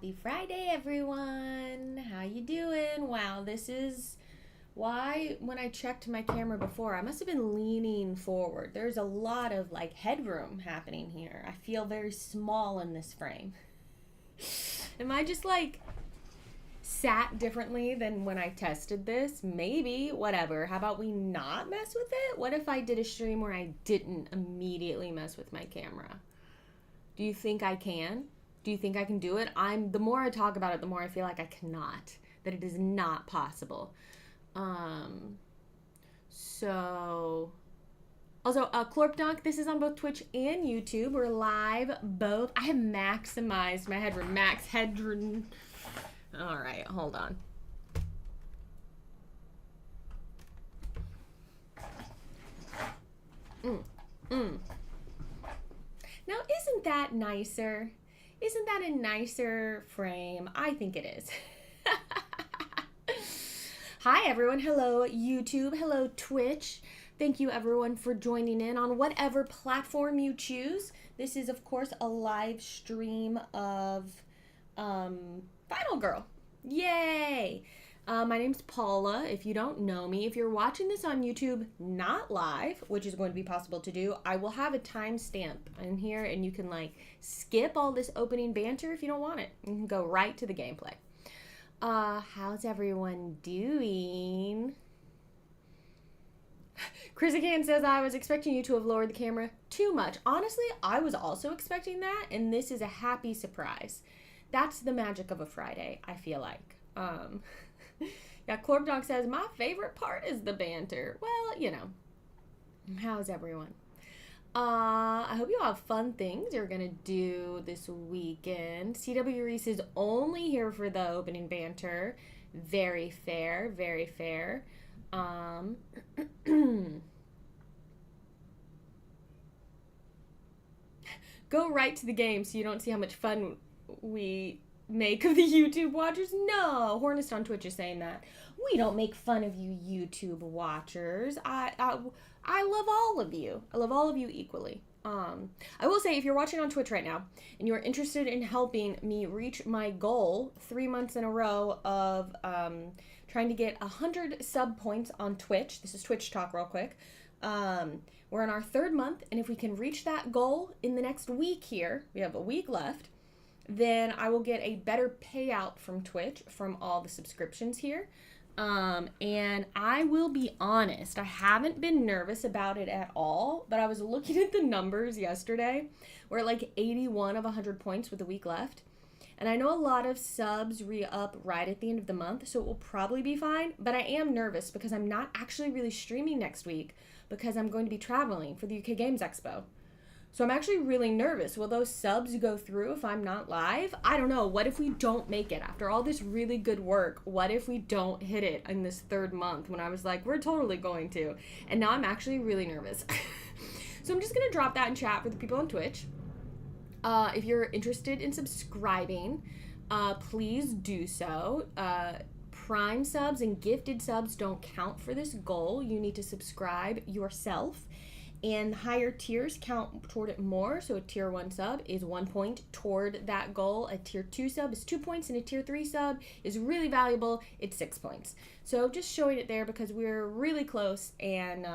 Happy Friday, everyone. How you doing? Wow, this is why when I checked my camera before, I must have been leaning forward. There's a lot of like headroom happening here. I feel very small in this frame. Am I just like sat differently than when I tested this? Maybe, whatever. How about we not mess with it? What if I did a stream where I didn't immediately mess with my camera? Do you think I can? Do you think I can do it? The more I talk about it, the more I feel like I cannot, that it is not possible. Also, Clorpdonk, this is on both Twitch and YouTube. We're live both. I have maximized my headroom. Max headroom. All right, hold on. Now, isn't that nicer? Isn't that a nicer frame? I think it is. Hi, everyone. Hello, YouTube. Hello, Twitch. Thank you, everyone, for joining in on whatever platform you choose. This is, of course, a live stream of Final Girl. Yay! My name's Paula. If you don't know me, if you're watching this on YouTube, not live, which is going to be possible to do, I will have a timestamp in here, and you can like skip all this opening banter if you don't want it. You can go right to the gameplay. How's everyone doing? Chrisican says, I was expecting you to have lowered the camera too much. Honestly, I was also expecting that, and this is a happy surprise. That's the magic of a Friday, I feel like. Yeah, Clorpdonk says, my favorite part is the banter. Well, you know, how's everyone? I hope you all have fun things you're gonna do this weekend. CW Reese is only here for the opening banter. Very fair, very fair. Go right to the game so you don't see how much fun we make of the YouTube watchers. No, Hornist on Twitch is saying that. We don't make fun of you YouTube watchers. I love all of you. I love all of you equally. I will say, if you're watching on Twitch right now and you're interested in helping me reach my goal 3 months in a row of trying to get 100 sub points on Twitch, this is Twitch talk real quick. We're in our 3rd month, and if we can reach that goal in the next week here, we have a week left, then I will get a better payout from Twitch from all the subscriptions here. And I will be honest, I haven't been nervous about it at all, but I was looking at the numbers yesterday. We're at like 81 of 100 points with a week left. And I know a lot of subs re-up right at the end of the month, so it will probably be fine. But I am nervous because I'm not actually really streaming next week because I'm going to be traveling for the UK Games Expo. So I'm actually really nervous. Will those subs go through if I'm not live? I don't know. What if we don't make it? After all this really good work, what if we don't hit it in this 3rd month when I was like, we're totally going to? And now I'm actually really nervous. So I'm just going to drop that in chat for the people on Twitch. If you're interested in subscribing, please do so. Prime subs and gifted subs don't count for this goal. You need to subscribe yourself. And higher tiers count toward it more. So a tier 1 sub is 1 point toward that goal. A tier 2 sub is 2 points. And a tier 3 sub is really valuable. It's 6 points. So just showing it there because we're really close. And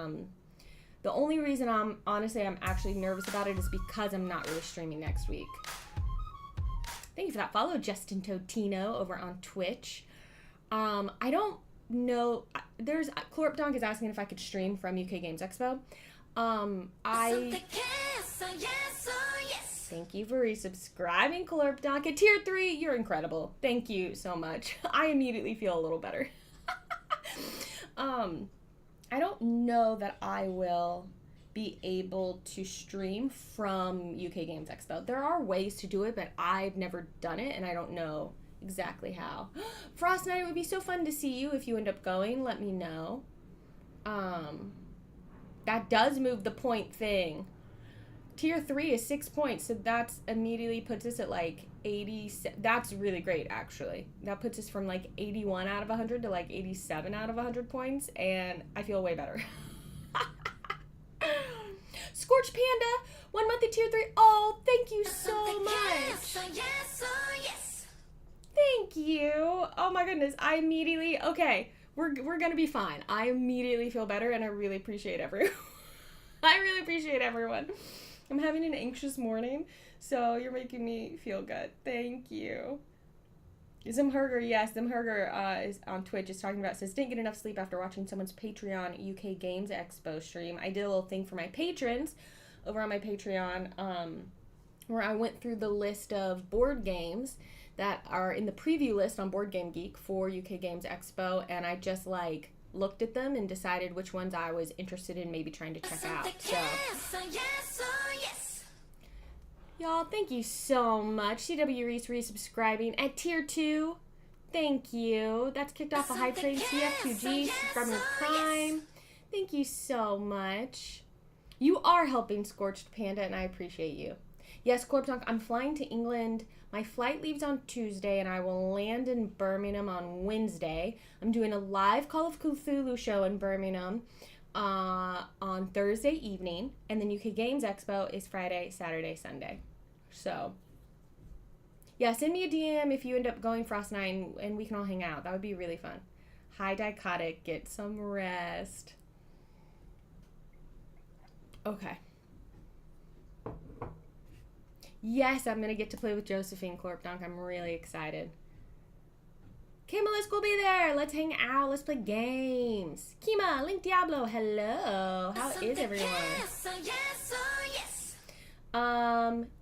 the only reason I'm actually nervous about it is because I'm not really streaming next week. Thank you for that follow, Justin Totino over on Twitch. I don't know. Clorpdonk is asking if I could stream from UK Games Expo. Thank you for resubscribing, Clorpdonk. At tier 3, you're incredible. Thank you so much. I immediately feel a little better. I don't know that I will be able to stream from UK Games Expo. There are ways to do it, but I've never done it, and I don't know exactly how. Frost Knight, it would be so fun to see you if you end up going. Let me know. That does move the point thing. Tier 3 is 6 points, so that's immediately puts us at like 80. That's really great, actually. That puts us from like 81 out of 100 to like 87 out of 100 points, and I feel way better. Scorch Panda, 1 month at tier 3. Oh, thank you so much. thank you. Oh my goodness. Okay, we're gonna be fine. I immediately feel better, and I really appreciate everyone. I really appreciate everyone. I'm having an anxious morning, so you're making me feel good. Thank you. Zimherger, yes, Zimherger is on Twitch, is talking about, says, didn't get enough sleep after watching someone's Patreon UK Games Expo stream. I did a little thing for my patrons over on my Patreon, where I went through the list of board games that are in the preview list on Board Game Geek for UK Games Expo, and I just, like, looked at them and decided which ones I was interested in maybe trying to check out. So, y'all, thank you so much. CW Reese resubscribing at tier 2. Thank you. That's kicked off a High Train CF2G subscribing with Prime. Thank you so much. You are helping Scorched Panda, and I appreciate you. Yes, Corptonk, I'm flying to England. My flight leaves on Tuesday, and I will land in Birmingham on Wednesday. I'm doing a live Call of Cthulhu show in Birmingham on Thursday evening, and then UK Games Expo is Friday, Saturday, Sunday. So, yeah, send me a DM if you end up going Frost Night, and we can all hang out. That would be really fun. Hi, Dichotic. Get some rest. Okay. Yes, I'm going to get to play with Josephine Corpdonk. I'm really excited. Kimmelis will be there. Let's hang out. Let's play games. Kima, Link Diablo, hello. How is everyone?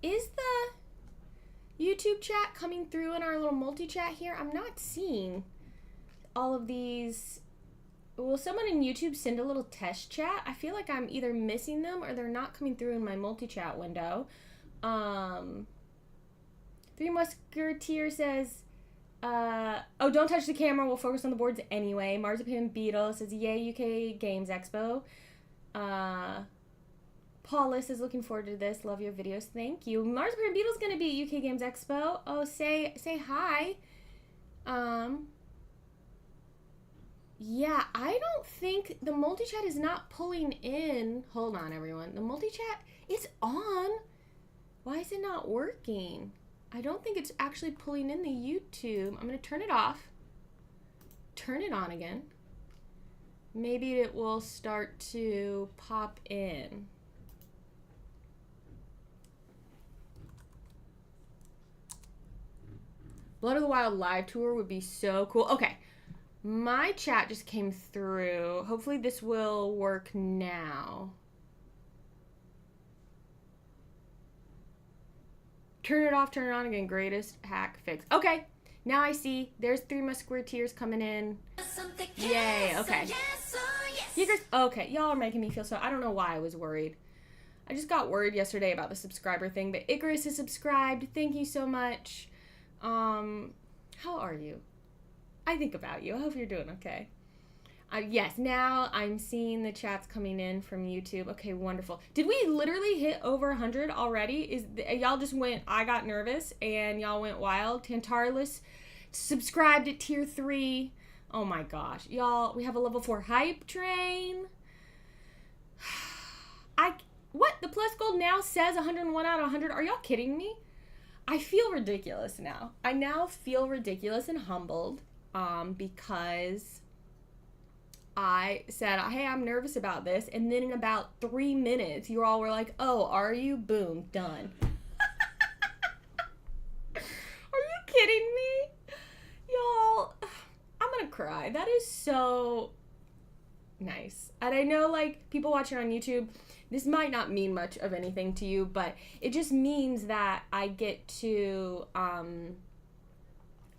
Is the YouTube chat coming through in our little multi-chat here? I'm not seeing all of these. Will someone in YouTube send a little test chat? I feel like I'm either missing them or they're not coming through in my multi-chat window. Three Musketeer says, oh, don't touch the camera. We'll focus on the boards anyway. Marzipan Beetle says, yay, UK Games Expo. Paula says, looking forward to this. Love your videos. Thank you. Marzipan Beetle's going to be at UK Games Expo. Oh, say hi. Yeah, I don't think the multi-chat is not pulling in. Hold on, everyone. The multi-chat is on. Why is it not working? I don't think it's actually pulling in the YouTube. I'm going to turn it off. Turn it on again. Maybe it will start to pop in. Blood of the Wild live tour would be so cool. Okay. My chat just came through. Hopefully this will work now. Turn it off, turn it on again. Greatest hack fix. Okay, now I see. There's Three Musketeers coming in. Yay, okay. Okay, y'all are making me feel so... I don't know why I was worried. I just got worried yesterday about the subscriber thing, but Icarus is subscribed. Thank you so much. How are you? I think about you. I hope you're doing okay. Yes, now I'm seeing the chats coming in from YouTube. Okay, wonderful. Did we literally hit over 100 already? Y'all just went, I got nervous, and y'all went wild. Tantarlus subscribed at tier 3. Oh my gosh. Y'all, we have a level 4 hype train. What? The plus gold now says 101 out of 100. Are y'all kidding me? I feel ridiculous now. I now feel ridiculous and humbled because I said, hey, I'm nervous about this. And then in about 3 minutes, you all were like, oh, are you? Boom, done. Are you kidding me? Y'all, I'm going to cry. That is so nice. And I know, like, people watching on YouTube, this might not mean much of anything to you, but it just means that I get to, I'm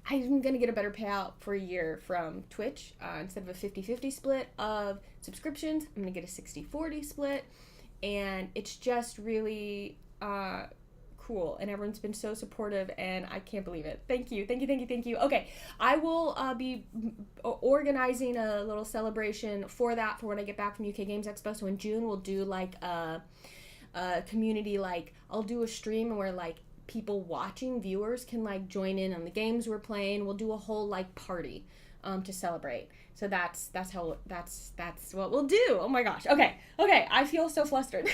going to get a better payout for a year from Twitch. Instead of a 50-50 split of subscriptions, I'm going to get a 60-40 split. And it's just really cool. And everyone's been so supportive, and I can't believe it. Thank you. Thank you, thank you, thank you. Okay, I will be organizing a little celebration for that for when I get back from UK Games Expo. So in June, we'll do, like, a community, like, I'll do a stream where, like, people watching, viewers, can, like, join in on the games we're playing. We'll do a whole, like, party to celebrate. So that's what we'll do. Oh my gosh. Okay, I feel so flustered.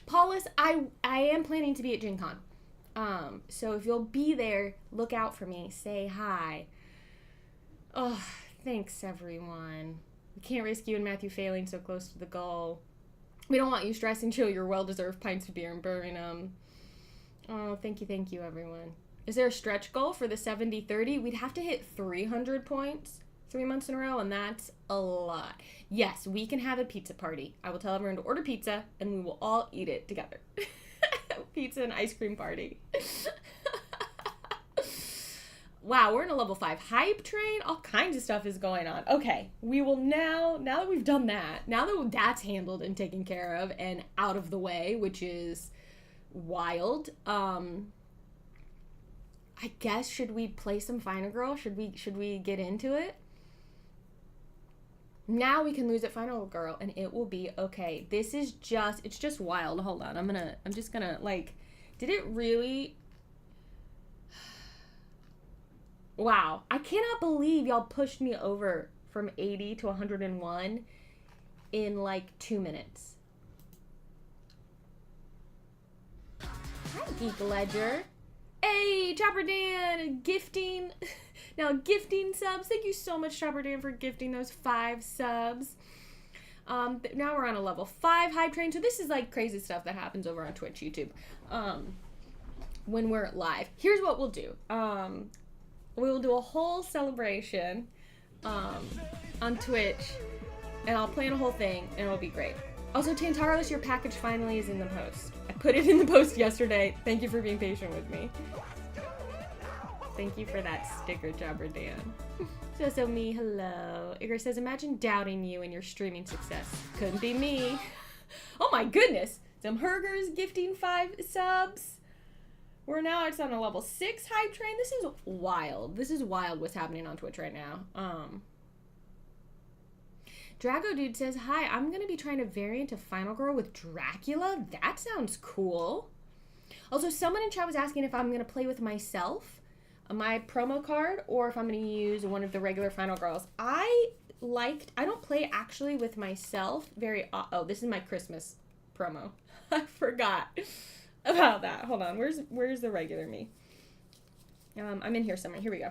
Paulus, I am planning to be at Gen Con. So if you'll be there, look out for me. Say hi. Oh, thanks, everyone. We can't risk you and Matthew failing so close to the goal. We don't want you stressing chill your well-deserved pints of beer in Birmingham. Oh, thank you, everyone. Is there a stretch goal for the 70-30? We'd have to hit 300 points 3 months in a row, and that's a lot. Yes, we can have a pizza party. I will tell everyone to order pizza, and we will all eat it together. Pizza and ice cream party. Wow, we're in a level 5 hype train. All kinds of stuff is going on. Okay, we will now that we've done that, now that that's handled and taken care of and out of the way, which is wild, I guess, should we play some Final Girl? Should we get into it? Now we can lose at Final Girl and it will be okay. It's just wild. Hold on. I'm just gonna, like, did it really? Wow. I cannot believe y'all pushed me over from 80 to 101 in like 2 minutes. Hi, Geek Ledger. Hey, Chopper Dan, gifting subs. Thank you so much, Chopper Dan, for gifting those 5 subs. Now we're on a level 5 hype train. So this is like crazy stuff that happens over on Twitch, YouTube, when we're live. Here's what we'll do. We will do a whole celebration on Twitch, and I'll plan a whole thing, and it'll be great. Also, Tantarless, your package finally is in the post. I put it in the post yesterday. Thank you for being patient with me. Thank you for that sticker, Jabber Dan. So me, hello. Igor says, imagine doubting you and your streaming success. Couldn't be me. Oh my goodness. Some Hergers gifting 5 subs. We're now, it's on a level 6 hype train. This is wild. This is wild what's happening on Twitch right now. Drago Dude says, hi, I'm going to be trying a variant of Final Girl with Dracula. That sounds cool. Also, someone in chat was asking if I'm going to play with myself, my promo card, or if I'm going to use one of the regular Final Girls. I don't play actually with myself oh, this is my Christmas promo. I forgot about that. Hold on. Where's the regular me? I'm in here somewhere. Here we go.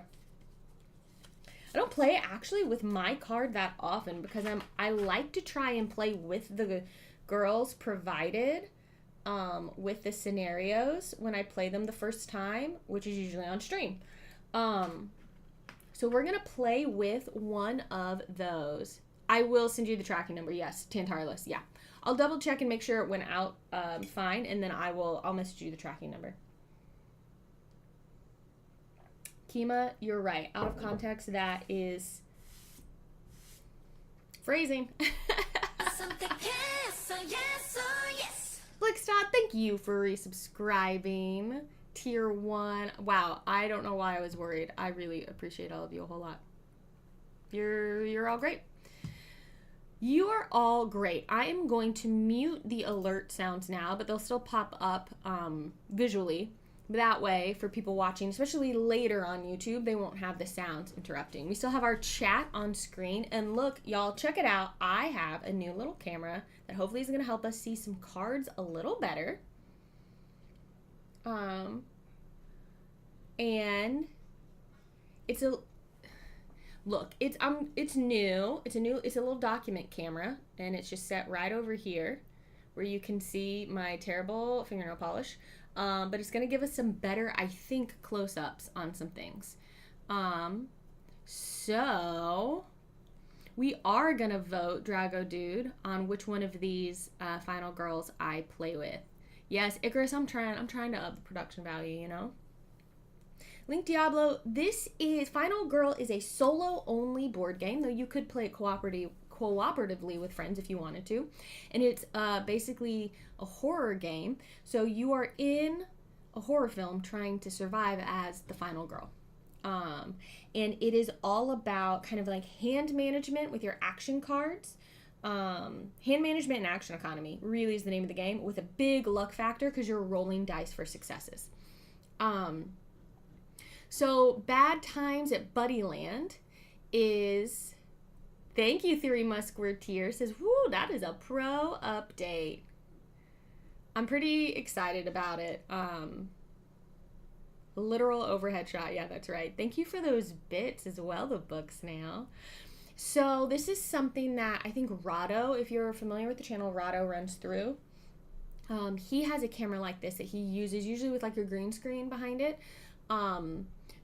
I don't play actually with my card that often because I like to try and play with the girls provided with the scenarios when I play them the first time, which is usually on stream. So we're going to play with one of those. I will send you the tracking number. Yes, Tantarless. Yeah. I'll double check and make sure it went out fine, and then I'll message you the tracking number. Kima, you're right. Out of context, that is phrasing. Blickstad, thank you for resubscribing. Tier 1. Wow, I don't know why I was worried. I really appreciate all of you a whole lot. You're all great. You are all great. I am going to mute the alert sounds now, but they'll still pop up visually. That way, for people watching, especially later on YouTube, they won't have the sounds interrupting. We still have our chat on screen. And look, y'all, check it out. I have a new little camera that hopefully is going to help us see some cards a little better. And it's a look, it's new. It's a little document camera, and it's just set right over here where you can see my terrible fingernail polish. But it's going to give us some better, I think, close-ups on some things. So we are going to vote, Drago Dude, on which one of these Final Girls I play with. Yes, Icarus, I'm trying to up the production value, you know? Link Diablo, Final Girl is a solo-only board game, though you could play it cooperatively with friends if you wanted to. And it's basically a horror game. So you are in a horror film trying to survive as the final girl. And it is all about kind of like hand management with your action cards. Hand management and action economy really is the name of the game, with a big luck factor because you're rolling dice for successes. So Bad Times at Buddyland is... Thank you, Theory Musketeer. Says, whoo, that is a pro update. I'm pretty excited about it. Literal overhead shot. Yeah, that's right. Thank you for those bits as well, the books now. So this is something that I think Rado, if you're familiar with the channel, Rado runs through. He has a camera like this that he uses, usually with like your green screen behind it,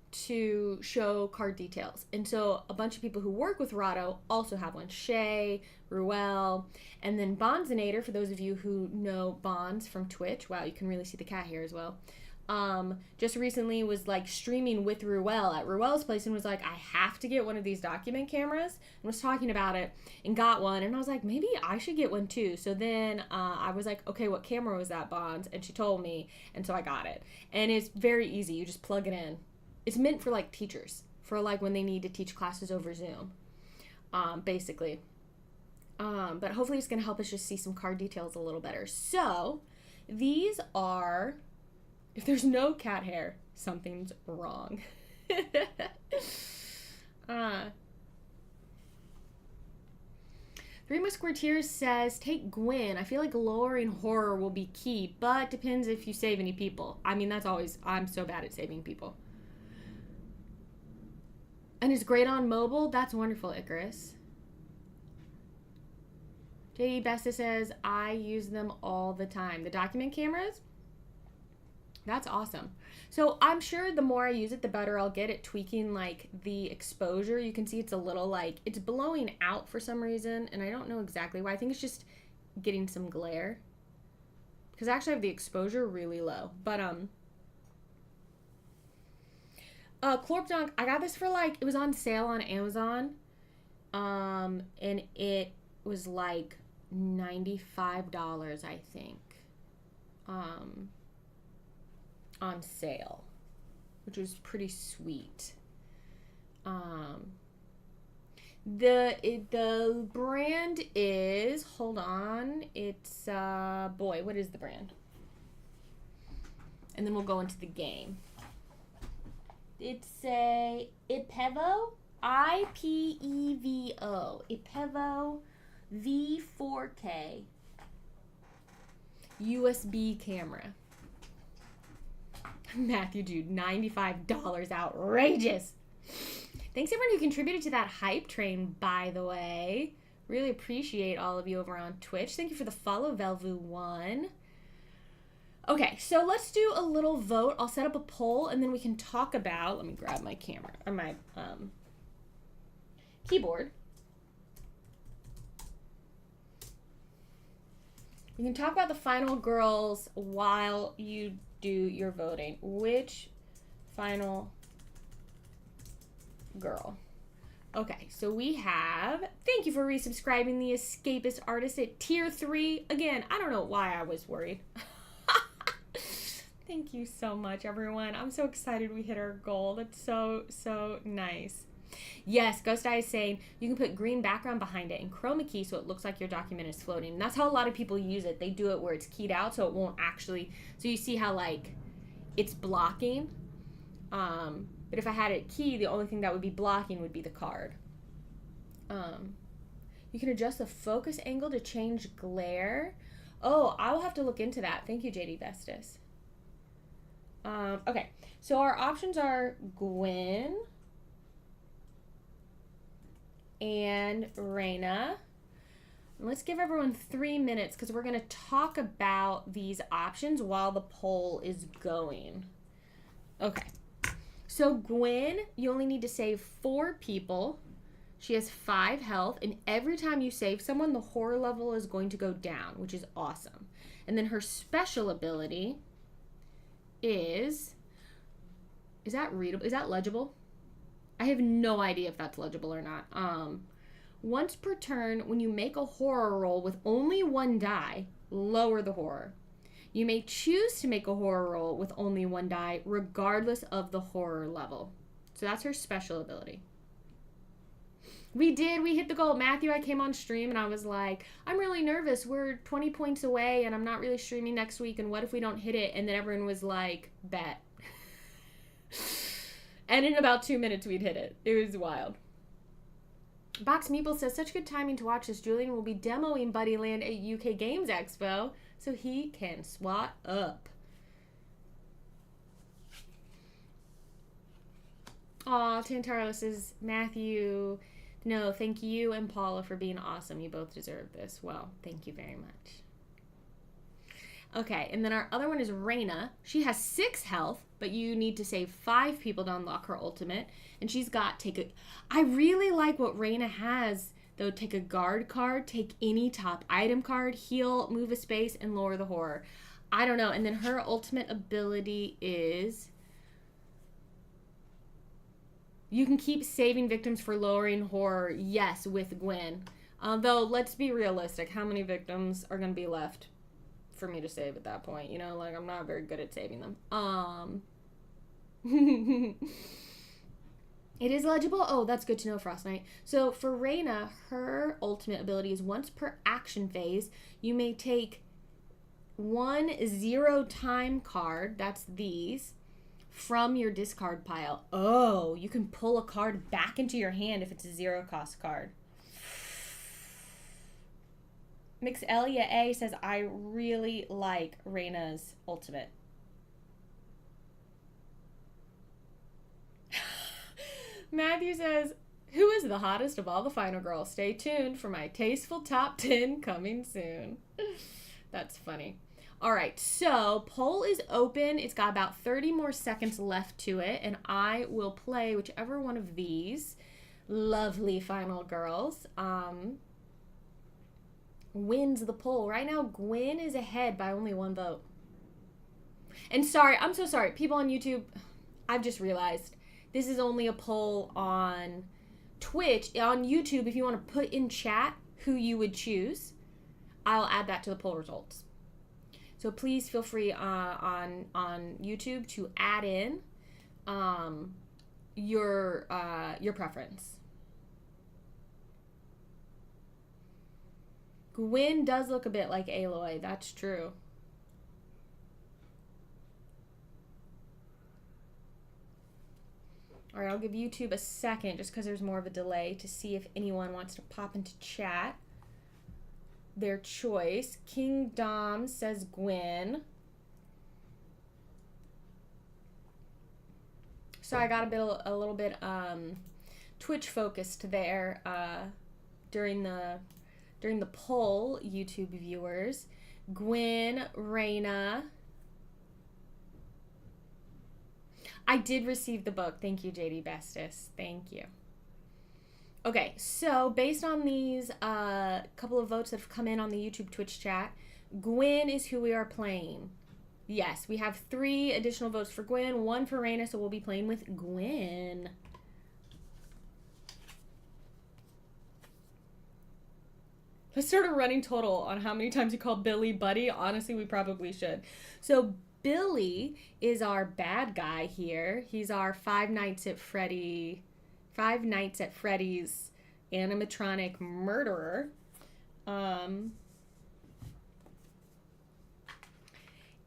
to show card details. And so a bunch of people who work with Rado also have one. Shay, Ruel, and then Bonzinator, for those of you who know Bonds from Twitch. Wow, you can really see the cat here as well. Just recently was like streaming with Ruel at Ruel's place and was like, I have to get one of these document cameras, and was talking about it and got one. And I was like, maybe I should get one too. So then I was like, okay, what camera was that, Bonds? And she told me, and so I got it. And it's very easy. You just plug it in. It's meant for like teachers, for like when they need to teach classes over Zoom, basically. But hopefully it's going to help us just see some card details a little better. So these are, if there's no cat hair, something's wrong. Three Musketeers says, take Gwen. I feel like lowering horror will be key, but depends if you save any people. I mean, that's always, I'm so bad at saving people. And it's great on mobile. That's wonderful, Icarus. JD Besta says, I use them all the time. The document cameras? That's awesome. So I'm sure the more I use it, the better I'll get at tweaking like the exposure. You can see it's a little like, it's blowing out for some reason, and I don't know exactly why. I think it's just getting some glare. Because I actually have the exposure really low. But, Clorp Dunk, I got this for like, it was on sale on Amazon, and it was like $95, I think, on sale, which was pretty sweet. The brand is, hold on, it's, boy, what is the brand? And then we'll go into the game. It's a Ipevo, I-P-E-V-O, Ipevo V4K USB camera. Matthew Jude, $95, outrageous. Thanks everyone who contributed to that hype train, by the way. Really appreciate all of you over on Twitch. Thank you for the follow, Velvu1. Okay, so let's do a little vote. I'll set up a poll and then we can talk about, let me grab my camera, or my keyboard. We can talk about the final girls while you do your voting. Which final girl? Okay, so we have, thank you for resubscribing the Escapist Artist at tier 3. Again, I don't know why I was worried. Thank you so much, everyone. I'm so excited we hit our goal. That's so, so nice. Yes, Ghost Eye is saying you can put green background behind it and chroma key so it looks like your document is floating. And that's how a lot of people use it. They do it where it's keyed out so it won't actually, so you see how like it's blocking. But if I had it keyed, the only thing that would be blocking would be the card. You can adjust the focus angle to change glare. Oh, I will have to look into that. Thank you, JD Bestis. Okay, so our options are Gwen and Raina. Let's give everyone 3 minutes because we're going to talk about these options while the poll is going. Okay, so Gwen, you only need to save 4 people. She has 5 health, and every time you save someone, the horror level is going to go down, which is awesome. And then her special ability is that readable? Is that legible? I have no idea if that's legible or not. Once per turn, when you make a horror roll with only 1 die, lower the horror. You may choose to make a horror roll with only 1 die, regardless of the horror level. So that's her special ability. We hit the goal. Matthew, I came on stream and I was like, I'm really nervous. We're 20 points away and I'm not really streaming next week. And what if we don't hit it? And then everyone was like, bet. And in about 2 minutes, we'd hit it. It was wild. Box Meeple says, such good timing to watch this. Julian will be demoing Buddyland at UK Games Expo so he can swat up. Aw, Tantara says, Matthew, no, thank you and Paula for being awesome. You both deserve this. Well, thank you very much. Okay, and then our other one is Raina. She has 6 health, but you need to save 5 people to unlock her ultimate. And she's got I really like what Raina has, though. Take a guard card, take any top item card, heal, move a space, and lower the horror. I don't know. And then her ultimate ability is... You can keep saving victims for lowering horror, yes, with Gwen. Though, let's be realistic. How many victims are going to be left for me to save at that point? You know, like, I'm not very good at saving them. It is legible? Oh, that's good to know, Frost Knight. So, for Raina, her ultimate ability is once per action phase, you may take 1 0-time card, that's these, from your discard pile. Oh, you can pull a card back into your hand if it's a 0-cost card. Mixelia A says, I really like Raina's ultimate. Matthew says, who is the hottest of all the final girls? Stay tuned for my tasteful top 10 coming soon. That's funny. All right, so poll is open. It's got about 30 more seconds left to it, and I will play whichever one of these lovely final girls wins the poll. Right now, Gwen is ahead by only 1 vote. And sorry, I'm so sorry. People on YouTube, I've just realized this is only a poll on Twitch. On YouTube, if you want to put in chat who you would choose, I'll add that to the poll results. So please feel free on YouTube to add in your preference. Gwen does look a bit like Aloy. That's true. All right, I'll give YouTube a second just because there's more of a delay to see if anyone wants to pop into chat their choice. King Dom says Gwen. So I got a little bit Twitch focused there during the poll, YouTube viewers. Gwen, Raina. I did receive the book. Thank you, JD Bestis. Thank you. Okay, so based on these couple of votes that have come in on the YouTube Twitch chat, Gwen is who we are playing. Yes, we have 3 additional votes for Gwen, 1 for Raina, so we'll be playing with Gwen. Let's start a running total on how many times you call Billy Buddy. Honestly, we probably should. So Billy is our bad guy here. He's our Five Nights at Freddy's animatronic murderer.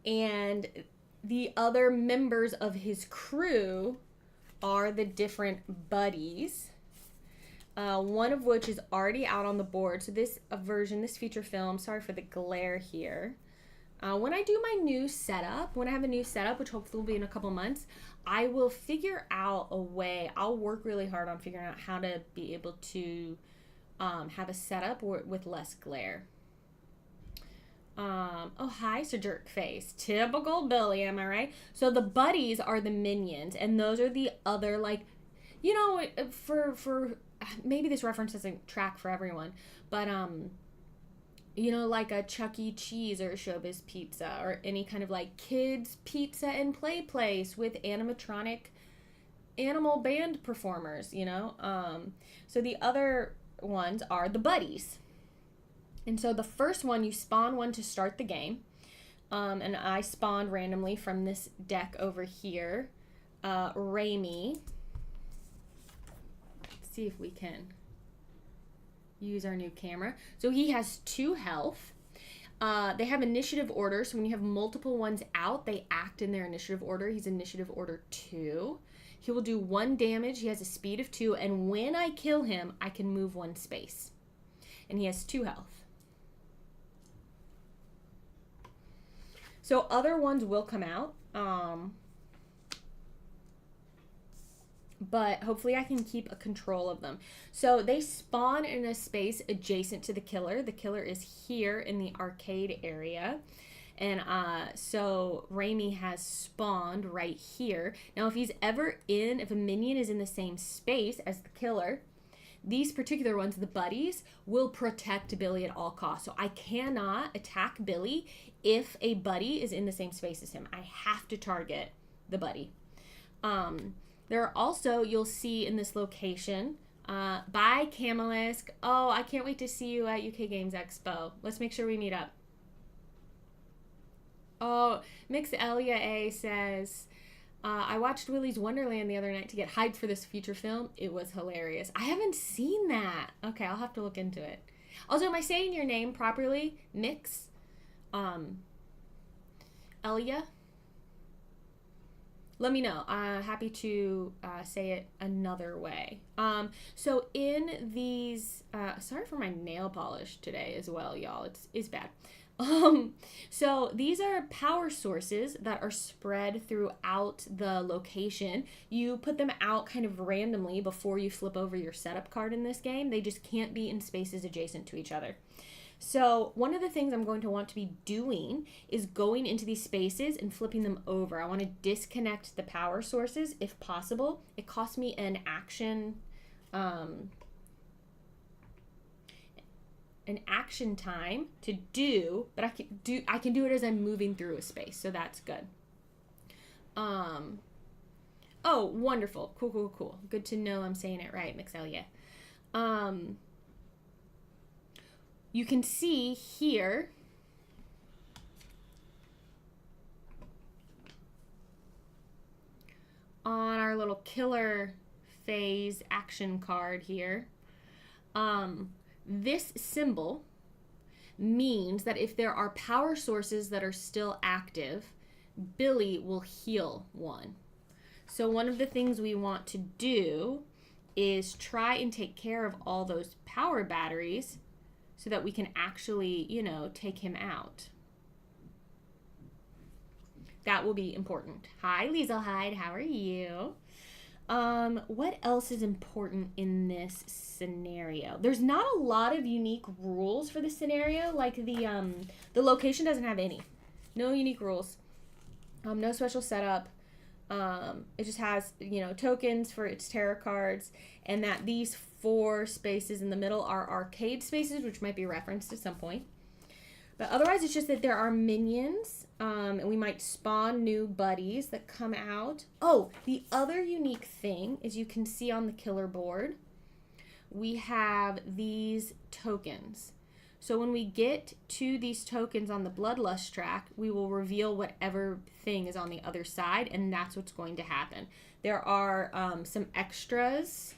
And the other members of his crew are the different buddies. One of which is already out on the board. So this feature film, sorry for the glare here. When I do my new setup, when I have a new setup, which hopefully will be in a couple months, I will figure out a way. I'll work really hard on figuring out how to be able to have a setup with less glare. Oh, hi, Sir Jerkface. Typical Billy, am I right? So the buddies are the minions, and those are the other, like, you know, for maybe this reference doesn't track for everyone, but you know, like a Chuck E. Cheese or a Showbiz Pizza or any kind of like kids pizza and play place with animatronic animal band performers, you know. So the other ones are the buddies. And so the first one, you spawn one to start the game. And I spawned randomly from this deck over here. Raimi. Let's see if we can use our new camera. So he has 2 health. They have initiative order, so when you have multiple ones out, they act in their initiative order. He's initiative order 2. He will do 1 damage. He has a speed of 2, and when I kill him, I can move 1 space. And he has 2 health. So other ones will come out. but hopefully I can keep a control of them. So they spawn in a space adjacent to the killer. The killer is here in the arcade area. And so Raimi has spawned right here. Now, if a minion is in the same space as the killer, these particular ones, the buddies, will protect Billy at all costs. So I cannot attack Billy if a buddy is in the same space as him. I have to target the buddy. There are also, you'll see in this location, bye Camelisk. Oh, I can't wait to see you at UK Games Expo. Let's make sure we meet up. Oh, Mix Elia A says, I watched Willy's Wonderland the other night to get hyped for this feature film. It was hilarious. I haven't seen that. Okay, I'll have to look into it. Also, am I saying your name properly? Mix? Elia? Let me know. Happy to say it another way. So in these, sorry for my nail polish today as well, y'all. It's bad. So these are power sources that are spread throughout the location. You put them out kind of randomly before you flip over your setup card in this game. They just can't be in spaces adjacent to each other. So one of the things I'm going to want to be doing is going into these spaces and flipping them over. I want to disconnect the power sources if possible. It costs me an action time to do, but I can do it as I'm moving through a space, so that's good. Oh, wonderful. Cool. Good to know I'm saying it right, Mixelia. You can see here on our little killer phase action card here, this symbol means that if there are power sources that are still active, Billy will heal one. So one of the things we want to do is try and take care of all those power batteries so that we can actually, take him out. That will be important. Hi, Lieselheid. How are you? What else is important in this scenario? There's not a lot of unique rules for this scenario. Like the location doesn't have any. No unique rules. No special setup. It just has, tokens for its tarot cards, and that these 4 spaces in the middle are arcade spaces, which might be referenced at some point. But otherwise, it's just that there are minions, and we might spawn new buddies that come out. Oh, the other unique thing is you can see on the killer board, we have these tokens. So when we get to these tokens on the Bloodlust track, we will reveal whatever thing is on the other side, and that's what's going to happen. There are some extras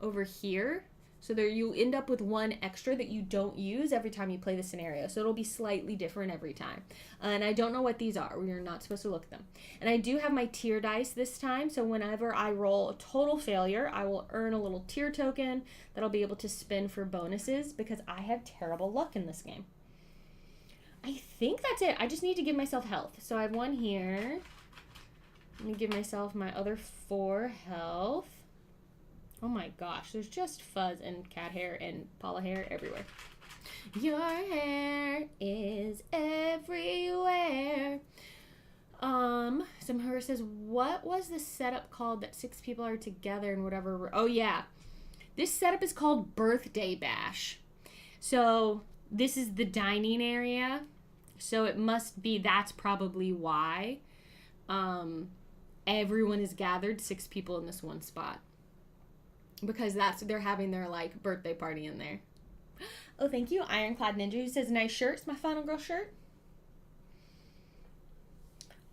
over here. So there you end up with 1 extra that you don't use every time you play the scenario. So it'll be slightly different every time. And I don't know what these are. We are not supposed to look at them. And I do have my tier dice this time. So whenever I roll a total failure, I will earn a little tier token that I'll be able to spin for bonuses because I have terrible luck in this game. I think that's it. I just need to give myself health. So I have 1 here. Let me give myself my other 4 health. Oh my gosh, there's just fuzz and cat hair and Paula hair everywhere. Your hair is everywhere. Some says, what was the setup called that 6 people are together and whatever? Oh yeah, this setup is called Birthday Bash. So this is the dining area. So it must be, that's probably why everyone is gathered, 6 people in this one spot. Because they're having their birthday party in there. Oh, thank you, Ironclad Ninja, who says nice shirt. It's my final girl shirt.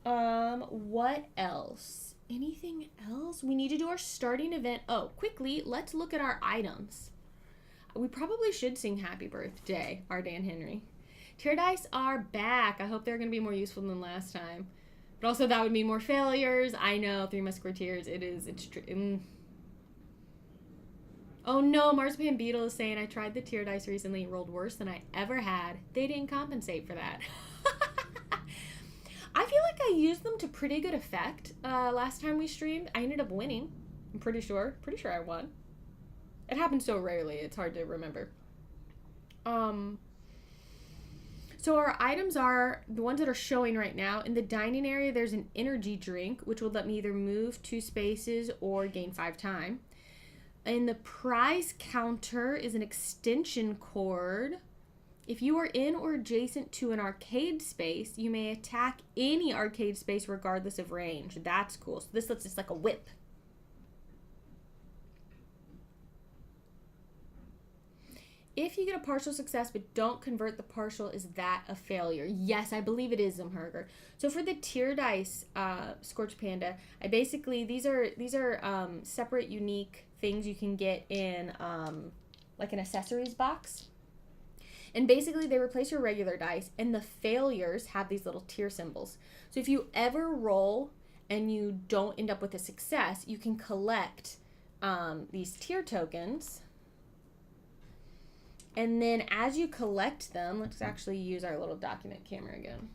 What else? Anything else? We need to do our starting event. Oh, quickly, let's look at our items. We probably should sing happy birthday, our Dan Henry. Tier dice are back. I hope they're going to be more useful than last time. But also that would mean more failures. I know, 3 Musketeers. It's true. Oh no, Marzipan Beetle is saying, I tried the tier dice recently, rolled worse than I ever had. They didn't compensate for that. I feel like I used them to pretty good effect last time we streamed. I ended up winning. I'm pretty sure I won. It happens so rarely, it's hard to remember. So our items are the ones that are showing right now. In the dining area, there's an energy drink, which will let me either move 2 spaces or gain 5 time. In the prize counter is an extension cord. If you are in or adjacent to an arcade space, you may attack any arcade space regardless of range. That's cool. So this looks just like a whip. If you get a partial success but don't convert the partial, is that a failure? Yes, I believe it is, Zumherger. So for the tier dice, Scorch Panda, I basically, these are separate, unique things you can get in like an accessories box. And basically they replace your regular dice, and the failures have these little tier symbols. So if you ever roll and you don't end up with a success, you can collect these tier tokens. And then as you collect them, let's actually use our little document camera again.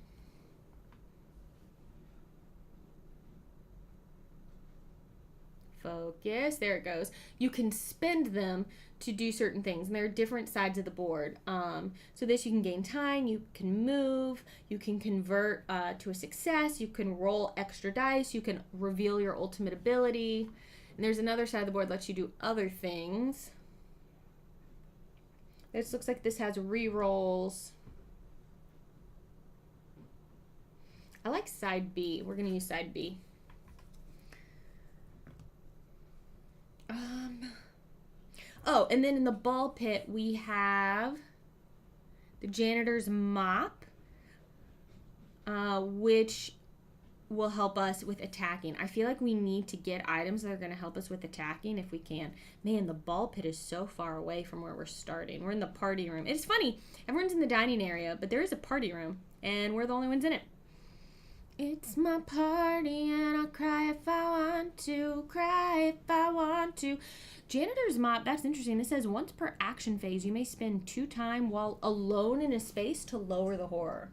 Focus, there it goes. You can spend them to do certain things, and there are different sides of the board. So this, you can gain time, you can move, you can convert to a success, you can roll extra dice, you can reveal your ultimate ability. And there's another side of the board that lets you do other things. This looks like this has re-rolls. I like side B. We're going to use side B. Oh, and then in the ball pit, we have the janitor's mop, which will help us with attacking. I feel like we need to get items that are going to help us with attacking if we can. Man, the ball pit is so far away from where we're starting. We're in the party room. It's funny. Everyone's in the dining area, but there is a party room, and we're the only ones in it. It's my party, and I'll cry if I want to, cry if I want to. Janitor's mop, that's interesting. This says once per action phase, you may spend 2 time while alone in a space to lower the horror.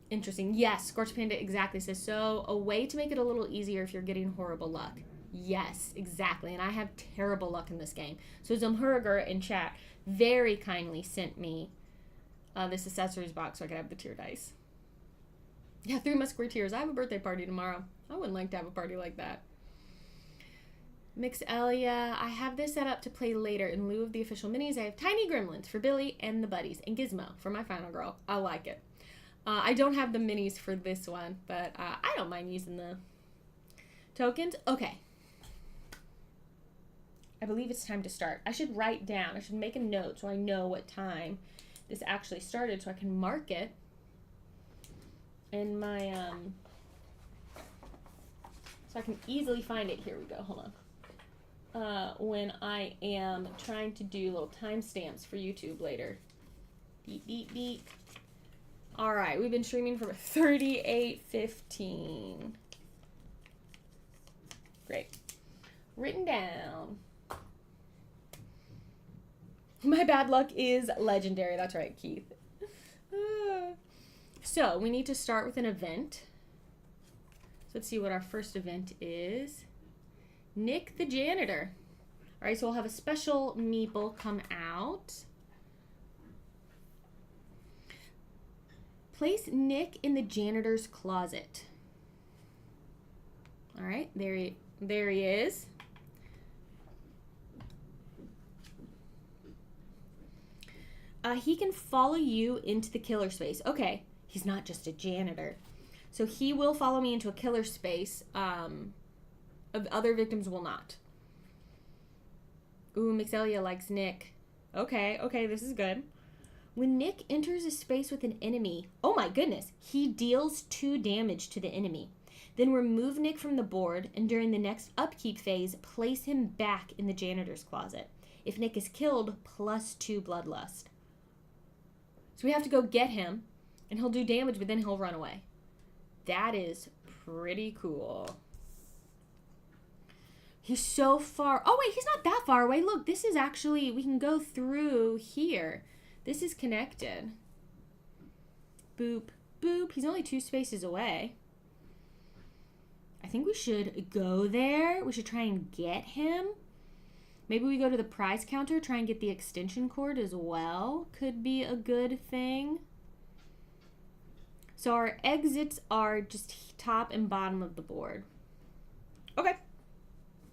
Interesting. Yes, Scorch Panda exactly says so. A way to make it a little easier if you're getting horrible luck. Yes, exactly. And I have terrible luck in this game. So Zumherger in chat very kindly sent me this accessories box so I could have the tier dice. Yeah, 3 Musketeers. I have a birthday party tomorrow. I wouldn't like to have a party like that. Mixelia, I have this set up to play later. In lieu of the official minis, I have tiny gremlins for Billy and the buddies, and Gizmo for my final girl. I like it. I don't have the minis for this one, but I don't mind using the tokens. Okay. I believe it's time to start. I should write down. I should make a note so I know what time this actually started so I can mark it in my, so I can easily find it. Here we go. Hold on. When I am trying to do little timestamps for YouTube later. Beep, beep, beep. All right, we've been streaming for 38:15. Great. Written down. My bad luck is legendary. That's right, Keith. So we need to start with an event. So let's see what our first event is. Nick the janitor. All right, so we'll have a special meeple come out. Place Nick in the janitor's closet. All right, there he is. He can follow you into the killer space. Okay, he's not just a janitor. So he will follow me into a killer space. Other victims will not. Ooh, Mixelia likes Nick. Okay, this is good. When Nick enters a space with an enemy, oh my goodness, he deals 2 damage to the enemy. Then remove Nick from the board, and during the next upkeep phase, place him back in the janitor's closet. If Nick is killed, +2 bloodlust. So we have to go get him, and he'll do damage, but then he'll run away. That is pretty cool. He's so far. Oh, wait, he's not that far away. Look, this is actually, we can go through here. This is connected. Boop, boop. He's only 2 spaces away. I think we should go there. We should try and get him. Maybe we go to the prize counter, try and get the extension cord as well. Could be a good thing. So our exits are just top and bottom of the board. Okay.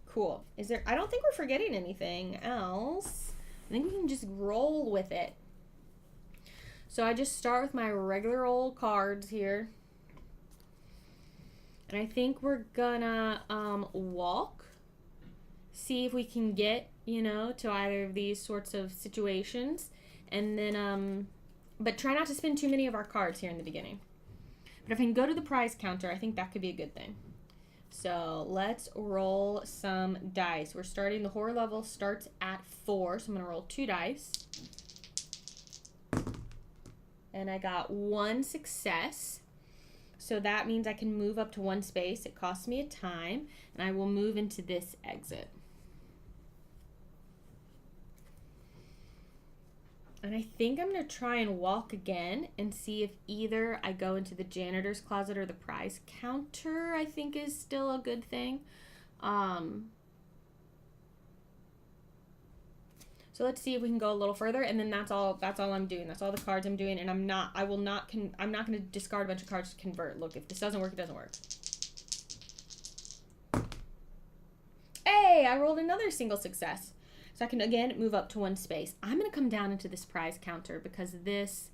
Cool. I don't think we're forgetting anything else. I think we can just roll with it. So I just start with my regular old cards here. And I think we're gonna walk. See if we can get, to either of these sorts of situations. And then, but try not to spend too many of our cards here in the beginning. But if I can go to the prize counter, I think that could be a good thing. So let's roll some dice. We're starting, the horror level starts at 4, so I'm going to roll 2 dice. And I got 1 success. So that means I can move up to 1 space. It costs me a time, and I will move into this exit. And I think I'm going to try and walk again and see if either I go into the janitor's closet or the prize counter, I think is still a good thing. So let's see if we can go a little further, and then that's all I'm doing. That's all the cards I'm doing, and I'm not going to discard a bunch of cards to convert. Look, if this doesn't work, it doesn't work. Hey, I rolled another single success. So I can, again, move up to 1 space. I'm going to come down into this prize counter because this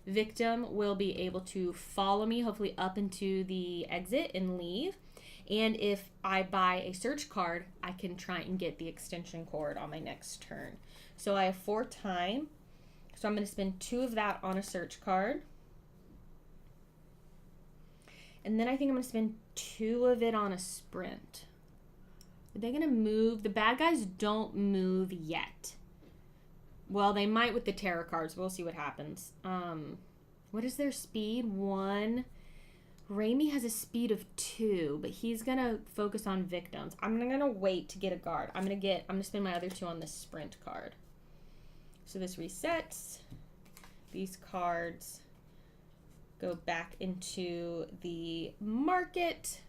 victim will be able to follow me, hopefully up into the exit and leave. And if I buy a search card, I can try and get the extension cord on my next turn. So I have 4 time. So I'm going to spend 2 of that on a search card. And then I think I'm going to spend 2 of it on a sprint. Are they going to move? The bad guys don't move yet. Well, they might with the tarot cards. We'll see what happens. What is their speed? 1. Raimi has a speed of 2, but he's going to focus on victims. I'm going to wait to get a guard. I'm going to spend my other 2 on the sprint card. So this resets. These cards go back into the market.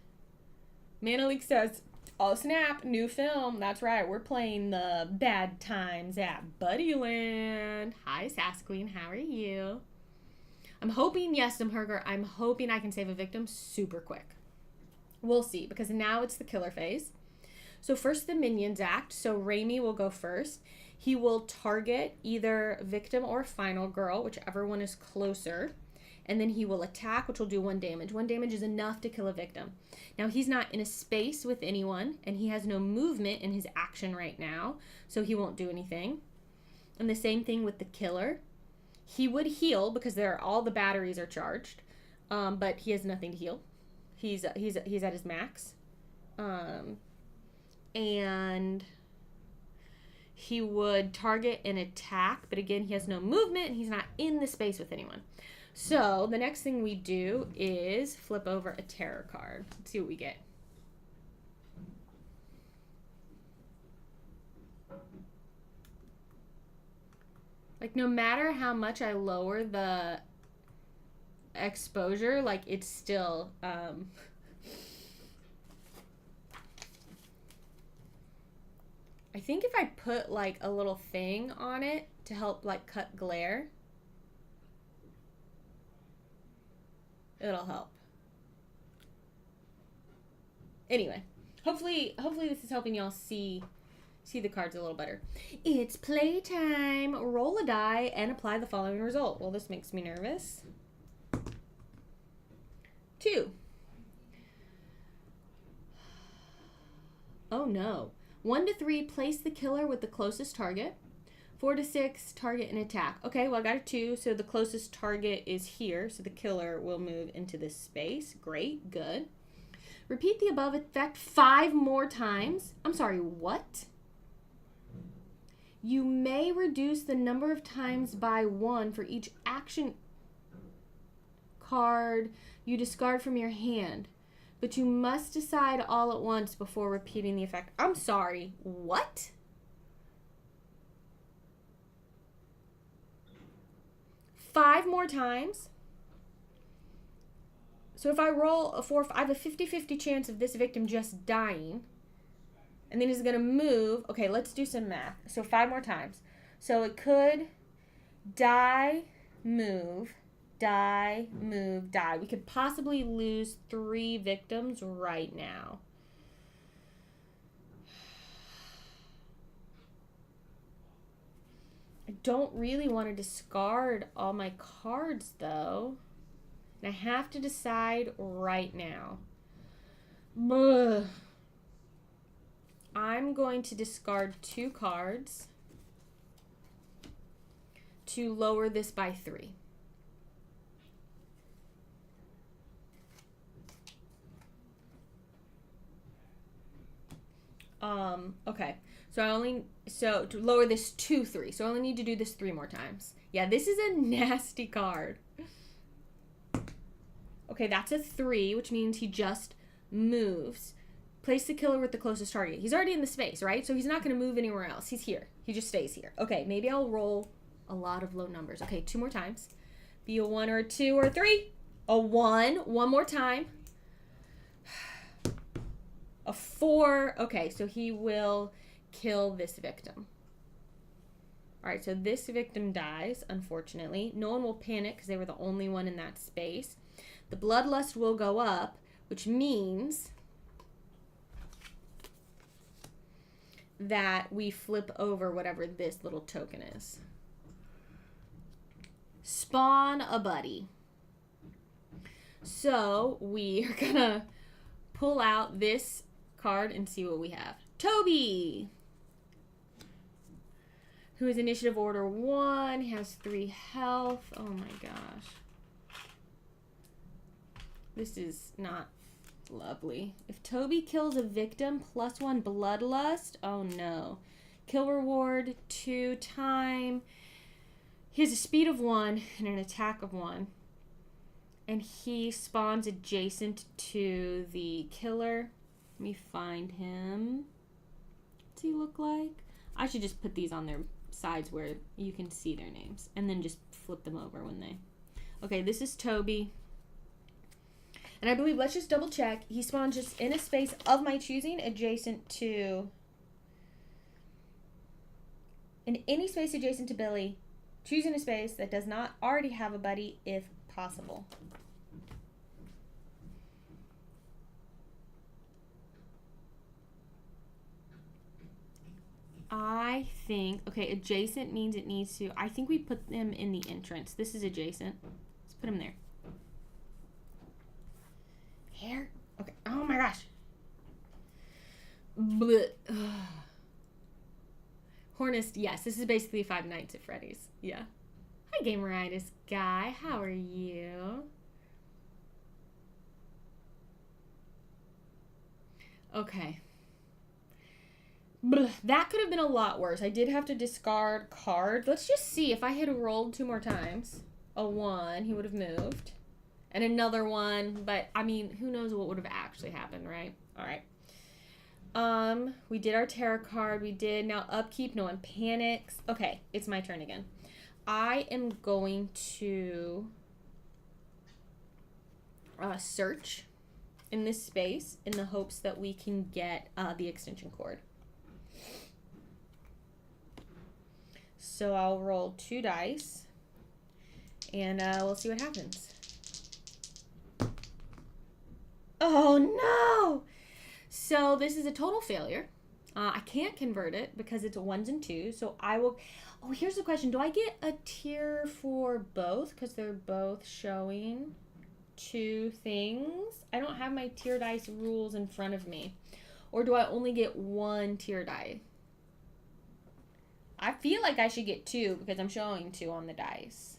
Manalik says, oh snap, new film. That's right, we're playing the bad times at Buddyland. Hi, Sass Queen, how are you? I'm hoping, yes, Demherger, I'm hoping I can save a victim super quick. We'll see, because now it's the killer phase. So first the minions act. So Raimi will go first. He will target either victim or final girl, whichever one is closer. And then he will attack, which will do 1 damage. 1 damage is enough to kill a victim. Now, he's not in a space with anyone, and he has no movement in his action right now, so he won't do anything. And the same thing with the killer. He would heal because all the batteries are charged, but he has nothing to heal. He's at his max. And he would target and attack, but again, he has no movement, and he's not in the space with anyone. So the next thing we do is flip over a tarot card. Let's see what we get. Like, no matter how much I lower the exposure, like, it's still, I think if I put, like, a little thing on it to help, like, cut glare, it'll help. Anyway, hopefully this is helping y'all see the cards a little better. It's playtime. Roll a die and apply the following result. Well, this makes me nervous. 2. Oh no. 1 to 3, place the killer with the closest target. 4 to 6, target and attack. Okay, well, I got a 2, so the closest target is here, so the killer will move into this space. Great, good. Repeat the above effect 5 more times. I'm sorry, what? You may reduce the number of times by 1 for each action card you discard from your hand, but you must decide all at once before repeating the effect. I'm sorry, what? 5 more times. So if I roll a 4, I have a 50-50 chance of this victim just dying. And then he's going to move. Okay, let's do some math. So 5 more times. So it could die, move, die, move, die. We could possibly lose 3 victims right now. I don't really want to discard all my cards, though. And I have to decide right now. Ugh. I'm going to discard 2 cards to lower this by 3. Okay. So to lower this to 3. So I only need to do this 3 more times. Yeah, this is a nasty card. Okay, that's a 3, which means he just moves. Place the killer with the closest target. He's already in the space, right? So he's not going to move anywhere else. He's here. He just stays here. Okay, maybe I'll roll a lot of low numbers. Okay, 2 more times. Be a 1 or a 2 or a 3. A 1. 1 more time. A 4. Okay, so he will kill this victim. All right, so this victim dies, unfortunately. No one will panic because they were the only one in that space. The bloodlust will go up, which means that we flip over whatever this little token is. Spawn a buddy. So we are gonna pull out this card and see what we have. Toby, who is initiative order 1, has 3 health. Oh my gosh. This is not lovely. If Toby kills a victim, +1 bloodlust. Oh no. Kill reward 2 time. He has a speed of 1 and an attack of 1. And he spawns adjacent to the killer. Let me find him. What's he look like? I should just put these on their sides where you can see their names. And then just flip them over when they... Okay, this is Toby. And I believe, let's just double check. He spawns just in a space of my choosing adjacent to... In any space adjacent to Billy, choosing a space that does not already have a buddy if possible. I think, okay, adjacent means it needs to, I think we put them in the entrance. This is adjacent. Let's put them there. Here? Okay. Oh my gosh. Hornist, yes, this is basically 5 Nights at Freddy's. Yeah. Hi, Gameritis guy. How are you? Okay. That could have been a lot worse. I did have to discard cards. Let's just see. If I had rolled 2 more times, a 1, he would have moved. And another 1, but I mean, who knows what would have actually happened, right? All right. We did our tarot card. We did now upkeep. No one panics. Okay, it's my turn again. I am going to search in this space in the hopes that we can get the extension cord. So I'll roll 2 dice, and we'll see what happens. Oh no! So this is a total failure. I can't convert it because it's a 1s and 2s. So I will. Oh, here's the question: do I get a tier for both because they're both showing 2 things? I don't have my tier dice rules in front of me, or do I only get 1 tier die? I feel like I should get 2 because I'm showing 2 on the dice.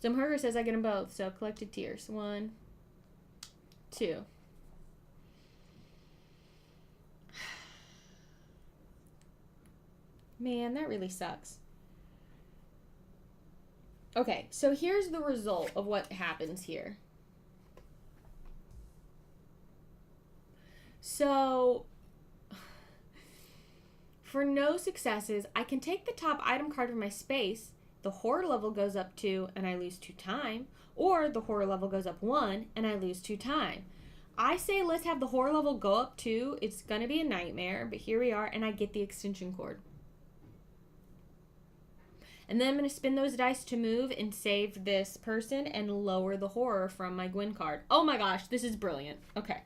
Zumherger says I get them both, so collected tiers. 1, 2. Man, that really sucks. Okay, so here's the result of what happens here. So, for no successes, I can take the top item card from my space. the horror level goes up 2 and I lose 2 time, or the horror level goes up 1 and I lose 2 time. I say let's have the horror level go up 2. It's going to be a nightmare, but here we are, and I get the extension cord. And then I'm going to spin those dice to move and save this person and lower the horror from my Gwen card. Oh my gosh, this is brilliant. Okay.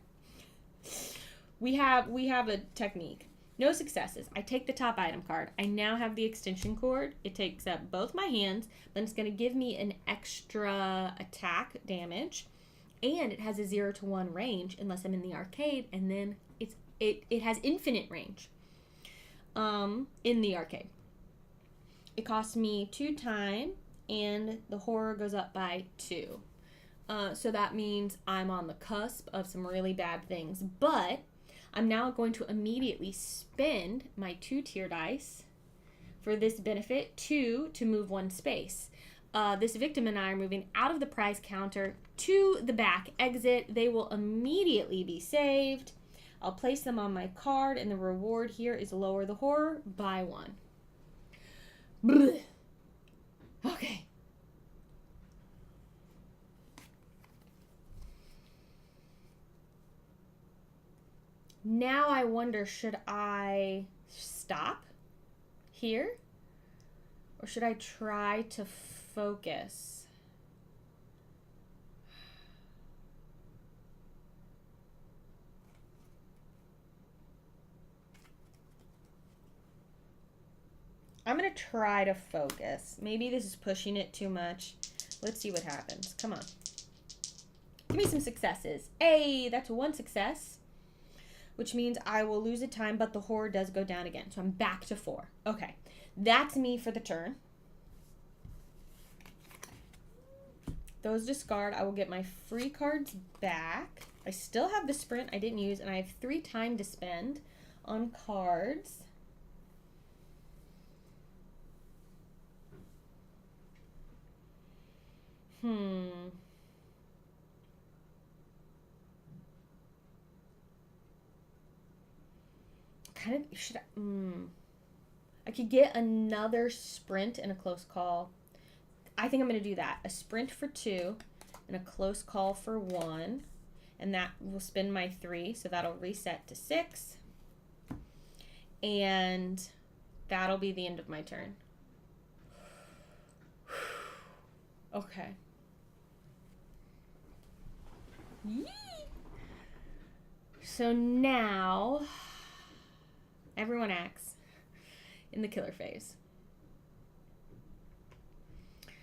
We have a technique. No successes. I take the top item card. I now have the extension cord. It takes up both my hands, then it's going to give me an extra attack damage, and it has a 0 to 1 range unless I'm in the arcade, and then it has infinite range in the arcade. It costs me 2 time, and the horror goes up by 2. So that means I'm on the cusp of some really bad things, but I'm now going to immediately spend my 2 tier dice for this benefit, 2 to move 1 space. This victim and I are moving out of the prize counter to the back exit. They will immediately be saved. I'll place them on my card, and the reward here is lower the horror by 1. Blech. Okay. Now I wonder, should I stop here? Or should I try to focus? I'm going to try to focus. Maybe this is pushing it too much. Let's see what happens. Come on. Give me some successes. Hey, that's 1 success, which means I will lose a time, but the horror does go down again. So I'm back to 4. Okay, that's me for the turn. Those discard. I will get my free cards back. I still have the sprint I didn't use, and I have 3 time to spend on cards. Kind of should I could get another sprint and a close call. I think I'm going to do that. A sprint for 2 and a close call for 1, and that will spend my 3, so that'll reset to 6. And that'll be the end of my turn. Okay. Yee! So now everyone acts in the killer phase.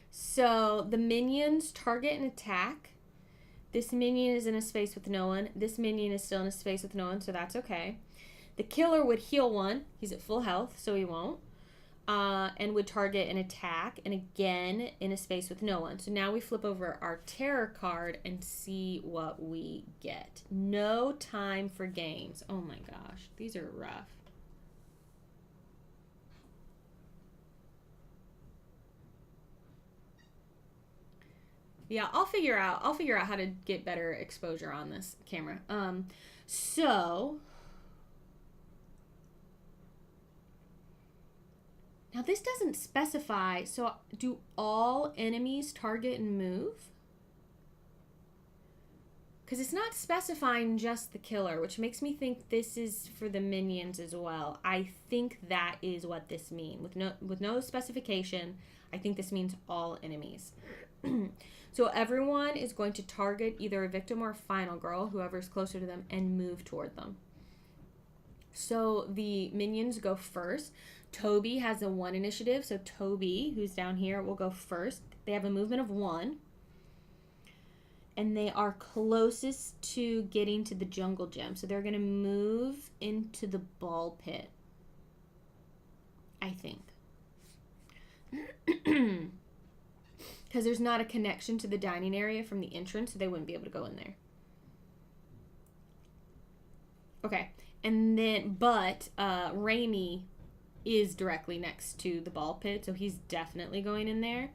So the minions target and attack. This minion is in a space with no one. This minion is still in a space with no one, so that's okay. The killer would heal 1. He's at full health, so he won't. And would target an attack, and again in a space with no one. So now we flip over our terror card and see what we get. No time for games. Oh my gosh, these are rough. Yeah, I'll figure out how to get better exposure on this camera. So now this doesn't specify, so do all enemies target and move? Because it's not specifying just the killer, which makes me think this is for the minions as well. I think that is what this means. With no specification, I think this means all enemies. So everyone is going to target either a victim or a final girl, whoever's closer to them, and move toward them. So the minions go first. Toby has a 1 initiative, so Toby, who's down here, will go first. They have a movement of 1. And they are closest to getting to the jungle gym. So they're going to move into the ball pit, I think. Because there's not a connection to the dining area from the entrance, so they wouldn't be able to go in there. Okay, and then, but Raimi is directly next to the ball pit, so he's definitely going in there.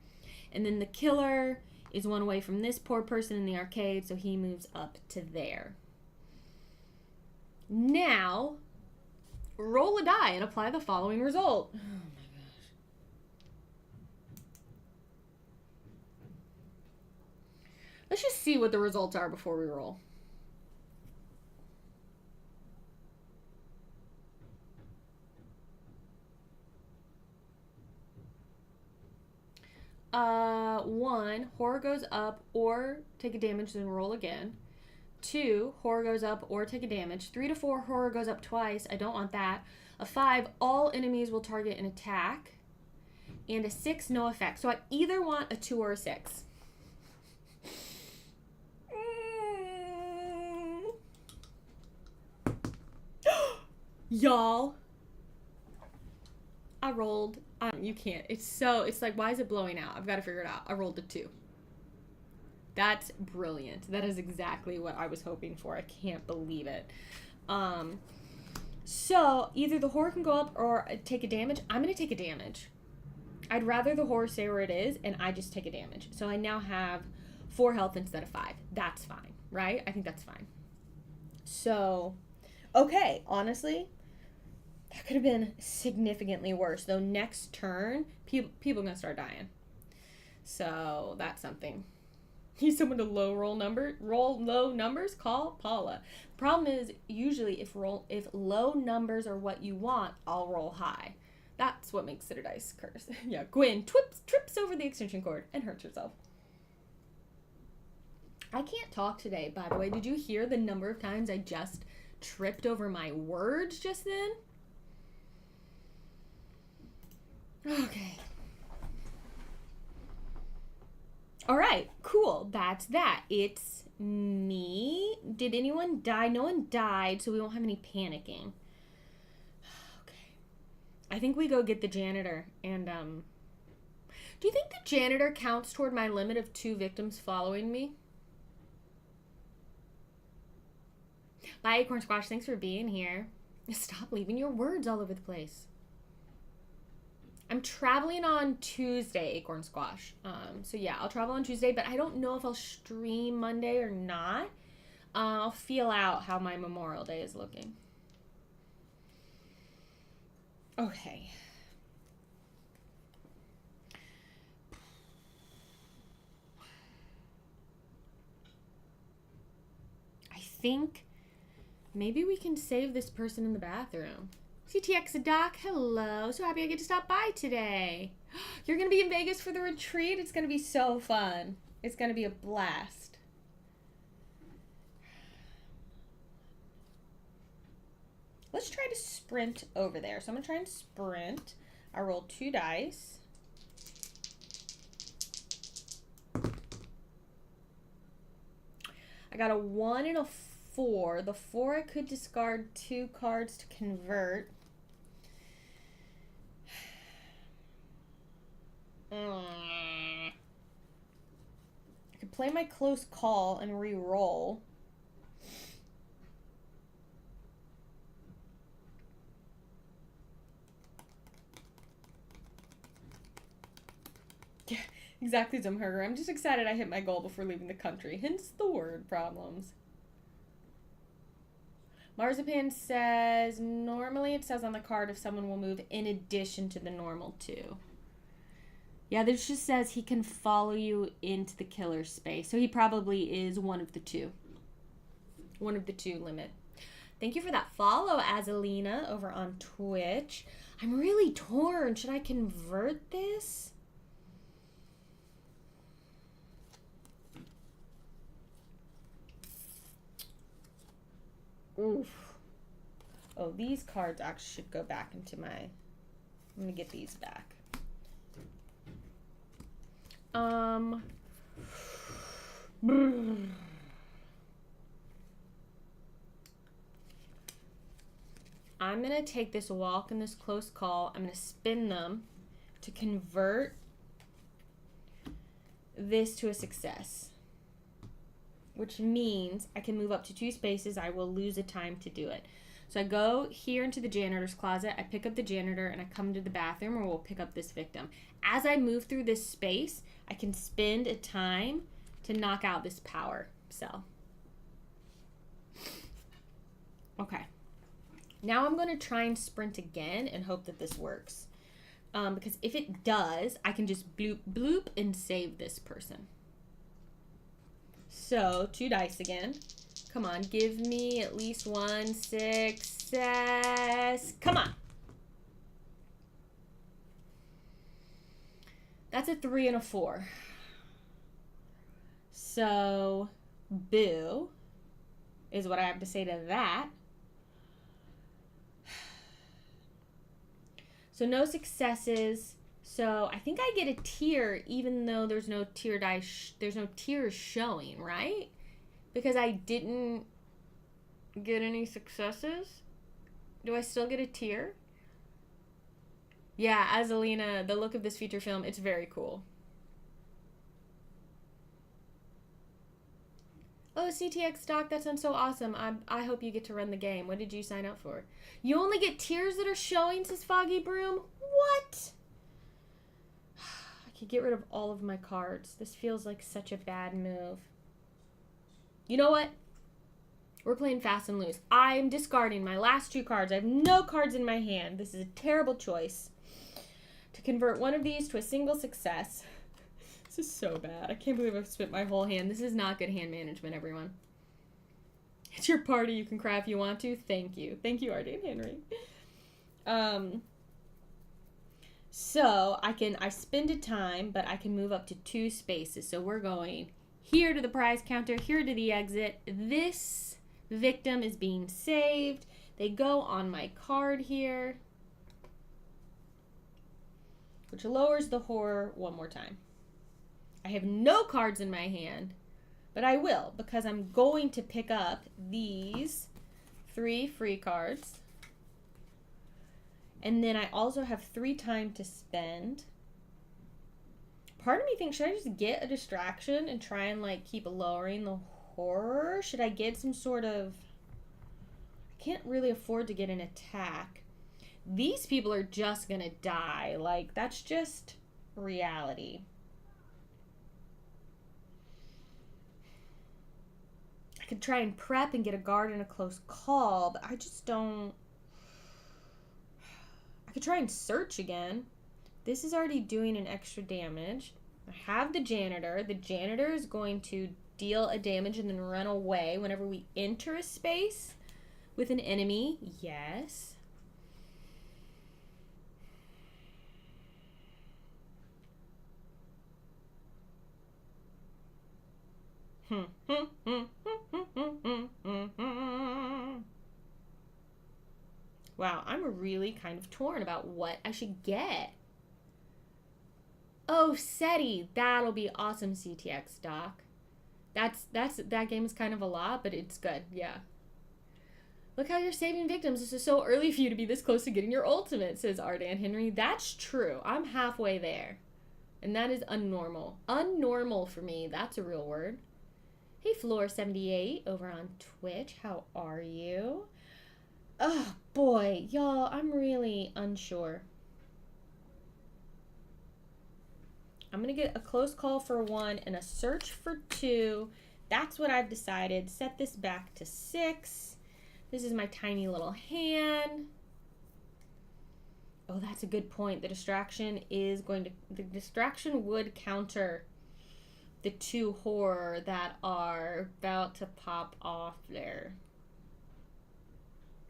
And then the killer is 1 away from this poor person in the arcade, so he moves up to there. Now, roll a die and apply the following result. Oh my see what the results are before we roll. One, horror goes up or take a damage, then roll again. 2, horror goes up or take a damage. 3 to 4, horror goes up twice. I don't want that. A 5, all enemies will target an attack. And a 6, no effect. So I either want a 2 or a 6. Y'all, I rolled. You can't. It's like, why is it blowing out? I've got to figure it out. I rolled a 2. That's brilliant. That is exactly what I was hoping for. I can't believe it. So either the horror can go up or take a damage. I'm going to take a damage. I'd rather the horror stay where it is and I just take a damage. So I now have 4 health instead of 5. That's fine, right? I think that's fine. So, okay, honestly, that could have been significantly worse. Though next turn, people are going to start dying. So that's something. Need someone to roll low numbers? Call Paula. Problem is, usually if low numbers are what you want, I'll roll high. That's what makes it a dice curse. Yeah, Gwen trips over the extension cord and hurts herself. I can't talk today, by the way. Did you hear the number of times I just tripped over my words just then? Okay. All right, cool. That's that. It's me. Did anyone die? No one died, so we won't have any panicking. Okay. I think we go get the janitor. And, do you think the janitor counts toward my limit of 2 victims following me? Bye, Acorn Squash. Thanks for being here. Stop leaving your words all over the place. I'm traveling on Tuesday, Acorn Squash. So yeah, I'll travel on Tuesday, but I don't know if I'll stream Monday or not. I'll feel out how my Memorial Day is looking. Okay. I think maybe we can save this person in the bathroom. CTX Doc, hello. So happy I get to stop by today. You're going to be in Vegas for the retreat? It's going to be so fun. It's going to be a blast. Let's try to sprint over there. So I'm going to try and sprint. I rolled 2 dice. I got a 1 and a 4. The 4 I could discard 2 cards to convert. I could play my close call and re-roll. Yeah, exactly, Zumherger. I'm just excited I hit my goal before leaving the country. Hence the word problems. Marzipan says, normally it says on the card if someone will move in addition to the normal 2. Yeah, this just says he can follow you into the killer space. So he probably is one of the 2. One of the 2 limit. Thank you for that follow, Azalina, over on Twitch. I'm really torn. Should I convert this? Oof. Oh, these cards actually should go back into my... I'm going to get these back. I'm going to take this walk and this close call. I'm going to spin them to convert this to a success, which means I can move up to 2 spaces. I will lose a time to do it. So I go here into the janitor's closet. I pick up the janitor and I come to the bathroom where we'll pick up this victim. As I move through this space, I can spend a time to knock out this power cell. Okay. Now I'm going to try and sprint again and hope that this works. Because if it does, I can just bloop, bloop, and save this person. So, 2 dice again. Come on, give me at least 1 success. Come on. That's a 3 and a 4. So, boo is what I have to say to that. So, no successes. So, I think I get a tier even though there's no tier dice, there's no tiers showing, right? Because I didn't get any successes. Do I still get a tier? Yeah, Azalina, the look of this feature film, it's very cool. Oh, CTX Doc, that sounds so awesome. I hope you get to run the game. What did you sign up for? You only get tiers that are showing, says Foggy Broom? What? I could get rid of all of my cards. This feels like such a bad move. You know what? We're playing fast and loose. I'm discarding my last 2 cards. I have no cards in my hand. This is a terrible choice. To convert one of these to a single success. This is so bad. I can't believe I've spent my whole hand. This is not good hand management, everyone. It's your party. You can cry if you want to. Thank you. Thank you, Artie and Henry. So I spend a time, but I can move up to 2 spaces. So we're going here to the prize counter, here to the exit. This victim is being saved. They go on my card here, which lowers the horror one more time. I have no cards in my hand, but I will because I'm going to pick up these 3 free cards. And then I also have 3 time to spend. Part of me thinks, should I just get a distraction and try and like keep lowering the horror? Should I get some sort of... I can't really afford to get an attack. These people are just gonna die. Like, that's just reality. I could try and prep and get a guard and a close call, but I just don't... I could try and search again. This is already doing an extra damage. I have the janitor. The janitor is going to deal a damage and then run away whenever we enter a space with an enemy. Yes. Wow, I'm really kind of torn about what I should get. Oh, SETI. That'll be awesome, CTX Doc. That game is kind of a lot, but it's good. Yeah. Look how you're saving victims. This is so early for you to be this close to getting your ultimate, says Ardan Henry. That's true. I'm halfway there. And that is unnormal. Unnormal for me. That's a real word. Hey, Floor78 over on Twitch. How are you? Oh, boy. Y'all, I'm really unsure. I'm going to get a close call for 1 and a search for 2. That's what I've decided. Set this back to 6. This is my tiny little hand. Oh, that's a good point. The distraction would counter the 2 horror that are about to pop off there.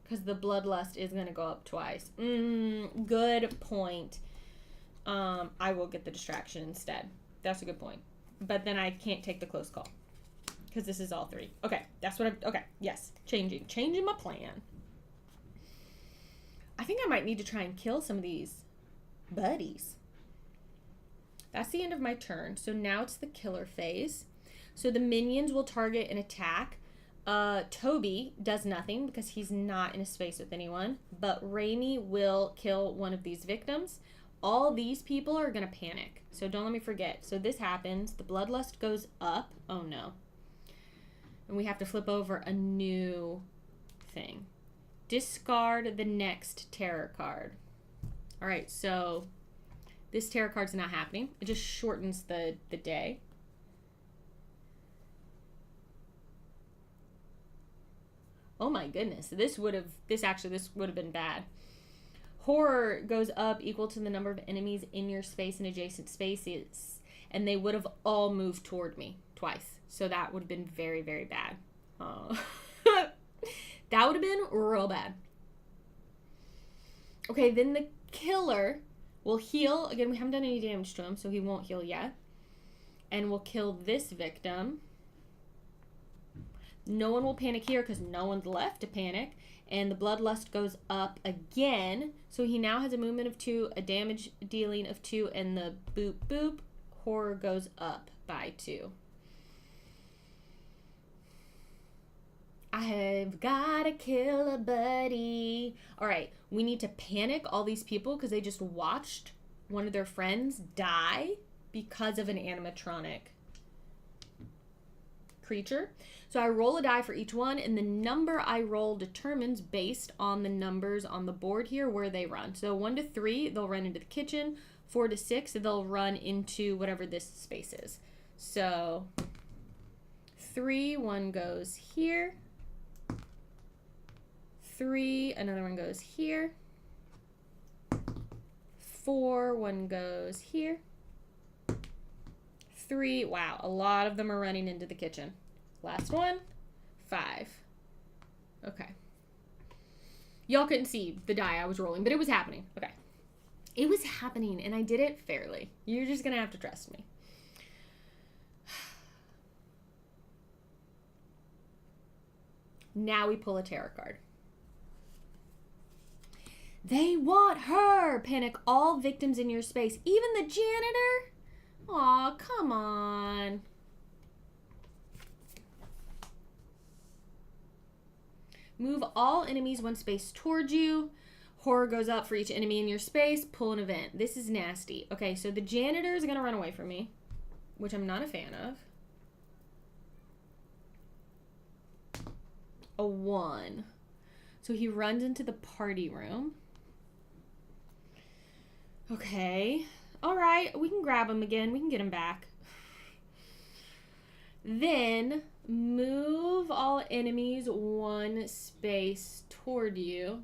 Because the bloodlust is going to go up twice. Good point. I will get the distraction instead. That's a good point. But then I can't take the close call. Because this is all 3. Okay, that's what okay, yes. Changing my plan. I think I might need to try and kill some of these buddies. That's the end of my turn. So now it's the killer phase. So the minions will target and attack. Toby does nothing because he's not in a space with anyone. But Raimi will kill one of these victims. All these people are going to panic. So don't let me forget. So this happens. The bloodlust goes up. Oh, no. And we have to flip over a new thing. Discard the next terror card. All right, so this terror card's not happening. It just shortens the day. Oh my goodness. This would have been bad. Horror goes up equal to the number of enemies in your space and adjacent spaces, and they would have all moved toward me twice. So that would have been very, very bad. That would have been real bad. Okay, then the killer will heal. Again, we haven't done any damage to him, so he won't heal yet. And we'll kill this victim. No one will panic here because no one's left to panic. And the bloodlust goes up again. So he now has a movement of 2, a damage dealing of 2, and the boop boop horror goes up by 2. I've gotta kill a buddy. All right, we need to panic all these people because they just watched one of their friends die because of an animatronic creature. So I roll a die for each one, and the number I roll determines, based on the numbers on the board here, where they run. So 1 to 3, they'll run into the kitchen. 4 to 6, they'll run into whatever this space is. So 3, one goes here. 3, another one goes here. 4, one goes here. 3, wow, a lot of them are running into the kitchen. Last one, 5. Okay. Y'all couldn't see the die I was rolling, but it was happening. Okay. It was happening, and I did it fairly. You're just going to have to trust me. Now we pull a tarot card. They want her! Panic all victims in your space, even the janitor? Aw, come on. Move all enemies 1 space towards you. Horror goes up for each enemy in your space. Pull an event. This is nasty. Okay, so the janitor is going to run away from me, which I'm not a fan of. A 1. So he runs into the party room. Okay. All right, we can grab him again. We can get him back. Then move all enemies 1 space toward you.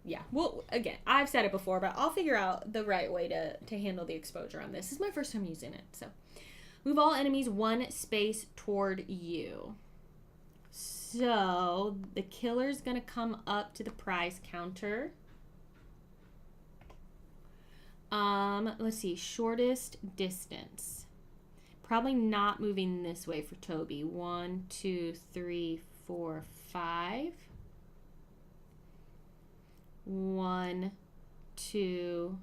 Yeah, well, again, I've said it before, but I'll figure out the right way to handle the exposure on this. This is my first time using it, so. Move all enemies 1 space toward you. So the killer's gonna come up to the prize counter. Let's see, shortest distance. Probably not moving this way for Toby. 1, 2, 3, 4, 5. 1, 2,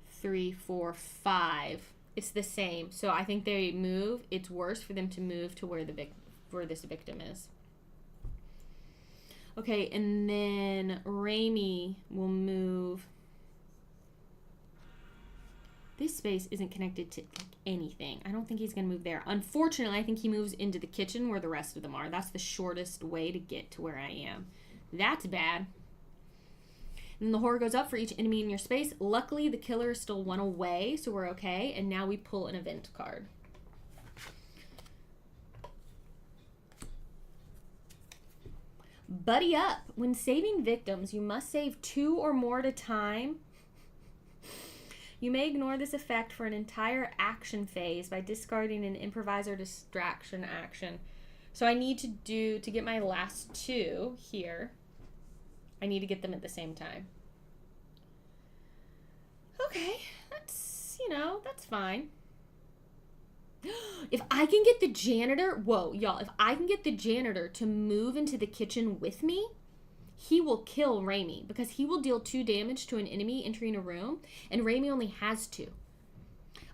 3, 4, 5. It's the same. So I think they move. It's worse for them to move to where this victim is. Okay, and then Raimi will move. This space isn't connected to anything. I don't think he's going to move there. Unfortunately, I think he moves into the kitchen where the rest of them are. That's the shortest way to get to where I am. That's bad. And the horror goes up for each enemy in your space. Luckily, the killer is still 1 away, so we're okay. And now we pull an event card. Buddy up. When saving victims, you must save 2 or more at a time. You may ignore this effect for an entire action phase by discarding an improviser distraction action. So I need to get my last 2 here. I need to get them at the same time. Okay, that's fine. If I can get the janitor, whoa, y'all, if I can get the janitor to move into the kitchen with me, he will kill Raimi because he will deal 2 damage to an enemy entering a room, and Raimi only has 2.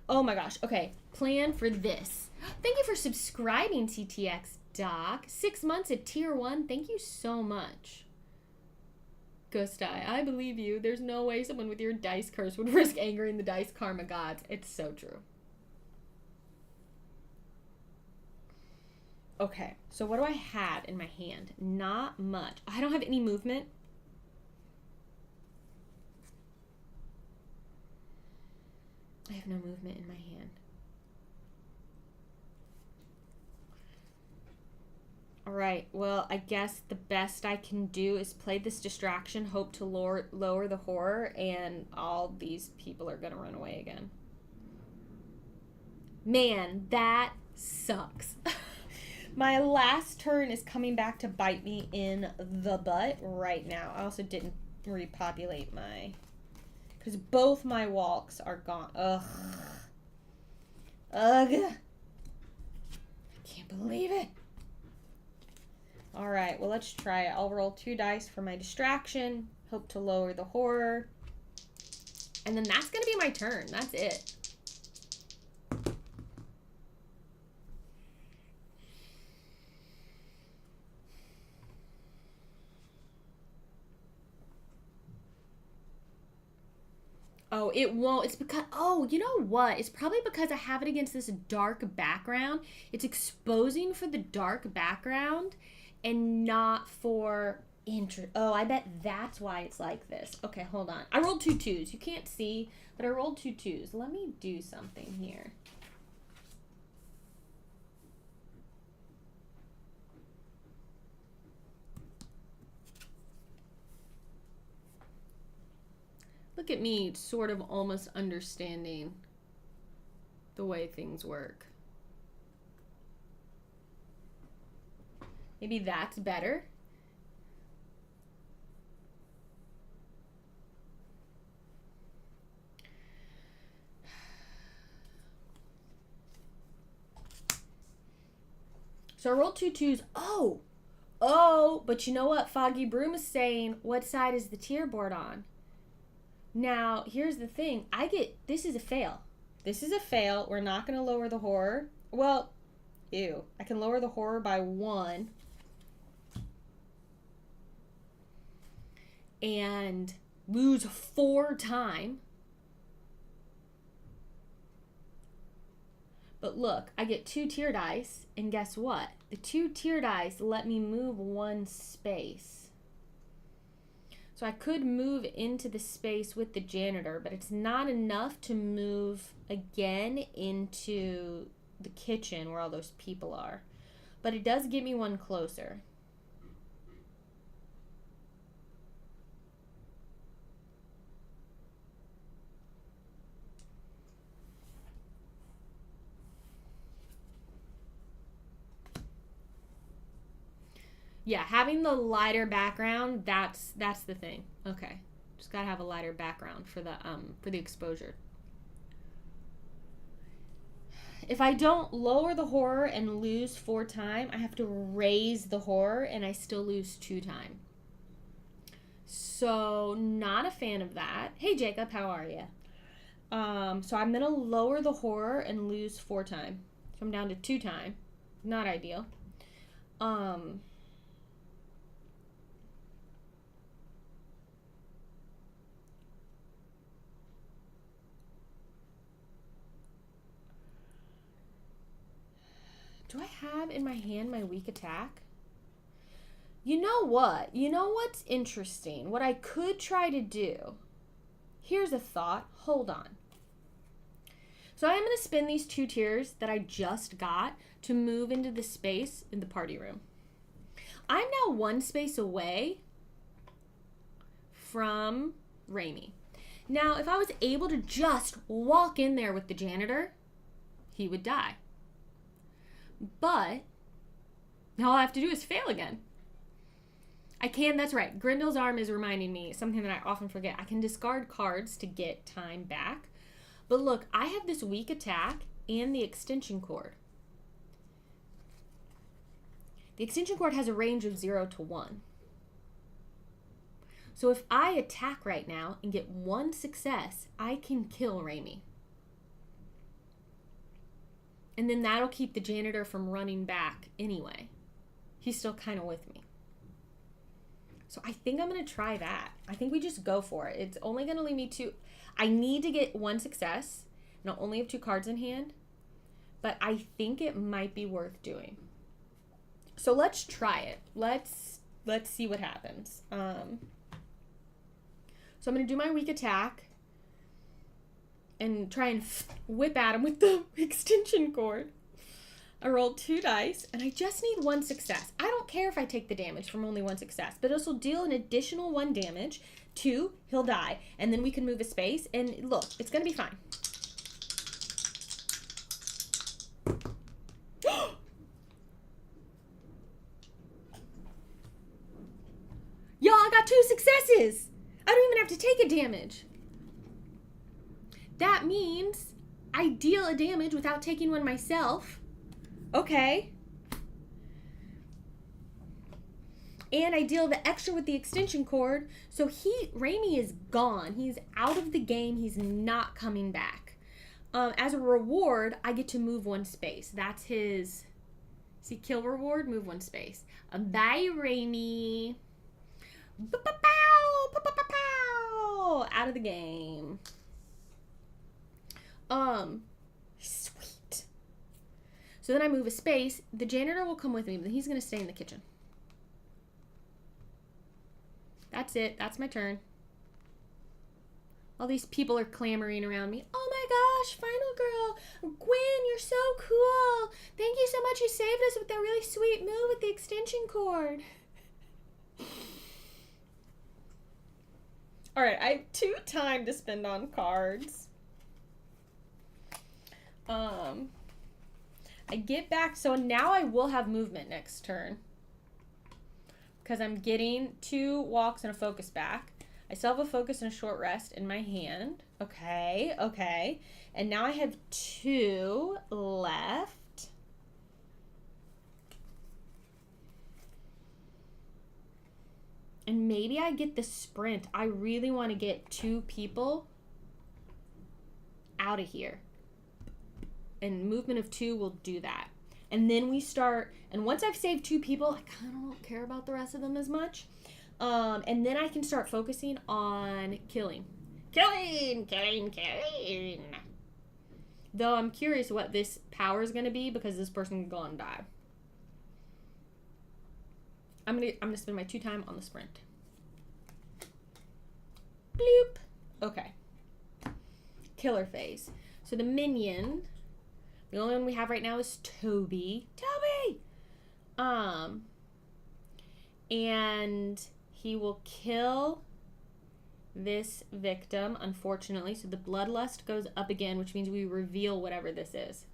Oh my gosh, okay, plan for this. Thank you for subscribing, TTX Doc. 6 months at tier 1, thank you so much. Ghost Eye, I believe you. There's no way someone with your dice curse would risk angering the dice karma gods. It's so true. Okay, so what do I have in my hand? Not much. I don't have any movement. I have no movement in my hand. All right, well, I guess the best I can do is play this distraction, hope to lower the horror, and all these people are going to run away again. Man, that sucks. My last turn is coming back to bite me in the butt right now. I also didn't repopulate my... because both my walks are gone. Ugh. Ugh. I can't believe it. All right, well, let's try it. I'll roll 2 dice for my distraction. Hope to lower the horror. And then that's going to be my turn. That's it. Oh, it won't. It's because, oh, you know what? It's probably because I have it against this dark background. It's exposing for the dark background and not for interest. Oh, I bet that's why it's like this. Okay, hold on. I rolled 2 2s. You can't see, but I rolled 2 2s. Let me do something here. Look at me sort of almost understanding the way things work. Maybe that's better. So I rolled 2 2s. Oh, but you know what? Foggy Broom is saying, what side is the tier board on? Now, here's the thing. This is a fail. This is a fail. We're not going to lower the horror. Well, ew. I can lower the horror by 1. And lose 4 time. But look, I get 2 tier dice. And guess what? The 2 tier dice let me move 1 space. So I could move into the space with the janitor, but it's not enough to move again into the kitchen where all those people are. But it does get me 1 closer. Yeah, having the lighter background, that's the thing. Okay. Just gotta have a lighter background for the exposure. If I don't lower the horror and lose 4 time, I have to raise the horror and I still lose 2 time. So not a fan of that. Hey Jacob, how are you? So I'm gonna lower the horror and lose 4 time. So I'm down to 2 time. Not ideal. Do I have in my hand my weak attack? You know what? You know what's interesting? What I could try to do. Here's a thought. Hold on. So I am going to spin these 2 tiers that I just got to move into the space in the party room. I'm now 1 space away from Raimi. Now, if I was able to just walk in there with the janitor, he would die. But all I have to do is fail again. I can, that's right. Grindel's arm is reminding me, something that I often forget. I can discard cards to get time back. But look, I have this weak attack and the extension cord. The extension cord has a range of 0 to 1. So if I attack right now and get 1 success, I can kill Raimi. And then that'll keep the janitor from running back anyway. He's still kind of with me. So I think I'm going to try that. I think we just go for it. It's only going to leave me 2. I need to get 1 success. And I'll only have 2 cards in hand. But I think it might be worth doing. So let's try it. Let's see what happens. So I'm going to do my weak attack. And try and whip at him with the extension cord. I rolled 2 dice, and I just need 1 success. I don't care if I take the damage from only 1 success, but this will deal an additional 1 damage. 2, he'll die, and then we can move a space, and look, it's going to be fine. got 2 successes. I don't even have to take a damage. That means I deal a damage without taking one myself. Okay. And I deal the extra with the extension cord. So Raimi is gone. He's out of the game. He's not coming back. As a reward, I get to move 1 space. That's his... See, kill reward, move 1 space. Bye, Raimi. Pow! Pow, pow, pow, pow! Out of the game. Sweet. So then I move a space. The janitor will come with me, but he's going to stay in the kitchen. That's it. That's my turn. All these people are clamoring around me. Oh my gosh, Final Girl. Gwen, you're so cool. Thank you so much. You saved us with that really sweet move with the extension cord. All right, I have 2 time to spend on cards. I get back, so now I will have movement next turn. Because I'm getting 2 walks and a focus back. I still have a focus and a short rest in my hand. Okay, okay. And now I have 2 left. And maybe I get the sprint. I really want to get 2 people out of here. And movement of 2 will do that. And then we start, and once I've saved 2 people, I kind of don't care about the rest of them as much. And then I can start focusing on killing. Killing! Though I'm curious what this power is going to be because this person can go and die. I'm gonna spend my 2 time on the sprint. Bloop. Okay. Killer phase. So the minion, the only one we have right now is Toby. Toby! And he will kill this victim, unfortunately. So the bloodlust goes up again, which means we reveal whatever this is.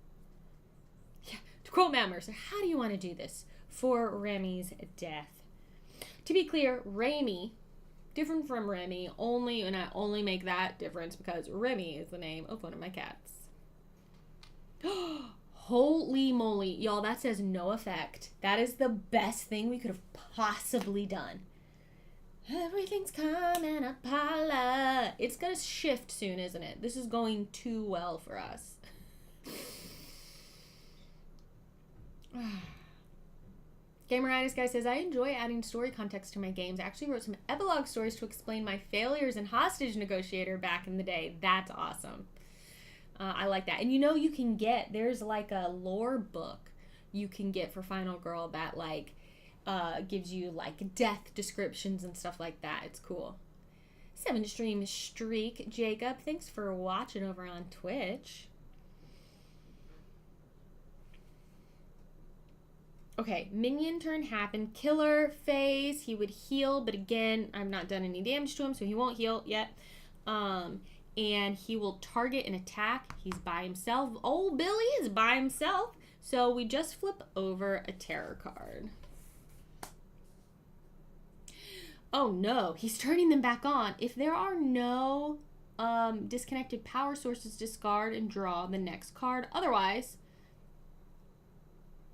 Yeah. To quote Matt Mercer, how do you want to do this for Remy's death? To be clear, Raimi, different from Remy, and I only make that difference because Remy is the name of one of my cats. Holy moly. Y'all, that says no effect. That is the best thing we could have possibly done. Everything's coming up, Paula. It's going to shift soon, isn't it? This is going too well for us. Gameritis guy says, I enjoy adding story context to my games. I actually wrote some epilogue stories to explain my failures in Hostage Negotiator back in the day. That's awesome. I like that. And you can get, there's like a lore book you can get for Final Girl that like gives you like death descriptions and stuff like that. It's cool. 7 stream streak. Jacob, thanks for watching over on Twitch. Okay, minion turn happened. Killer phase. He would heal, but again, I've not done any damage to him, so he won't heal yet. And he will target and attack. He's by himself. Old Billy is by himself. So we just flip over a terror card. Oh no, he's turning them back on. If there are no disconnected power sources, discard and draw the next card. Otherwise,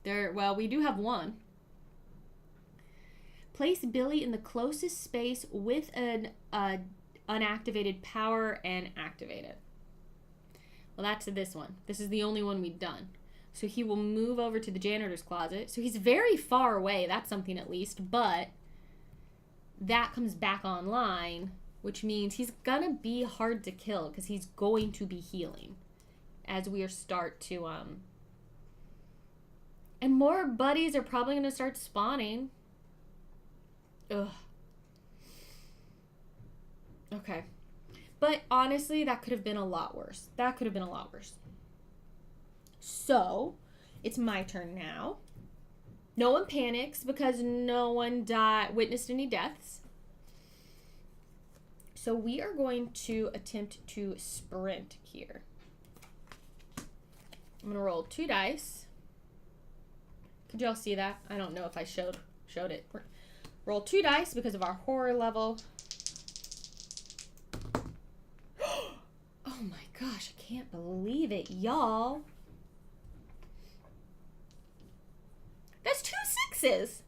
we do have 1. Place Billy in the closest space with an unactivated power and activate it. Well, that's this one. This is the only one we've done. So he will move over to the janitor's closet. So he's very far away. That's something at least. But that comes back online, which means he's going to be hard to kill because he's going to be healing as we start to... And more buddies are probably going to start spawning. Ugh. Okay. But honestly, that could have been a lot worse. So, it's my turn now. No one panics because no one witnessed any deaths. So we are going to attempt to sprint here. I'm going to roll 2 dice. Could y'all see that? I don't know if I showed it. Roll 2 dice because of our horror level. Oh my gosh, I can't believe it, y'all. That's 2 6s.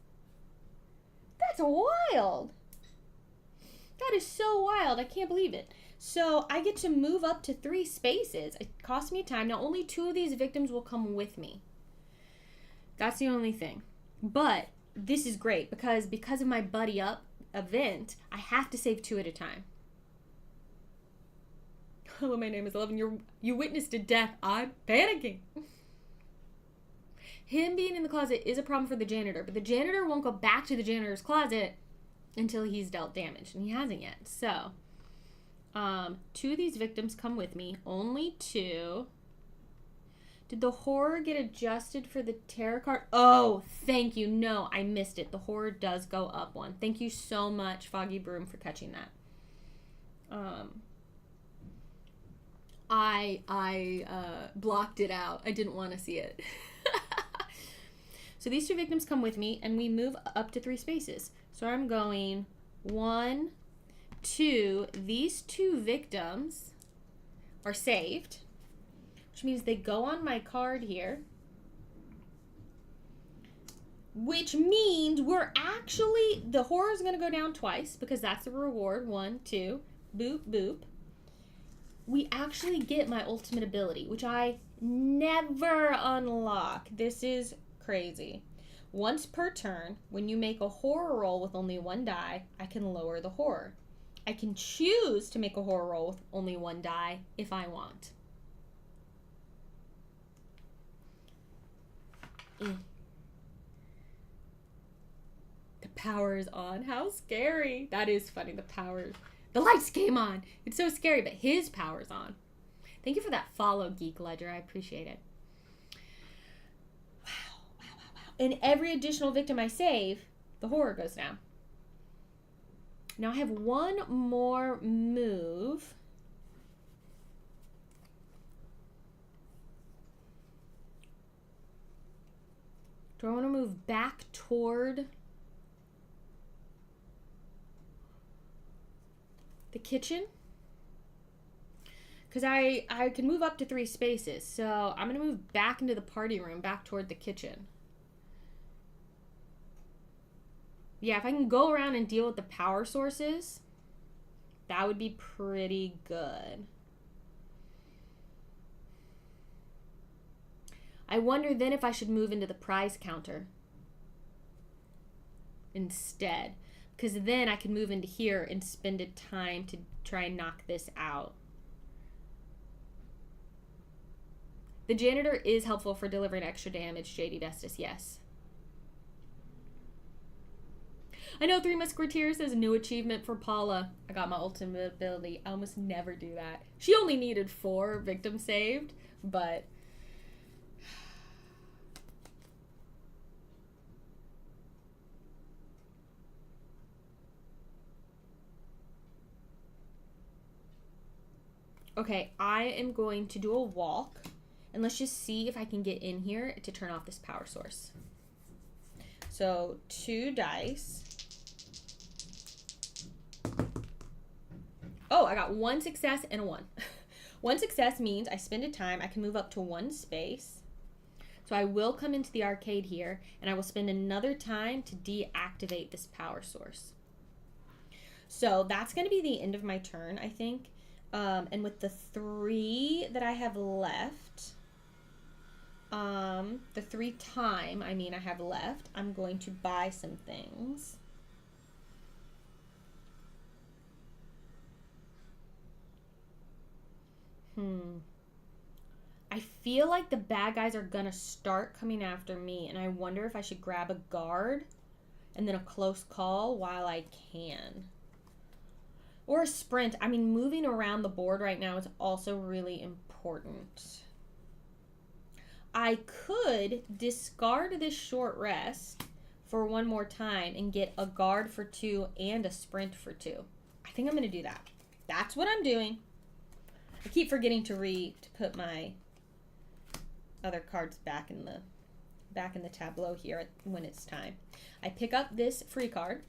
That's wild. That is so wild. I can't believe it. So I get to move up to 3 spaces. It costs me time. Now, only 2 of these victims will come with me. That's the only thing. But this is great because of my Buddy Up event, I have to save 2 at a time. Hello, my name is 11. You witnessed a death. I'm panicking. Him being in the closet is a problem for the janitor, but the janitor won't go back to the janitor's closet until he's dealt damage, and he hasn't yet. So, 2 of these victims come with me. Only 2. Did the horror get adjusted for the tarot card? Oh, thank you. No, I missed it. The horror does go up 1. Thank you so much, Foggy Broom, for catching that. I blocked it out. I didn't want to see it. So these 2 victims come with me, and we move up to 3 spaces. So I'm going 1, 2. These 2 victims are saved, which means they go on my card here. Which means we're actually, the horror is going to go down twice because that's the reward. 1, 2, boop, boop. We actually get my ultimate ability, which I never unlock. This is crazy. Once per turn, when you make a horror roll with only 1 die, I can lower the horror. I can choose to make a horror roll with only 1 die if I want. The power is on. How scary. That is funny. The lights came on. It's so scary, but his power's on. Thank you for that follow, Geek Ledger. I appreciate it. Wow. And every additional victim I save, the horror goes down. Now I have 1 more move. Do I want to move back toward the kitchen? Because I can move up to 3 spaces. So I'm going to move back into the party room, back toward the kitchen. Yeah, if I can go around and deal with the power sources, that would be pretty good. I wonder then if I should move into the prize counter instead. Because then I can move into here and spend a time to try and knock this out. The janitor is helpful for delivering extra damage, JD Bestis, yes. I know 3 Musketeers says new achievement for Paula. I got my ultimate ability. I almost never do that. She only needed 4 victims saved, but... Okay, I am going to do a walk, and let's just see if I can get in here to turn off this power source. So, 2 dice. Oh, I got 1 success and a 1. 1 success means I spend a time, I can move up to 1 space. So I will come into the arcade here, and I will spend another time to deactivate this power source. So that's going to be the end of my turn, I think. And with the 3 that I have left, the 3 time, I have left, I'm going to buy some things. I feel like the bad guys are gonna start coming after me, and I wonder if I should grab a guard and then a close call while I can. Or a sprint. Moving around the board right now is also really important. I could discard this short rest for 1 more time and get a guard for 2 and a sprint for 2. I think I'm going to do that. That's what I'm doing. I keep forgetting to put my other cards back in the tableau here when it's time. I pick up this free card.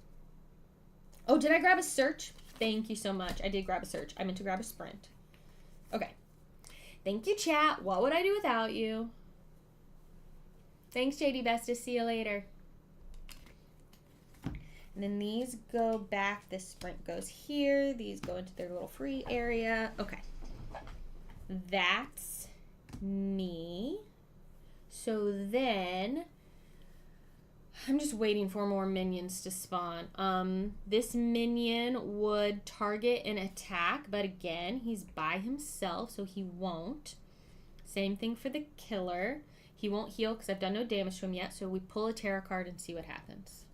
Oh, did I grab a search? Thank you so much. I did grab a search. I meant to grab a sprint. Okay. Thank you, chat. What would I do without you? Thanks, JD Bestis. See you later. And then these go back. This sprint goes here. These go into their little free area. Okay. That's me. So then I'm just waiting for more minions to spawn. This minion would target and attack, but again, he's by himself, so he won't. Same thing for the killer. He won't heal because I've done no damage to him yet, so we pull a tarot card and see what happens.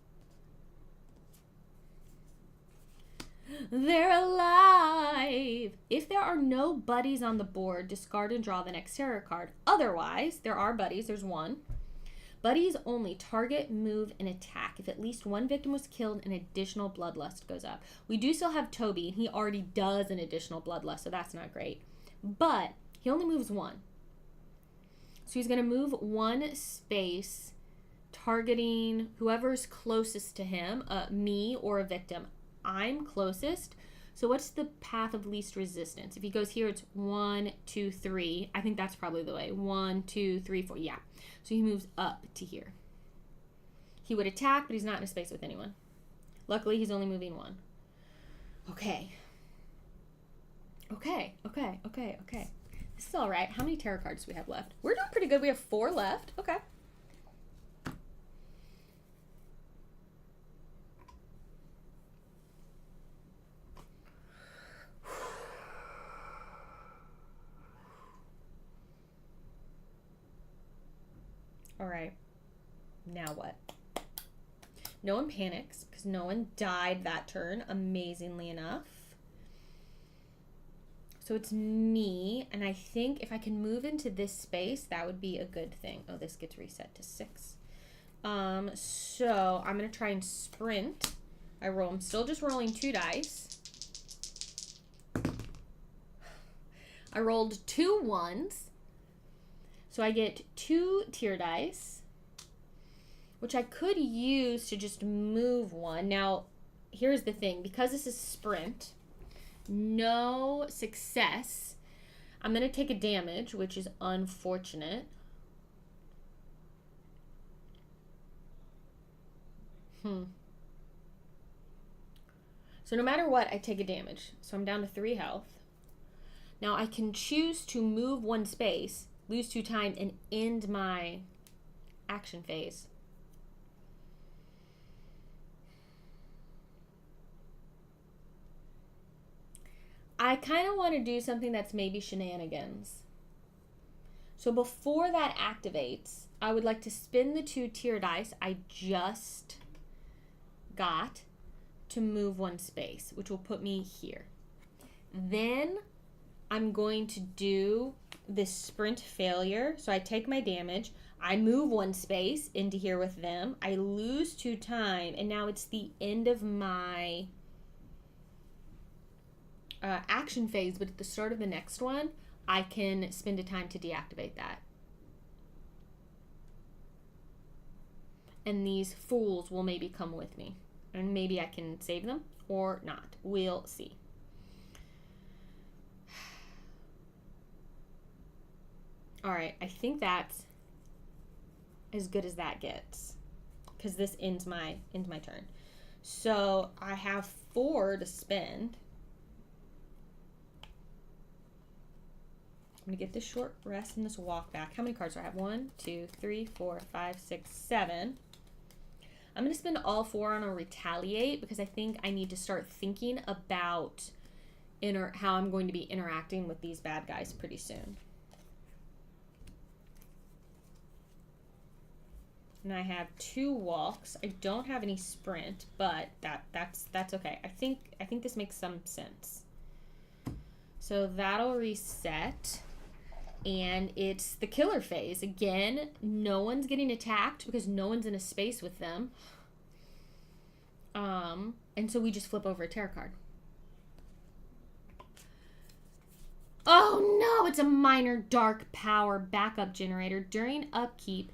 They're alive! If there are no buddies on the board, discard and draw the next tarot card. Otherwise, there are buddies. There's one. Buddies only target, move, and attack. If at least one victim was killed, an additional bloodlust goes up. We do still have Toby, and he already does an additional bloodlust, so that's not great. But he only moves one. So he's going to move one space, targeting whoever's closest to him, me or a victim. I'm closest. So what's the path of least resistance? If he goes here, it's 1, 2, 3. I think that's probably the way. 1, 2, 3, 4. Yeah. So he moves up to here. He would attack, but he's not in a space with anyone. Luckily, he's only moving one. Okay. Okay. This is all right. How many tarot cards do we have left? We're doing pretty good. We have 4 left. Okay. All right, now what? No one panics because no one died that turn, amazingly enough. So it's me, and I think if I can move into this space, that would be a good thing. Oh, this gets reset to 6. So I'm going to try and sprint. I'm still just rolling 2 dice. I rolled 2 1s. So I get 2 tier dice, which I could use to just move one. Now, here's the thing. Because this is sprint, no success, I'm going to take a damage, which is unfortunate. So no matter what, I take a damage. So I'm down to 3 health. Now I can choose to move one space, lose 2 time, and end my action phase. I kind of want to do something that's maybe shenanigans. So before that activates, I would like to spin the 2 tier dice I just got to move one space, which will put me here. Then I'm going to do this sprint failure. So I take my damage, I move one space into here with them, I lose 2 time, and now it's the end of my action phase, but at the start of the next one, I can spend a time to deactivate that. And these fools will maybe come with me, and maybe I can save them or not. We'll see. All right, I think that's as good as that gets, because this ends my turn. So I have 4 to spend. I'm gonna get this short rest and this walk back. How many cards do I have? 1, 2, 3, 4, 5, 6, 7. I'm gonna spend all 4 on a retaliate because I think I need to start thinking about how I'm going to be interacting with these bad guys pretty soon. And I have 2 walks. I don't have any sprint, but that's okay. I think this makes some sense. So that'll reset. And it's the killer phase. Again, no one's getting attacked because no one's in a space with them. And so we just flip over a tarot card. Oh no, it's a minor dark power backup generator. During upkeep,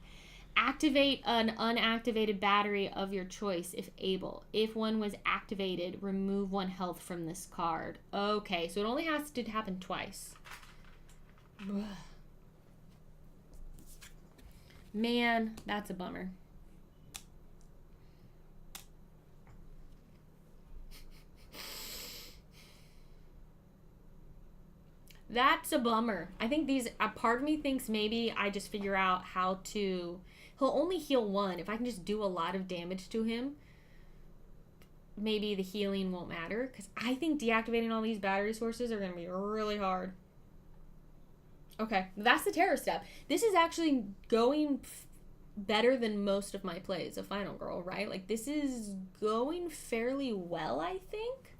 Activate an unactivated battery of your choice if able. If one was activated, remove 1 health from this card. Okay, so it only has to happen twice. Man, that's a bummer. That's a bummer. I think a part of me thinks maybe I just figure out how to... He'll only heal 1. If I can just do a lot of damage to him, maybe the healing won't matter. Because I think deactivating all these battery sources are going to be really hard. Okay, that's the terror step. This is actually going better than most of my plays of Final Girl, right? Like, this is going fairly well, I think.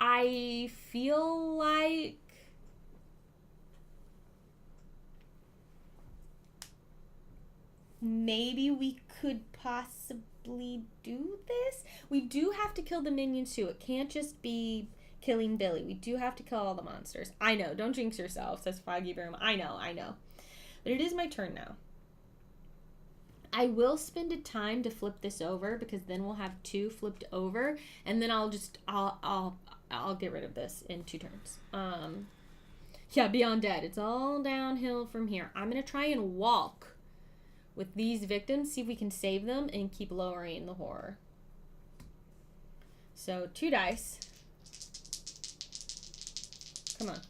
I feel like maybe we could possibly do this. We do have to kill the minions too. It can't just be killing Billy. We do have to kill all the monsters. I know. Don't jinx yourself, says Foggy Broom. I know. But it is my turn now. I will spend a time to flip this over because then we'll have 2 flipped over, and then I'll get rid of this in 2 turns. Yeah, Beyond Dead. It's all downhill from here. I'm gonna try and walk with these victims, see if we can save them and keep lowering the horror. So 2 dice. Come on.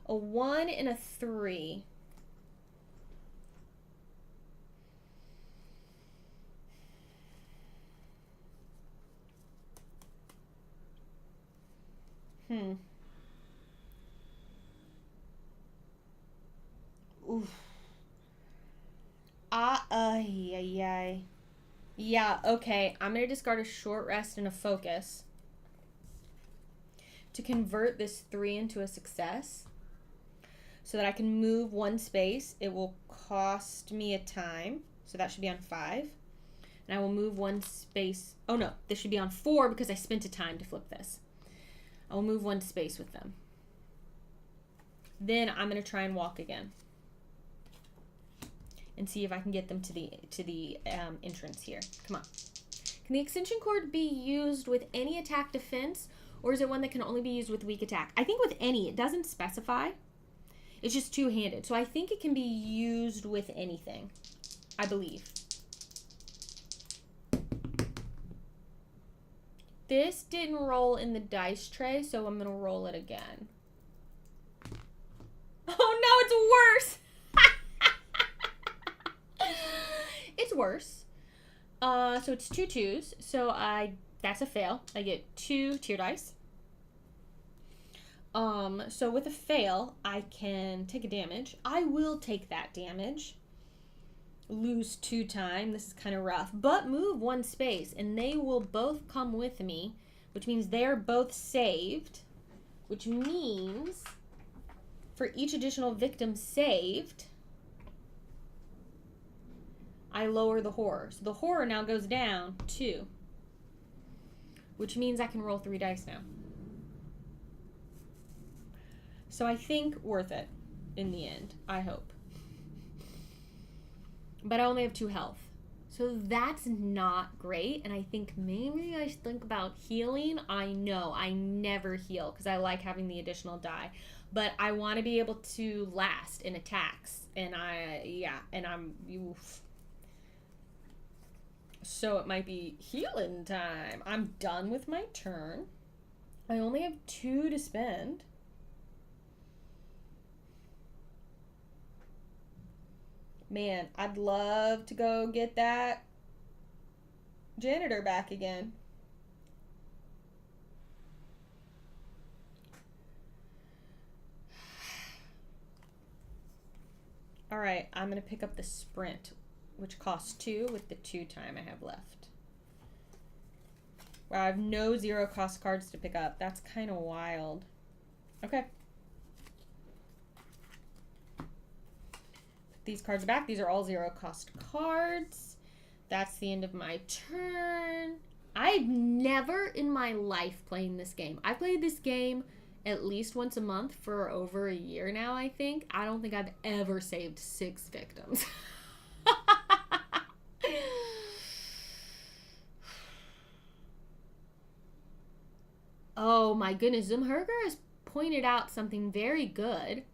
A 1 and a 3. Oof. Yeah, okay. I'm going to discard a short rest and a focus to convert this 3 into a success so that I can move 1 space. It will cost me a time, so that should be on 5. And I will move 1 space. Oh no, this should be on 4 because I spent a time to flip this. I will move 1 space with them. Then I'm going to try and walk again and see if I can get them to the entrance here. Come on. Can the extension cord be used with any attack defense, or is it one that can only be used with weak attack? I think with any. It doesn't specify. It's just 2-handed. So I think it can be used with anything, I believe. This didn't roll in the dice tray, so I'm going to roll it again. Oh no, it's worse! It's worse. So it's 2 2s. So that's a fail. I get 2 tier dice. So with a fail, I can take a damage. I will take that damage. Lose 2 time. This is kind of rough. But move 1 space, and they will both come with me, which means they're both saved, which means for each additional victim saved, I lower the horror. So the horror now goes down 2, which means I can roll 3 dice now. So I think worth it in the end, I hope. But I only have 2 health. So that's not great. And I think maybe I should think about healing. I know I never heal because I like having the additional die. But I want to be able to last in attacks. And oof. So it might be healing time. I'm done with my turn. I only have 2 to spend. Man, I'd love to go get that janitor back again. All right, I'm going to pick up the sprint, which costs 2 with the 2 time I have left. Wow, I have no 0 cost cards to pick up. That's kind of wild. Okay. These cards back. These are all 0 cost cards. That's the end of my turn. I've never in my life played this game. I played this game at least once a month for over a year now, I think. I don't think I've ever saved 6 victims. Oh my goodness, Zumherger has pointed out something very good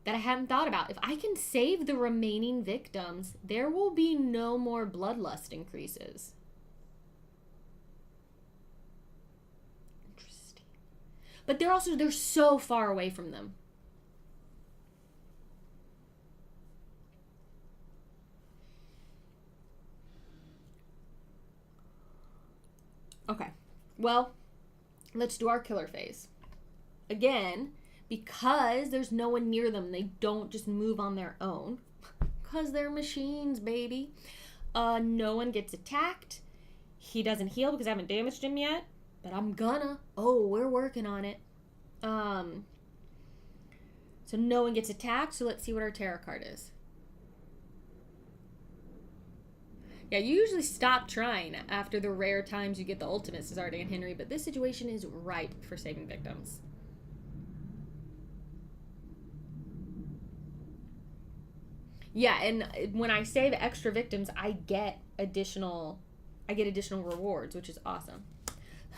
that I hadn't thought about. If I can save the remaining victims, there will be no more bloodlust increases. Interesting. But they're so far away from them. Okay. Well, let's do our killer phase. Again, because there's no one near them, they don't just move on their own. Because they're machines, baby. No one gets attacked. He doesn't heal because I haven't damaged him yet. But I'm gonna. Oh, we're working on it. So no one gets attacked. So let's see what our tarot card is. Yeah, you usually stop trying after the rare times you get the ultimate, says Artie and Henry. But this situation is ripe for saving victims. Yeah, and when I save extra victims, I get additional rewards, which is awesome.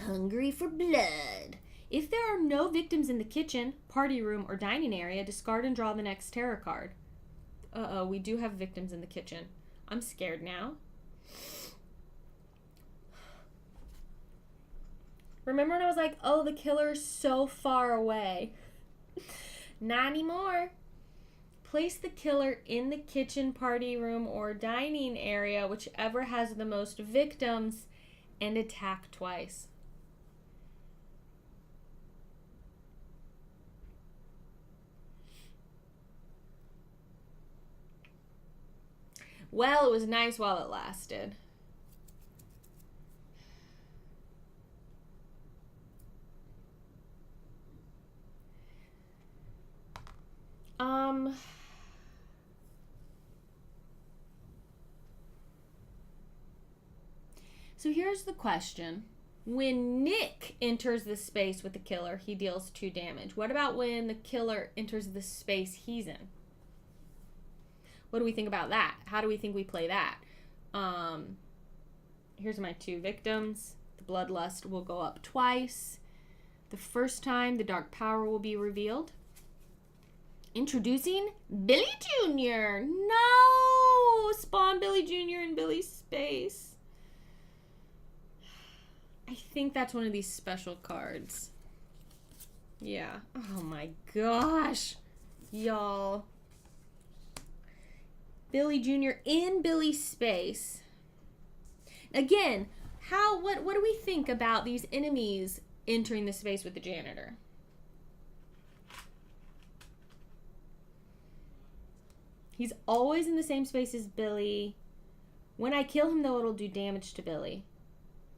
Hungry for blood. If there are no victims in the kitchen, party room, or dining area, discard and draw the next tarot card. Uh-oh, we do have victims in the kitchen. I'm scared now. Remember when I was like, oh, the killer's so far away? Not anymore. Place the killer in the kitchen, party room, or dining area, whichever has the most victims, and attack twice. Well, it was nice while it lasted. So here's the question. When Nick enters the space with the killer, he deals 2 damage. What about when the killer enters the space he's in? What do we think about that? How do we think we play that? Here's my 2 victims. The bloodlust will go up twice. The first time, the dark power will be revealed. Introducing Billy Jr. No! Spawn Billy Jr. in Billy's space. I think that's one of these special cards. Yeah. Oh my gosh. Y'all. Billy Jr. in Billy's space. Again, what do we think about these enemies entering the space with the janitor? He's always in the same space as Billy. When I kill him, though, it'll do damage to Billy.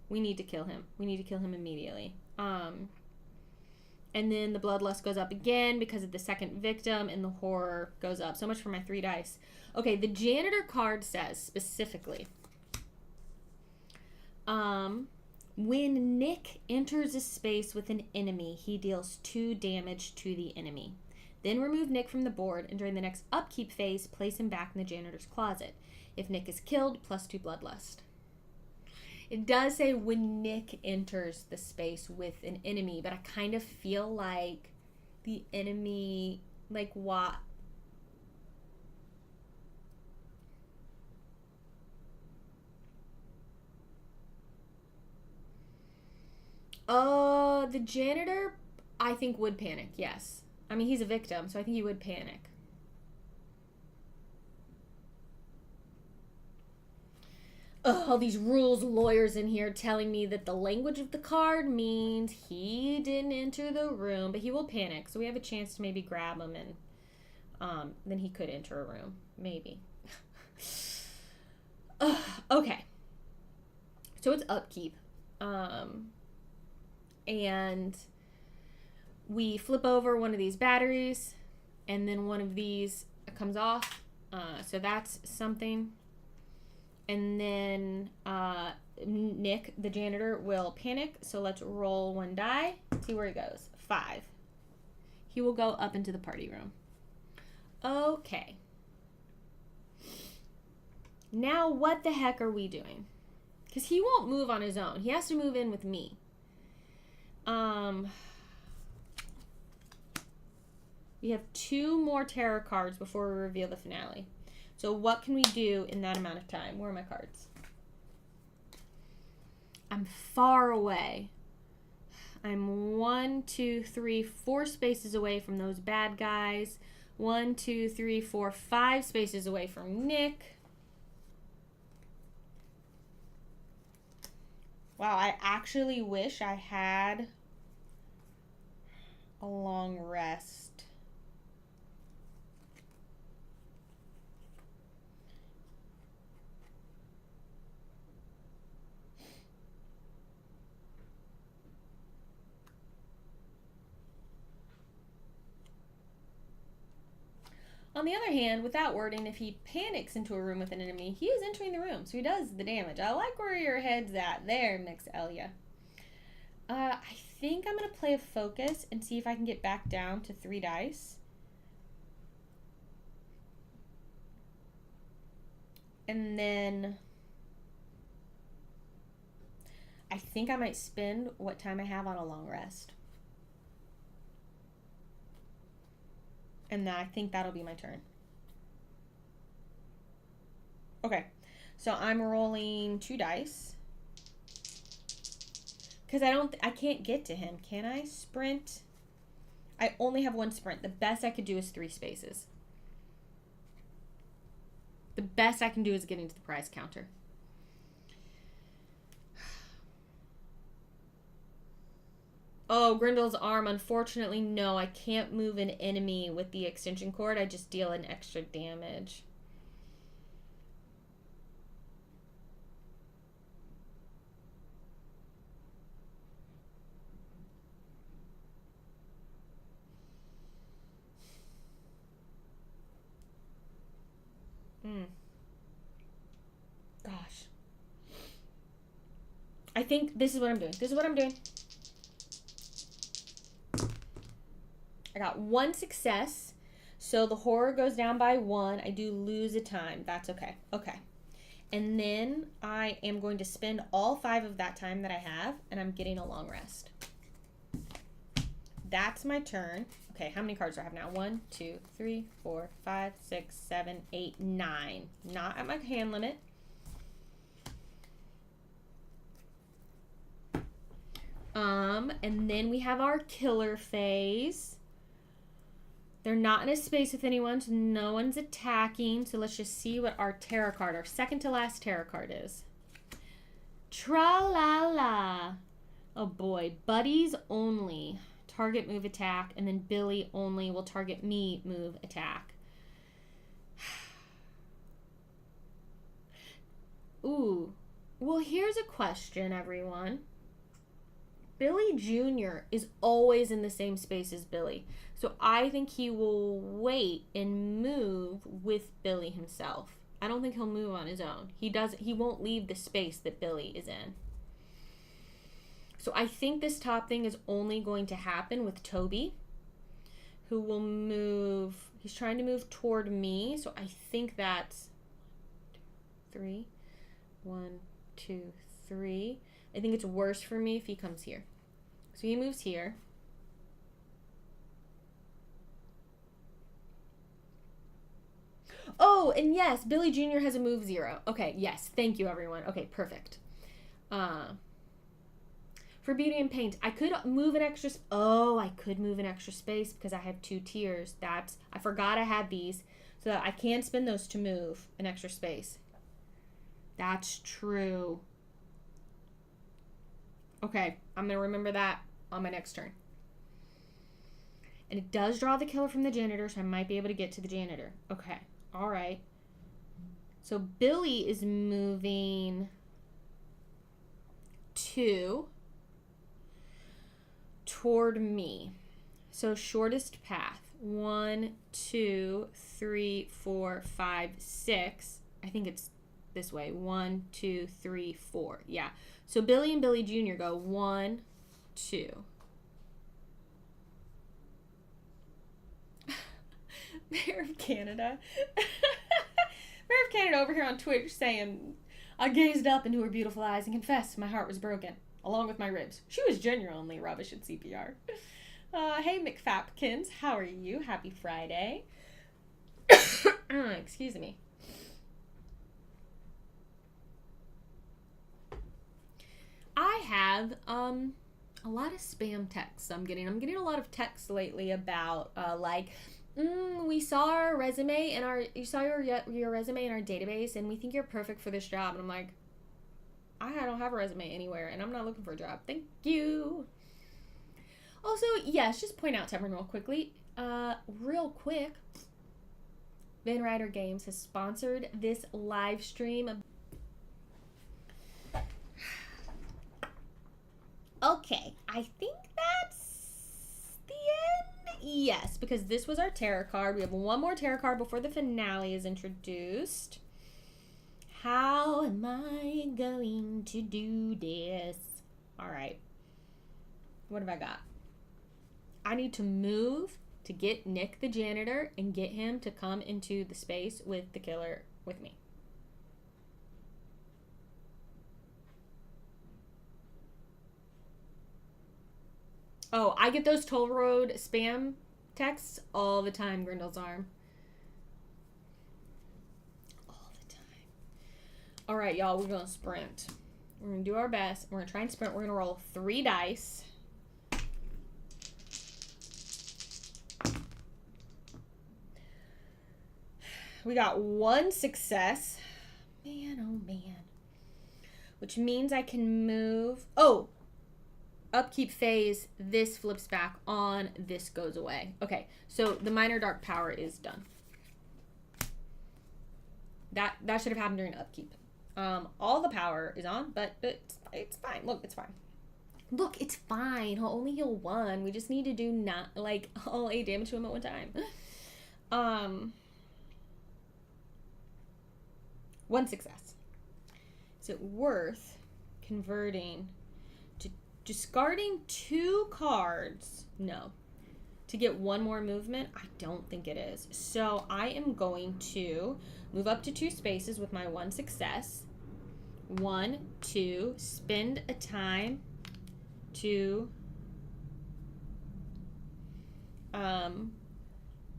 We need to kill him. We need to kill him immediately. And then the bloodlust goes up again because of the second victim, and the horror goes up. So much for my 3 dice. Okay, the janitor card says specifically, when Nick enters a space with an enemy, he deals 2 damage to the enemy. Then remove Nick from the board, and during the next upkeep phase, place him back in the janitor's closet. If Nick is killed, +2 bloodlust. It does say when Nick enters the space with an enemy, but I kind of feel like the enemy, like what? The janitor, I think, would panic, yes. I mean, he's a victim, so I think he would panic. Ugh, all these rules lawyers in here telling me that the language of the card means he didn't enter the room, but he will panic. So we have a chance to maybe grab him, and then he could enter a room. Maybe. Okay. So it's upkeep. And we flip over one of these batteries, and then one of these comes off. So that's something. And then Nick, the janitor, will panic. So let's roll 1 die. See where he goes. 5. He will go up into the party room. Okay. Now what the heck are we doing? Because he won't move on his own. He has to move in with me. We have 2 more tarot cards before we reveal the finale. So what can we do in that amount of time? Where are my cards? I'm far away. I'm 1, 2, 3, 4 spaces away from those bad guys. 1, 2, 3, 4, 5 spaces away from Nick. Wow, I actually wish I had a long rest. On the other hand, without wording, if he panics into a room with an enemy, he is entering the room, so he does the damage. I like where your head's at there, Mix Elia. I think I'm going to play a focus and see if I can get back down to 3 dice. And then I think I might spend what time I have on a long rest. And I think that'll be my turn. Okay, so I'm rolling 2 dice. Because I can't get to him. Can I sprint? I only have 1 sprint. The best I could do is 3 spaces. The best I can do is getting to the prize counter. Oh, Grindel's arm. Unfortunately, no. I can't move an enemy with the extension cord. I just deal an extra damage. Gosh. I think this is what I'm doing. This is what I'm doing. I got 1 success, so the horror goes down by 1. I do lose a time. That's okay. Okay. And then I am going to spend all 5 of that time that I have, and I'm getting a long rest. That's my turn. Okay, how many cards do I have now? 1, 2, 3, 4, 5, 6, 7, 8, 9. Not at my hand limit. And then we have our killer phase. They're not in a space with anyone, so no one's attacking. So let's just see what our tarot card, our second to last tarot card is. Tra-la-la. Oh boy, buddies only. Target, move, attack. And then Billy only will target me, move, attack. Ooh. Well, here's a question, everyone. Billy Jr. is always in the same space as Billy. So I think he will wait and move with Billy himself. I don't think he'll move on his own. He won't leave the space that Billy is in. So I think this top thing is only going to happen with Toby, who will move. He's trying to move toward me. So I think that's 3. 1, 2, 3. I think it's worse for me if he comes here. So he moves here. Oh, and yes, Billy Jr. has a move 0. Okay, yes. Thank you, everyone. Okay, perfect. For Beauty and Paint, I could move an extra... I could move an extra space because I have 2 tiers. I forgot I had these, so that I can spend those to move an extra space. That's true. Okay, I'm going to remember that on my next turn. And it does draw the killer from the janitor, so I might be able to get to the janitor. Okay, all right. So Billy is moving 2 toward me. So shortest path. 1, 2, 3, 4, 5, 6. I think it's this way. 1, 2, 3, 4. Yeah. So Billy and Billy Jr. go 1, 2. Mayor of Canada. Mayor of Canada over here on Twitch saying, I gazed up into her beautiful eyes and confessed my heart was broken, along with my ribs. She was genuinely rubbish at CPR. Hey, McFapkins, how are you? Happy Friday. Excuse me. I have a lot of spam texts I'm getting. I'm getting a lot of texts lately about we saw our resume and you saw your resume in our database and we think you're perfect for this job. And I'm like, I don't have a resume anywhere and I'm not looking for a job. Thank you. Also, yes, just point out to everyone real quick, Ryder Games has sponsored this live stream. Okay, I think that's the end. Yes, because this was our tarot card. We have one more tarot card before the finale is introduced. How am I going to do this? All right. What have I got? I need to move to get Nick the janitor and get him to come into the space with the killer with me. Oh, I get those toll road spam texts all the time, Grindel's arm. All the time. All right, y'all, we're going to sprint. We're going to do our best. We're going to try and sprint. We're going to roll 3 dice. We got 1 success. Man, oh man. Which means I can move. Oh, upkeep phase. This flips back on. This goes away. Okay, so the minor dark power is done. That should have happened during upkeep. All the power is on, but it's fine. Look, it's fine. Look, it's fine. He'll only heal 1. We just need to do not like all 8 damage to him at one time. 1 success. Is it worth converting to discarding 2 cards? No. To get 1 more movement? I don't think it is. So I am going to move up to 2 spaces with my 1 success. 1, 2, spend a time to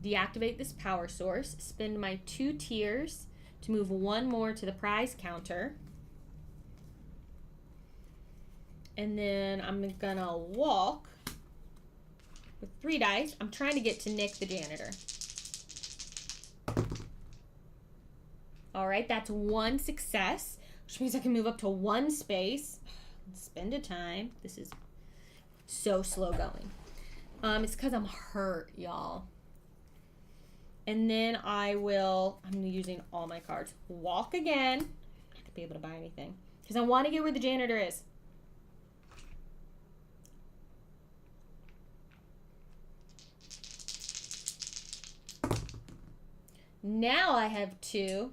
deactivate this power source. Spend my 2 tiers to move 1 more to the prize counter. And then I'm gonna walk with 3 dice. I'm trying to get to Nick the janitor. All right, that's 1 success, which means I can move up to 1 space. Spend a time. This is so slow going. It's because I'm hurt, y'all. And then I'm using all my cards. Walk again. Not gonna be able to buy anything. Because I want to get where the janitor is. Now I have 2.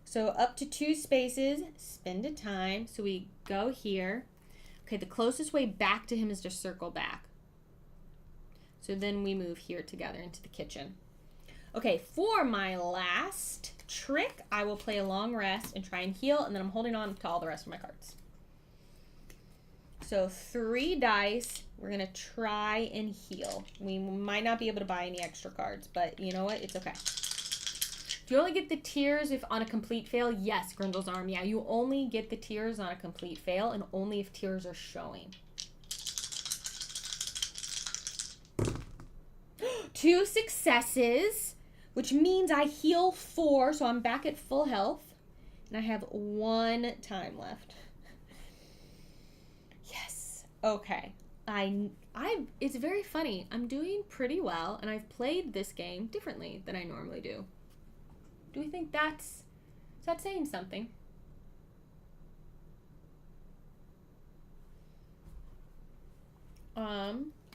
So up to 2 spaces, spend a time. So we go here. Okay, the closest way back to him is to circle back. So then we move here together into the kitchen. Okay, for my last trick, I will play a long rest and try and heal, and then I'm holding on to all the rest of my cards. So 3 dice, we're gonna try and heal. We might not be able to buy any extra cards, but you know what? It's okay. Do you only get the tiers if on a complete fail? Yes, Grindel's arm. Yeah, you only get the tiers on a complete fail and only if tiers are showing. 2 successes, which means I heal 4, so I'm back at full health. And I have 1 time left. Yes. Okay. It's very funny. I'm doing pretty well, and I've played this game differently than I normally do. Do we think is that saying something?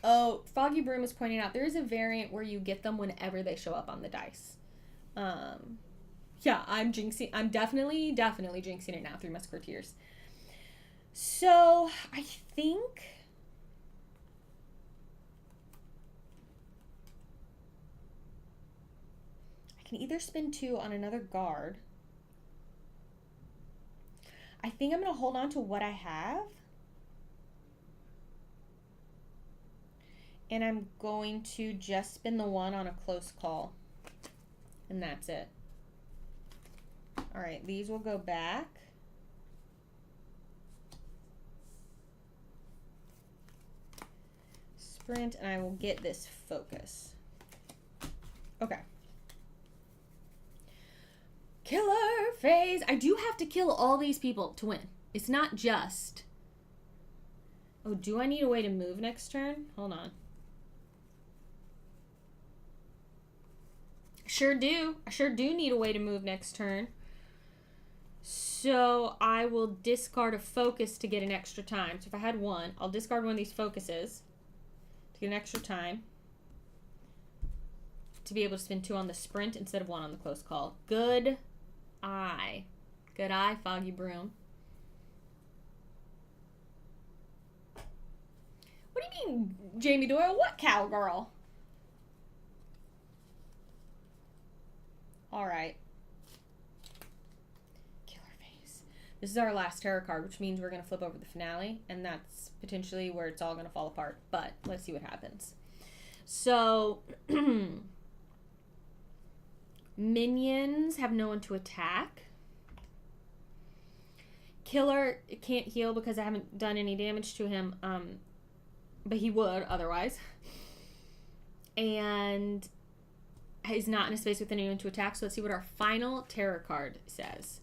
Oh, Foggy Broom is pointing out there is a variant where you get them whenever they show up on the dice. Yeah, I'm definitely jinxing it now, 3 Musketeers. So, I think can either spend 2 on another guard. I think I'm going to hold on to what I have. And I'm going to just spend the 1 on a close call. And that's it. All right, these will go back. Sprint, and I will get this focus. Okay. Killer phase. I do have to kill all these people to win. It's not just... Oh, do I need a way to move next turn? Hold on. Sure do. I sure do need a way to move next turn. So I will discard a focus to get an extra time. So if I had 1, I'll discard one of these focuses to get an extra time. To be able to spend 2 on the sprint instead of 1 on the close call. Good eye. Good eye, Foggy Broom. What do you mean, Jamie Doyle? What cowgirl? All right. Killer phase. This is our last tarot card, which means we're going to flip over the finale, and that's potentially where it's all going to fall apart. But let's see what happens. So, minions have no one to attack. Killer can't heal because I haven't done any damage to him, but he would otherwise. And he's not in a space with anyone to attack. So let's see what our final tarot card says.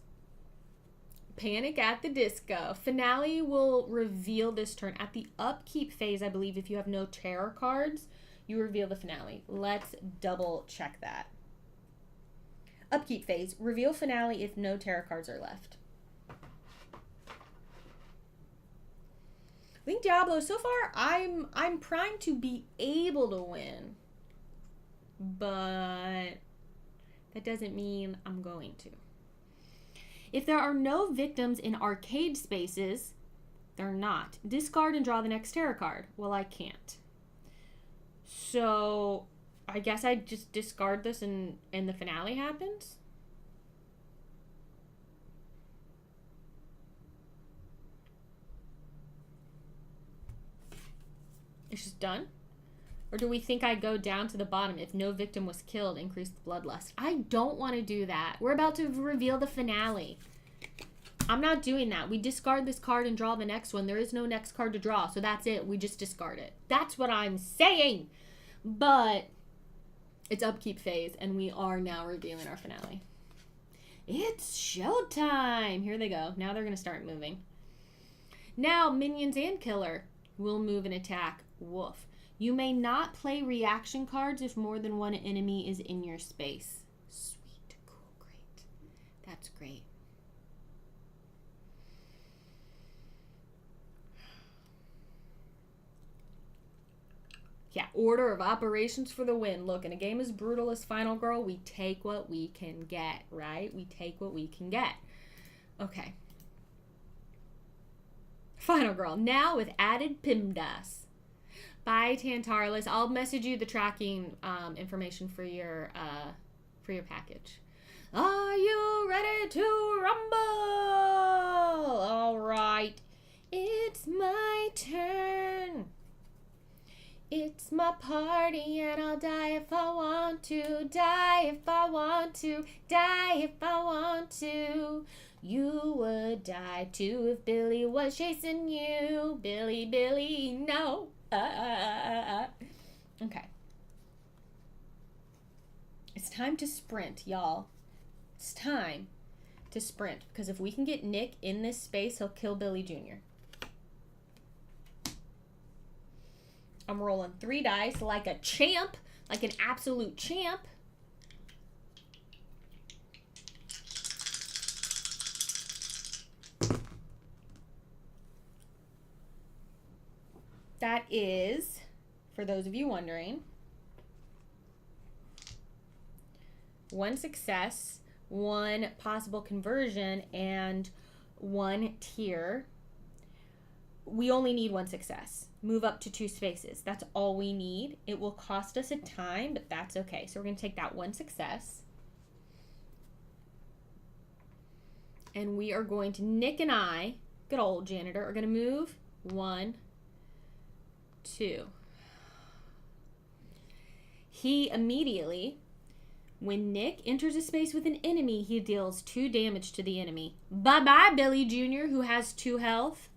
Panic at the Disco. Finale will reveal this turn. At the upkeep phase, I believe if you have no tarot cards, you reveal the finale. Let's double check that. Upkeep phase. Reveal finale if no tarot cards are left. I think Diablo, so far, I'm primed to be able to win. But that doesn't mean I'm going to. If there are no victims in arcade spaces, they're not. Discard and draw the next tarot card. Well, I can't. So I guess I just discard this and the finale happens. It's just done? Or do we think I go down to the bottom? If no victim was killed, increase the bloodlust. I don't want to do that. We're about to reveal the finale. I'm not doing that. We discard this card and draw the next one. There is no next card to draw, so that's it. We just discard it. That's what I'm saying. But it's upkeep phase, and we are now revealing our finale. It's showtime. Here they go. Now they're going to start moving. Now, minions and killer will move and attack. Woof. You may not play reaction cards if more than one enemy is in your space. Sweet, cool, great. That's great. Yeah, order of operations for the win. Look, in a game as brutal as Final Girl, we take what we can get, right? We take what we can get. Okay. Final Girl, now with added PIMDAS. Bye, Tantarlis. I'll message you the tracking information for your package. Are you ready to rumble? All right. It's my turn. It's my party and I'll die if I want to. Die if I want to. Die if I want to. You would die too if Billy was chasing you. Billy, Billy, no. Okay. It's time to sprint, y'all. It's time to sprint. Because if we can get Nick in this space, he'll kill Billy Jr. I'm rolling 3 dice like a champ. Like an absolute champ. That is, for those of you wondering, 1 success, 1 possible conversion, and 1 tier. We only need 1 success. Move up to 2 spaces. That's all we need. It will cost us a time, but that's okay. So we're going to take that 1 success. And we are going to, Nick and I, good old janitor, are going to move 1, 2. He immediately, when Nick enters a space with an enemy, he deals 2 damage to the enemy. Bye-bye, Billy Jr., who has 2 health.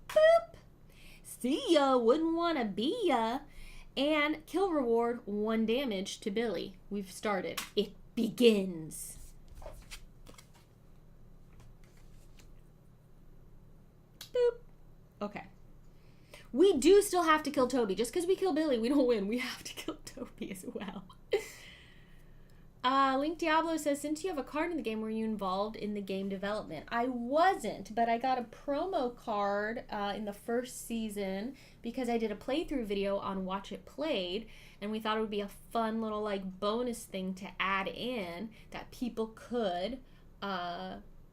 Boop. See ya, wouldn't want to be ya. And kill reward, 1 damage to Billy. We've started. It begins. Boop. Okay. We do still have to kill Toby. Just because we kill Billy, we don't win. We have to kill Toby as well. Link Diablo says, since you have a card in the game, were you involved in the game development? I wasn't, but I got a promo card in the first season because I did a playthrough video on Watch It Played, and we thought it would be a fun little like bonus thing to add in that people could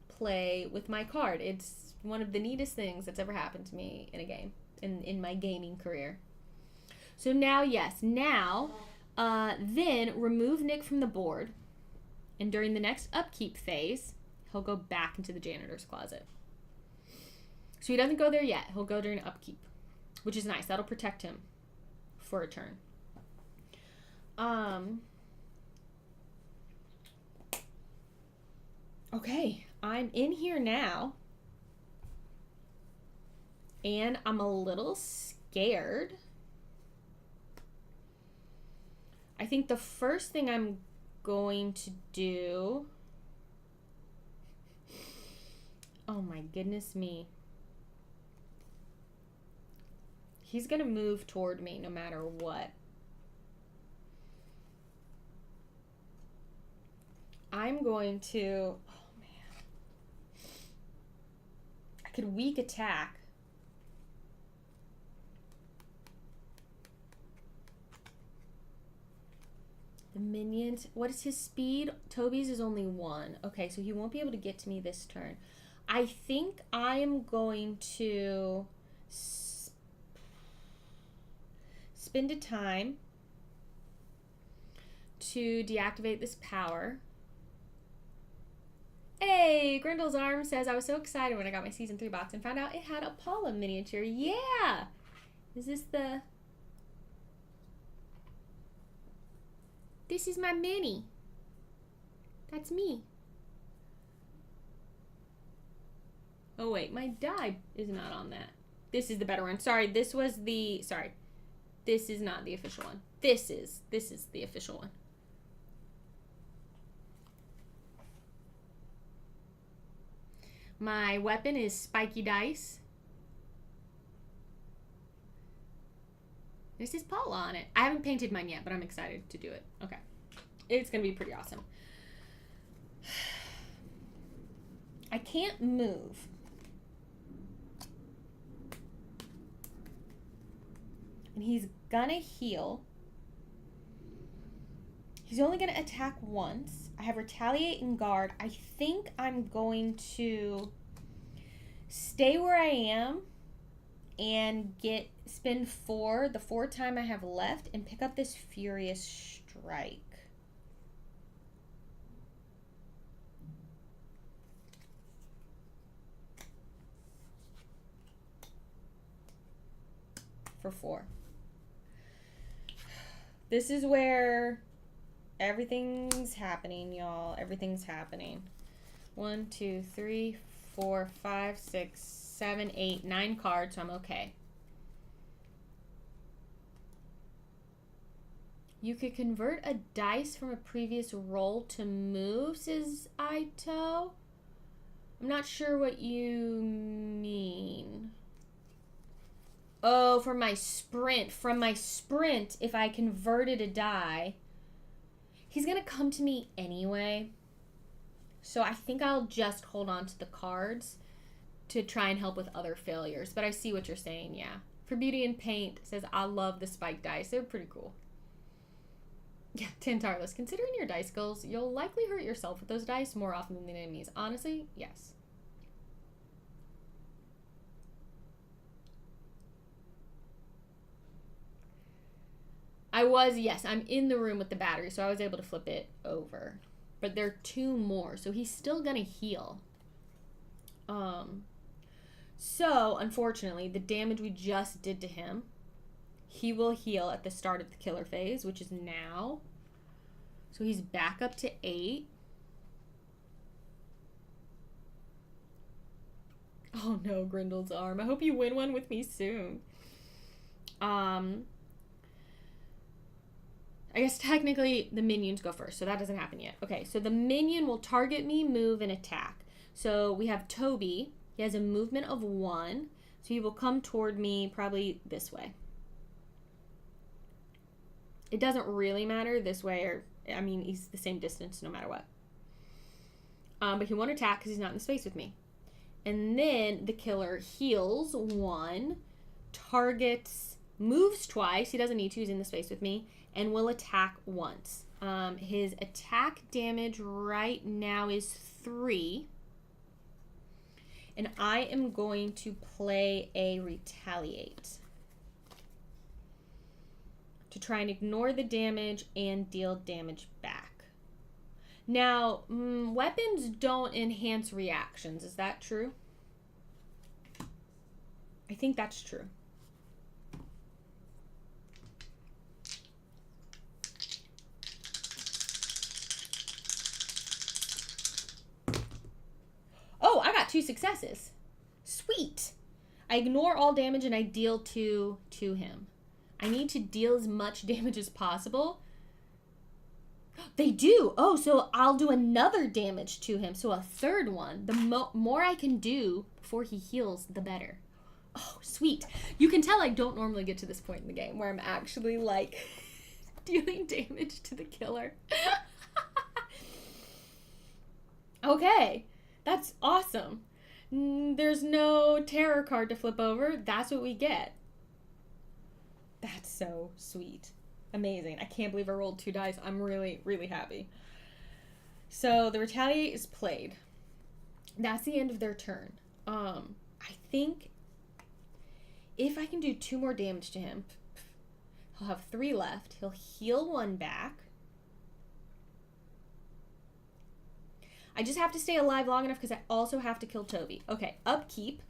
play with my card. It's one of the neatest things that's ever happened to me in a game, in my gaming career. So now, yes, then remove Nick from the board, and during the next upkeep phase, he'll go back into the janitor's closet. So he doesn't go there yet. He'll go during upkeep, which is nice. That'll protect him for a turn. Okay, I'm in here now, and I'm a little scared. I think the first thing I'm going to do... Oh my goodness me. He's going to move toward me no matter what. I'm going to... Oh man. I could weak attack. The minions, what is his speed? Toby's is only 1. Okay, so he won't be able to get to me this turn. I think I am going to spend a time to deactivate this power. Hey, Grendel's Arm says, I was so excited when I got my Season 3 box and found out it had a Paula miniature. Yeah! Is this the... This is my mini. That's me. Oh wait, my die is not on that. This is the better one. Sorry, this was the... Sorry. This is not the official one. This is the official one. My weapon is spiky dice. This is Paula on it. I haven't painted mine yet, but I'm excited to do it. Okay. It's going to be pretty awesome. I can't move. And he's going to heal. He's only going to attack once. I have retaliate and guard. I think I'm going to stay where I am and spend 4, the 4 time I have left, and pick up this Furious Strike. For 4. This is where everything's happening, y'all. Everything's happening. 1, 2, 3, 4, 5, 6, 7, 8, 9 cards, so I'm okay. You could convert a dice from a previous roll to move, says Aito. I'm not sure what you mean. Oh, from my sprint. From my sprint, if I converted a die, he's going to come to me anyway. So I think I'll just hold on to the cards to try and help with other failures. But I see what you're saying, yeah. For Beauty and Paint, says, I love the spike dice. They're pretty cool. Yeah, Tantarless. Considering your dice skills, you'll likely hurt yourself with those dice more often than the enemies. Honestly, yes. Yes, I'm in the room with the battery, so I was able to flip it over. but there are 2 more, so he's still gonna heal. So unfortunately, the damage we just did to him, he will heal at the start of the killer phase, which is now. So he's back up to 8. Oh no, Grindel's arm. I hope you win one with me soon. I guess technically the minions go first, so that doesn't happen yet. Okay, so the minion will target me, move, and attack. So we have Toby. He has a movement of 1, so he will come toward me probably this way. It doesn't really matter this way, or, I mean, he's the same distance no matter what. But he won't attack because he's not in the space with me. And then the killer heals 1, targets, moves twice. He doesn't need to. He's in the space with me. And will attack once. His attack damage right now is 3. And I am going to play a retaliate to try and ignore the damage and deal damage back. Now, weapons don't enhance reactions. Is that true? I think that's true. Oh, I got 2 successes. Sweet. I ignore all damage and I deal 2 to him. I need to deal as much damage as possible. They do. Oh, so I'll do another damage to him. So a 3rd one. The more I can do before he heals, the better. Oh, sweet. You can tell I don't normally get to this point in the game where I'm actually, like, dealing damage to the killer. Okay. That's awesome. There's no terror card to flip over. That's what we get. That's so sweet. Amazing. I can't believe I rolled 2 dice. I'm really, really happy. So the retaliate is played. That's the end of their turn. I think if I can do 2 more damage to him, he'll have 3 left. He'll heal 1 back. I just have to stay alive long enough because I also have to kill Toby. Okay, upkeep.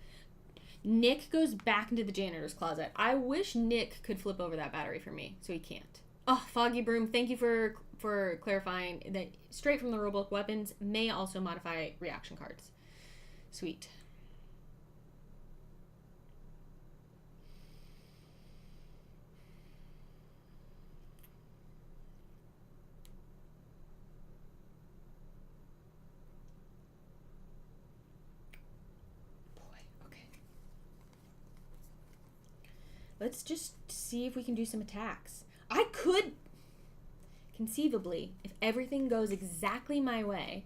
Nick goes back into the janitor's closet. I wish Nick could flip over that battery for me, so he can't. Oh, Foggy Broom, thank you for clarifying that straight from the rulebook, weapons may also modify reaction cards. Sweet. Let's just see if we can do some attacks. I could, conceivably, if everything goes exactly my way.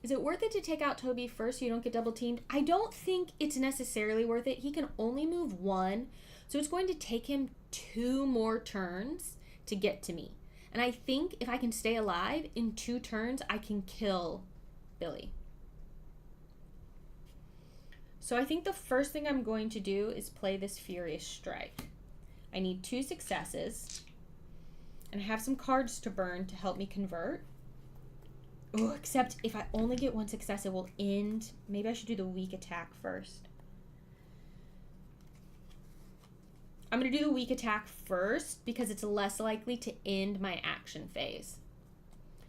Is it worth it to take out Toby first so you don't get double teamed? I don't think it's necessarily worth it. He can only move 1, so it's going to take him 2 more turns to get to me. And I think if I can stay alive, in 2 turns, I can kill Billy. So I think the first thing I'm going to do is play this Furious Strike. I need 2 successes, and I have some cards to burn to help me convert. Oh, except if I only get 1 success, it will end. Maybe I should do the weak attack first. I'm going to do the weak attack first because it's less likely to end my action phase.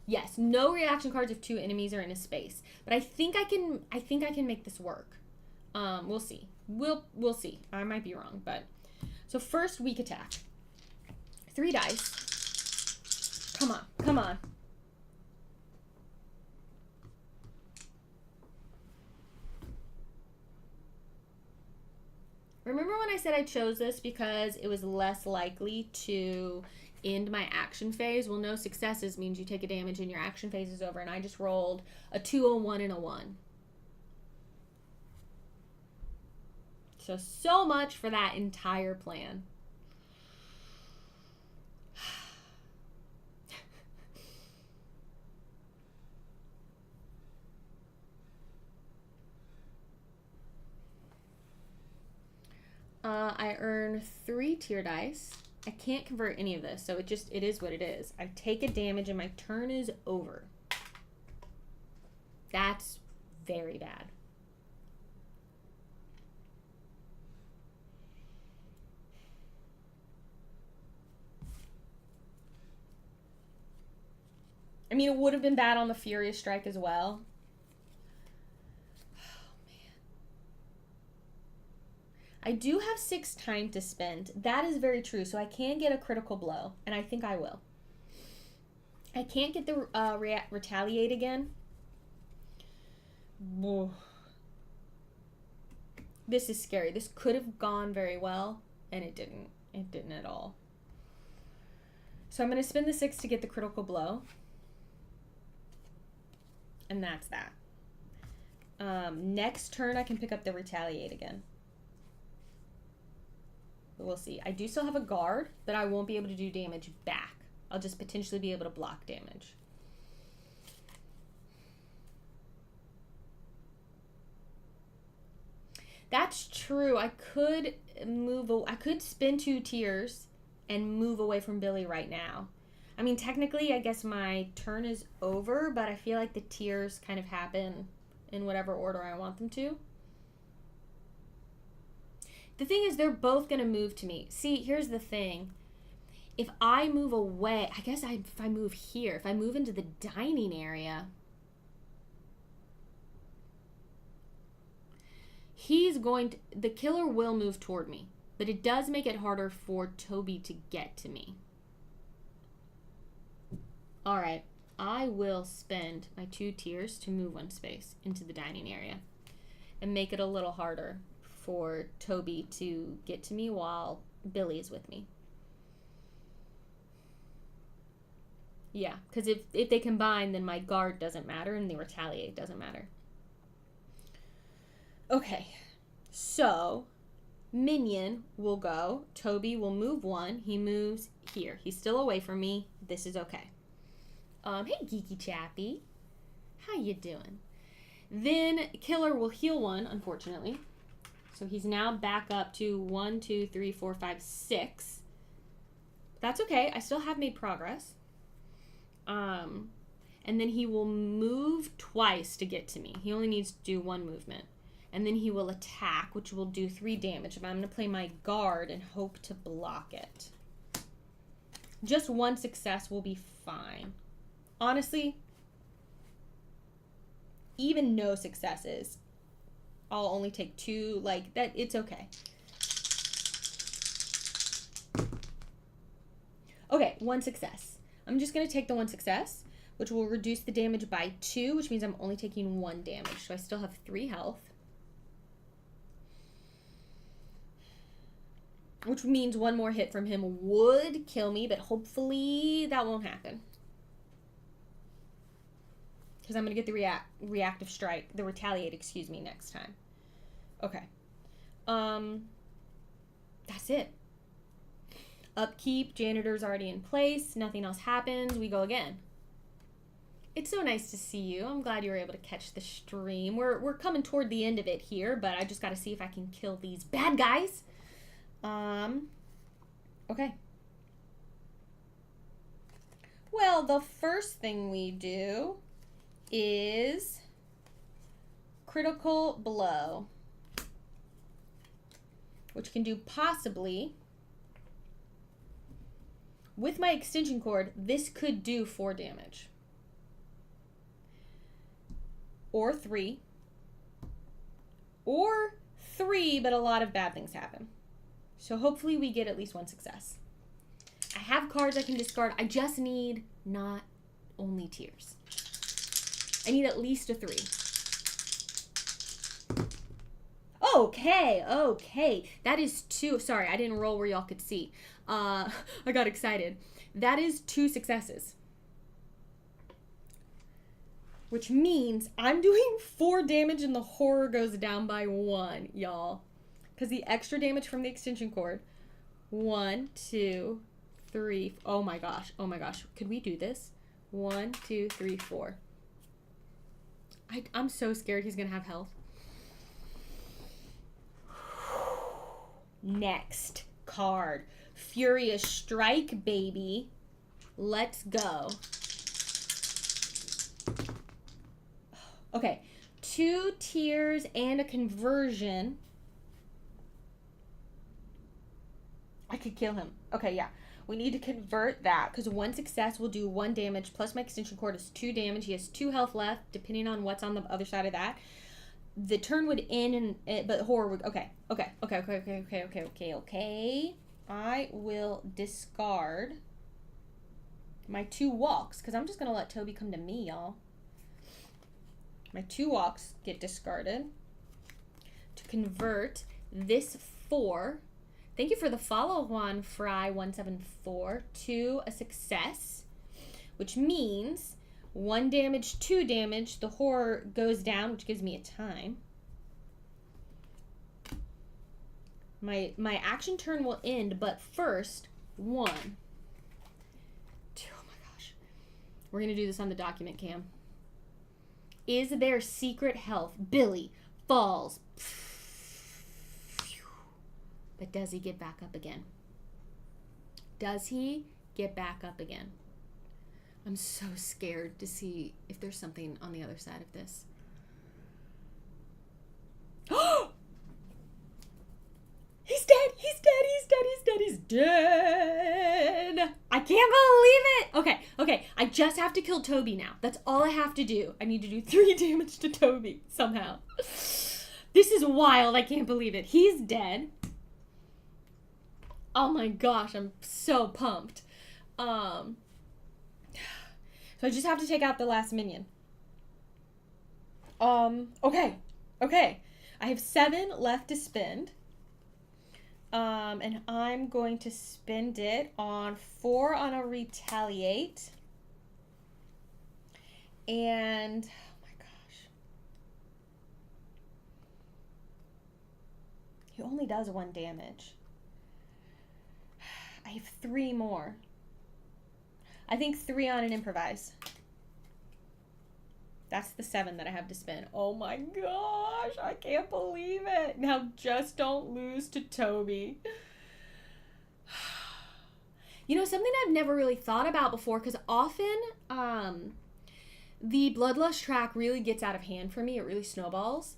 Yes, no reaction cards if 2 enemies are in a space, but I think I can make this work. We'll see. We'll see. I might be wrong, but so first weak attack. 3 dice. Come on, come on. Remember when I said I chose this because it was less likely to end my action phase? Well, no successes means you take a damage and your action phase is over, and I just rolled a 2, a 1, and a 1. So much for that entire plan. I earn 3 tier dice. I can't convert any of this, so it is what it is. I take a damage and my turn is over. That's very bad. I mean, it would have been bad on the Furious Strike as well. Oh, man. I do have 6 time to spend. That is very true. So I can get a critical blow, and I think I will. I can't get the retaliate again. Whoa. This is scary. This could have gone very well, and it didn't. It didn't at all. So I'm going to spend the 6 to get the critical blow. And that's that. Next turn, I can pick up the retaliate again. But we'll see. I do still have a guard, but I won't be able to do damage back. I'll just potentially be able to block damage. That's true. I could spin 2 tiers and move away from Billy right now. I mean, technically, I guess my turn is over, but I feel like the tiers kind of happen in whatever order I want them to. The thing is, they're both going to move to me. See, here's the thing. If I move away, I guess if I move here, if I move into the dining area, the killer will move toward me, but it does make it harder for Toby to get to me. All right, I will spend my 2 tiers to move 1 space into the dining area and make it a little harder for Toby to get to me while Billy is with me. Yeah, because if they combine, then my guard doesn't matter and the retaliate doesn't matter. Okay, so minion will go. Toby will move 1. He moves here. He's still away from me. This is okay. Hey, Geeky Chappy. How you doing? Then Killer will heal 1, unfortunately. So he's now back up to 1, 2, 3, 4, 5, 6. That's okay. I still have made progress. And then he will move twice to get to me. He only needs to do 1 movement. And then he will attack, which will do 3 damage. But I'm going to play my guard and hope to block it. Just 1 success will be fine. Honestly, even no successes, I'll only take 2, like, that, it's okay. Okay, 1 success. I'm just going to take the 1 success, which will reduce the damage by 2, which means I'm only taking 1 damage. So I still have 3 health. Which means 1 more hit from him would kill me, but hopefully that won't happen. Because I'm going to get the reactive strike, the retaliate, excuse me, next time. Okay. That's it. Upkeep, janitor's already in place. Nothing else happens. We go again. It's so nice to see you. I'm glad you were able to catch the stream. We're coming toward the end of it here, but I just got to see if I can kill these bad guys. Okay. Well, the first thing we do is critical blow, which can do possibly, with my extension cord, this could do 4 damage. Or 3. Or 3, but a lot of bad things happen. So hopefully we get at least 1 success. I have cards I can discard. I just need not only tiers. I need at least a 3. Okay. That is 2. Sorry, I didn't roll where y'all could see. I got excited. That is 2 successes. Which means I'm doing 4 damage and the horror goes down by 1, y'all. Because the extra damage from the extension cord. 1, 2, 3. Oh my gosh. Could we do this? 1, 2, 3, 4. I'm so scared he's going to have health. Next card. Furious Strike, baby. Let's go. Okay, 2 tiers and a conversion. I could kill him. Okay, yeah. We need to convert that because 1 success will do 1 damage plus my extension cord is 2 damage. He has 2 health left depending on what's on the other side of that. The turn would end, but horror would. Okay. I will discard my 2 walks because I'm just gonna let Toby come to me, y'all. My 2 walks get discarded to convert this 4. Thank you for the follow, Juan Fry174, to a success, which means 1 damage, 2 damage. The horror goes down, which gives me a time. My action turn will end, but first, 1, 2. Oh my gosh. We're going to do this on the document cam. Is there secret health? Billy falls. But does he get back up again? Does he get back up again? I'm so scared to see if there's something on the other side of this. Oh! He's dead! He's dead! He's dead! He's dead! He's dead! I can't believe it! Okay. I just have to kill Toby now. That's all I have to do. I need to do 3 damage to Toby somehow. This is wild. I can't believe it. He's dead. Oh my gosh, I'm so pumped. So I just have to take out the last minion. Okay. I have 7 left to spend. And I'm going to spend it on 4 on a retaliate. And, oh my gosh. He only does 1 damage. I have 3 more. I think 3 on an improvise. That's the 7 that I have to spend. Oh my gosh, I can't believe it. Now just don't lose to Toby. You know, something I've never really thought about before, because often the Bloodlust track really gets out of hand for me. It really snowballs.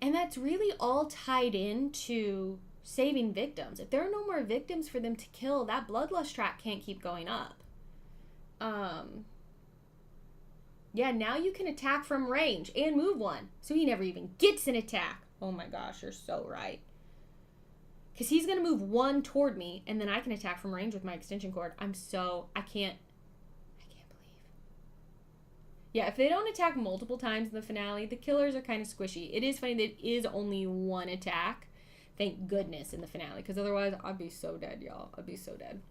And that's really all tied into saving victims. If there are no more victims for them to kill, that Bloodlust track can't keep going up. Yeah, now you can attack from range and move 1. So he never even gets an attack. Oh my gosh, you're so right. Because he's going to move 1 toward me, and then I can attack from range with my extension cord. I can't believe. Yeah, if they don't attack multiple times in the finale, the killers are kind of squishy. It is funny that it is only 1 attack. Thank goodness in the finale, because otherwise I'd be so dead, y'all. I'd be so dead.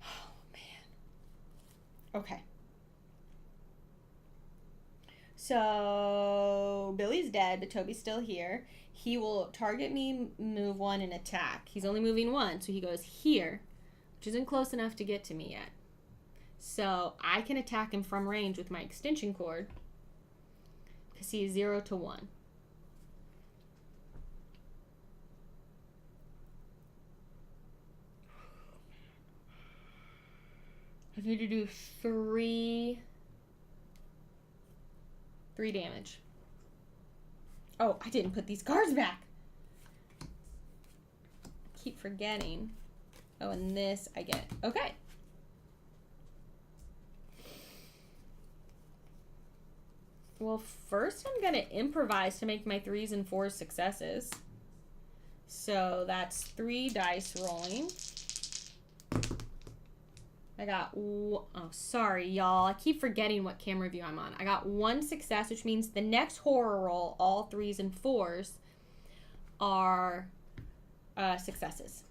Oh, man. Okay. So, Billy's dead, but Toby's still here. He will target me, move 1, and attack. He's only moving 1, so he goes here, which isn't close enough to get to me yet. So, I can attack him from range with my extension cord, because he is 0 to 1. I need to do 3 damage. Oh, I didn't put these cards back. I keep forgetting. Oh, and this I get. Okay. Well, first I'm going to improvise to make my 3s and 4s successes. So that's 3 dice rolling. I got, oh, sorry, y'all. I keep forgetting what camera view I'm on. I got 1 success, which means the next horror roll, all 3s and 4s, are successes.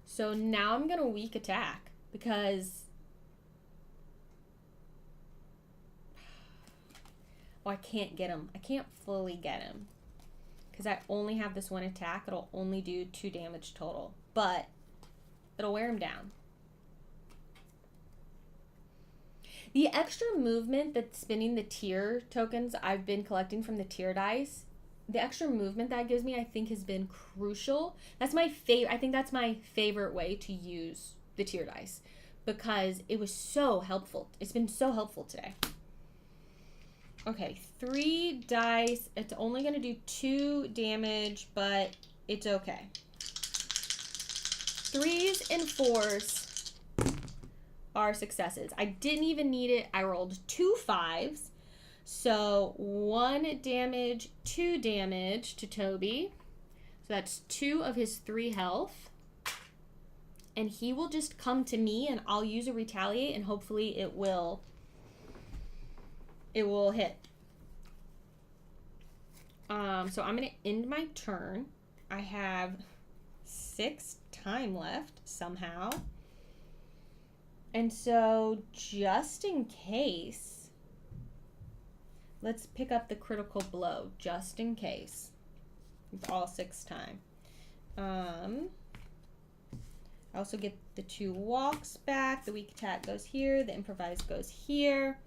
So now I'm going to weak attack because, oh, I can't get him. I can't fully get him because I only have this 1 attack. It'll only do 2 damage total, but it'll wear him down. The extra movement that spinning the tier tokens I've been collecting from the tier dice the extra movement that gives me, I think, has been crucial. That's my favorite. I think that's my favorite way to use the tier dice because it was so helpful. It's been so helpful today. Okay, 3 dice. It's only going to do 2 damage, but it's okay. 3s and 4s are successes. I didn't even need it. I rolled 2 5s. So 1 damage, 2 damage to Toby. So that's 2 of his 3 health. And he will just come to me and I'll use a retaliate and hopefully it will hit. So I'm going to end my turn. I have 6 time left somehow. And so just in case, let's pick up the critical blow just in case. It's all 6 time. I also get the 2 walks back. The weak attack goes here. The improvised goes here.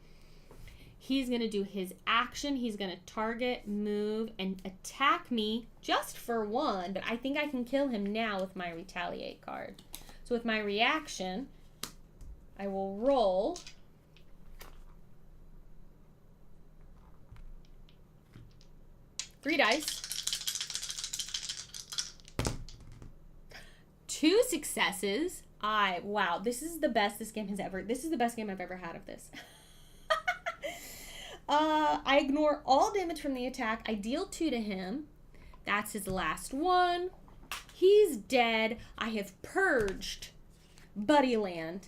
He's going to do his action. He's going to target, move, and attack me just for 1. But I think I can kill him now with my retaliate card. So with my reaction, I will roll. Three dice. 2 successes. Wow, this is the best this is the best game I've ever had of this. I ignore all damage from the attack. I deal 2 to him. That's his last one. He's dead. I have purged Buddyland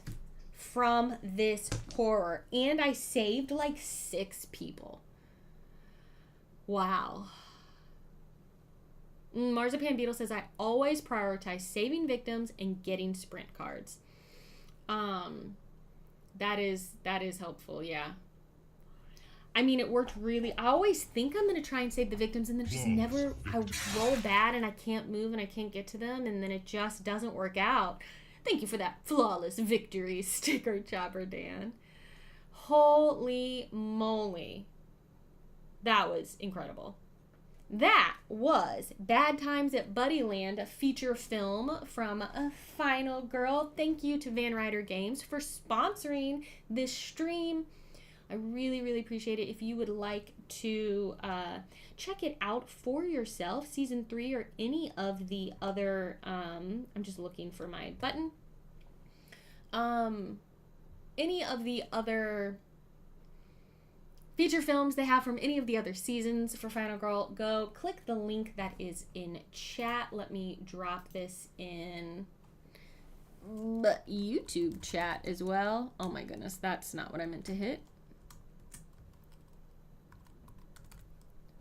from this horror. And I saved like 6 people. Wow. Marzipan Beetle says, I always prioritize saving victims and getting sprint cards. That is helpful, yeah. I mean, it worked really. I always think I'm going to try and save the victims, and then just never, I roll bad, and I can't move, and I can't get to them, and then it just doesn't work out. Thank you for that flawless victory sticker, Chopper Dan. Holy moly. That was incredible. That was Bad Times at Buddyland, a feature film from a Final Girl. Thank you to Van Ryder Games for sponsoring this stream. I really, really appreciate it. If you would like to check it out for yourself, Season 3 or any of the other, I'm just looking for my button. Any of the other feature films they have from any of the other seasons for Final Girl, go click the link that is in chat. Let me drop this in YouTube chat as well. Oh my goodness, that's not what I meant to hit.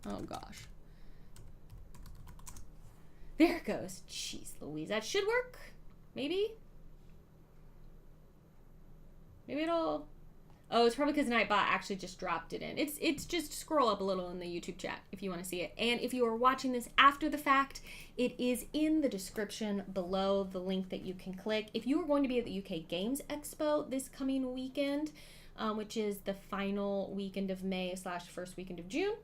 Oh gosh. There it goes. Jeez Louise, that should work. Maybe? Maybe it'll... Oh, it's probably because Nightbot actually just dropped it in. It's just scroll up a little in the YouTube chat if you want to see it. And if you are watching this after the fact, it is in the description below, the link that you can click. If you are going to be at the UK Games Expo this coming weekend, which is the final weekend of May / first weekend of June,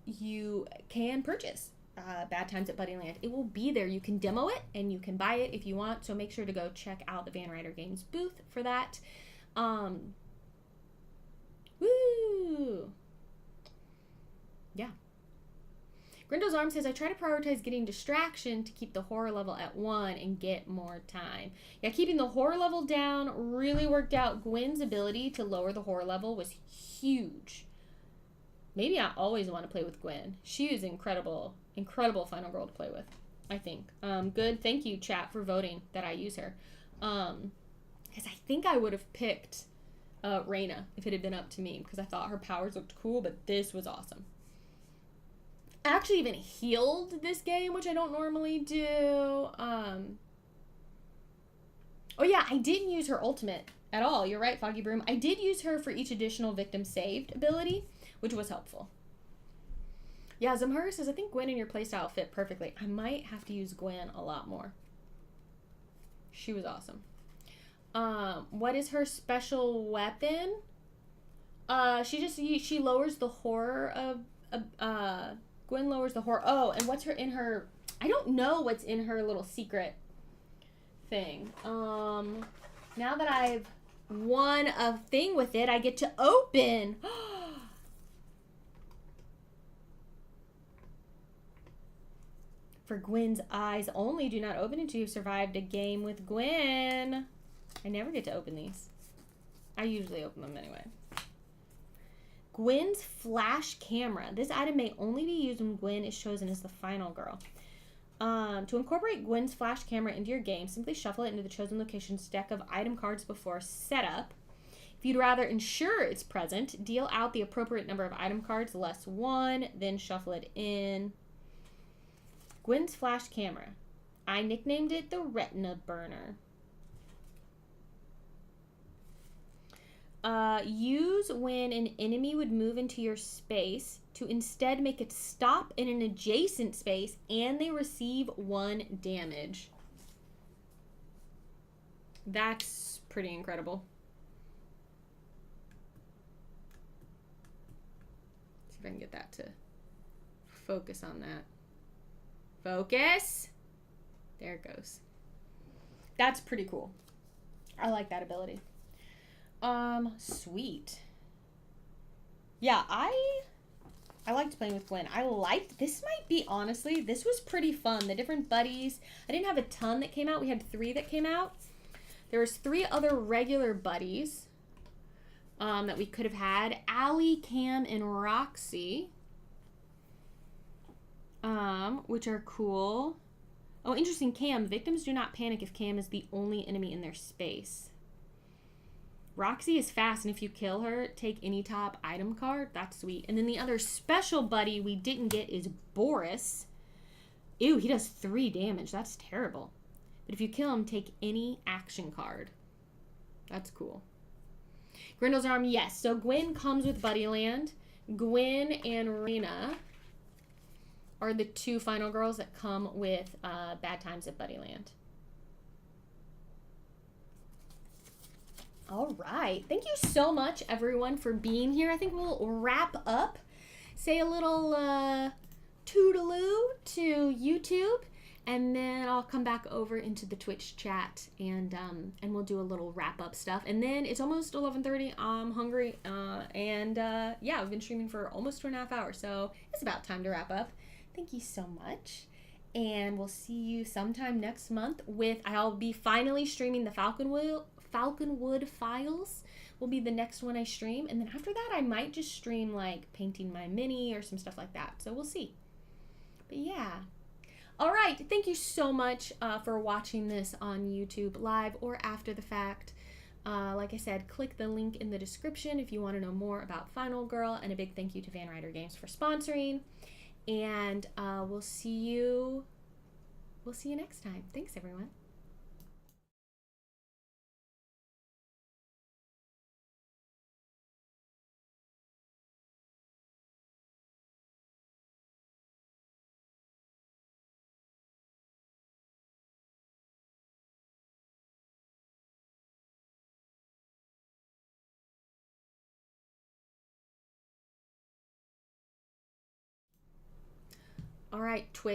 you can purchase Bad Times at Buddyland. It will be there. You can demo it and you can buy it if you want. So make sure to go check out the Van Ryder Games booth for that. Woo! Yeah. Grindo's Arm says, I try to prioritize getting distraction to keep the horror level at 1 and get more time. Yeah, keeping the horror level down really worked out. Gwen's ability to lower the horror level was huge. Maybe I always want to play with Gwen. She is incredible Final Girl to play with, I think. Good. Thank you, chat, for voting that I use her. Because I think I would have picked Reyna if it had been up to me, because I thought her powers looked cool, but this was awesome. I actually even healed this game, which I don't normally do. Oh yeah, I didn't use her ultimate at all. You're right, Foggy Broom. I did use her for each additional victim saved ability, which was helpful. Yeah, Zamhara says, I think Gwen in your playstyle fit perfectly. I might have to use Gwen a lot more. She was awesome. What is her special weapon? She lowers the horror of Gwen lowers the horror. Oh, and what's her in her... I don't know what's in her little secret thing. Now that I've won a thing with it, I get to open. For Gwen's eyes only, do not open until you've survived a game with Gwen. I never get to open these. I usually open them anyway. Gwen's flash camera. This item may only be used when Gwen is chosen as the final girl. To incorporate Gwen's flash camera into your game, simply shuffle it into the chosen location's deck of item cards before setup. If you'd rather ensure it's present, deal out the appropriate number of item cards, less 1, then shuffle it in. Gwen's flash camera. I nicknamed it the Retina Burner. Use when an enemy would move into your space to instead make it stop in an adjacent space and they receive 1 damage. That's pretty incredible. See if I can get that to focus on that. Focus. There it goes. That's pretty cool. I like that ability. Sweet. Yeah, I liked playing with Gwen. This might be, honestly, this was pretty fun. The different buddies. I didn't have a ton that came out. We had 3 that came out. There was 3 other regular buddies that we could have had. Allie, Cam, and Roxy. Which are cool. Oh, interesting, Cam. Victims do not panic if Cam is the only enemy in their space. Roxy is fast, and if you kill her, take any top item card. That's sweet. And then the other special buddy we didn't get is Boris. Ew, he does 3 damage. That's terrible. But if you kill him, take any action card. That's cool. Grindel's Arm, yes. So Gwen comes with Buddyland. Gwen and Rena are the 2 final girls that come with Bad Times at Buddyland. All right. Thank you so much, everyone, for being here. I think we'll wrap up. Say a little toodaloo to YouTube, and then I'll come back over into the Twitch chat, and we'll do a little wrap-up stuff. And then it's almost 11:30. I'm hungry, yeah, I've been streaming for almost 2.5 hours, so it's about time to wrap up. Thank you so much, and we'll see you sometime next month I'll be finally streaming the Falconwood Files will be the next one I stream. And then after that, I might just stream like painting my mini or some stuff like that. So we'll see. But yeah. All right. Thank you so much for watching this on YouTube live or after the fact. Like I said, click the link in the description if you want to know more about Final Girl. And a big thank you to Ryder Games for sponsoring. And we'll see you next time. Thanks, everyone. All right, Twitch.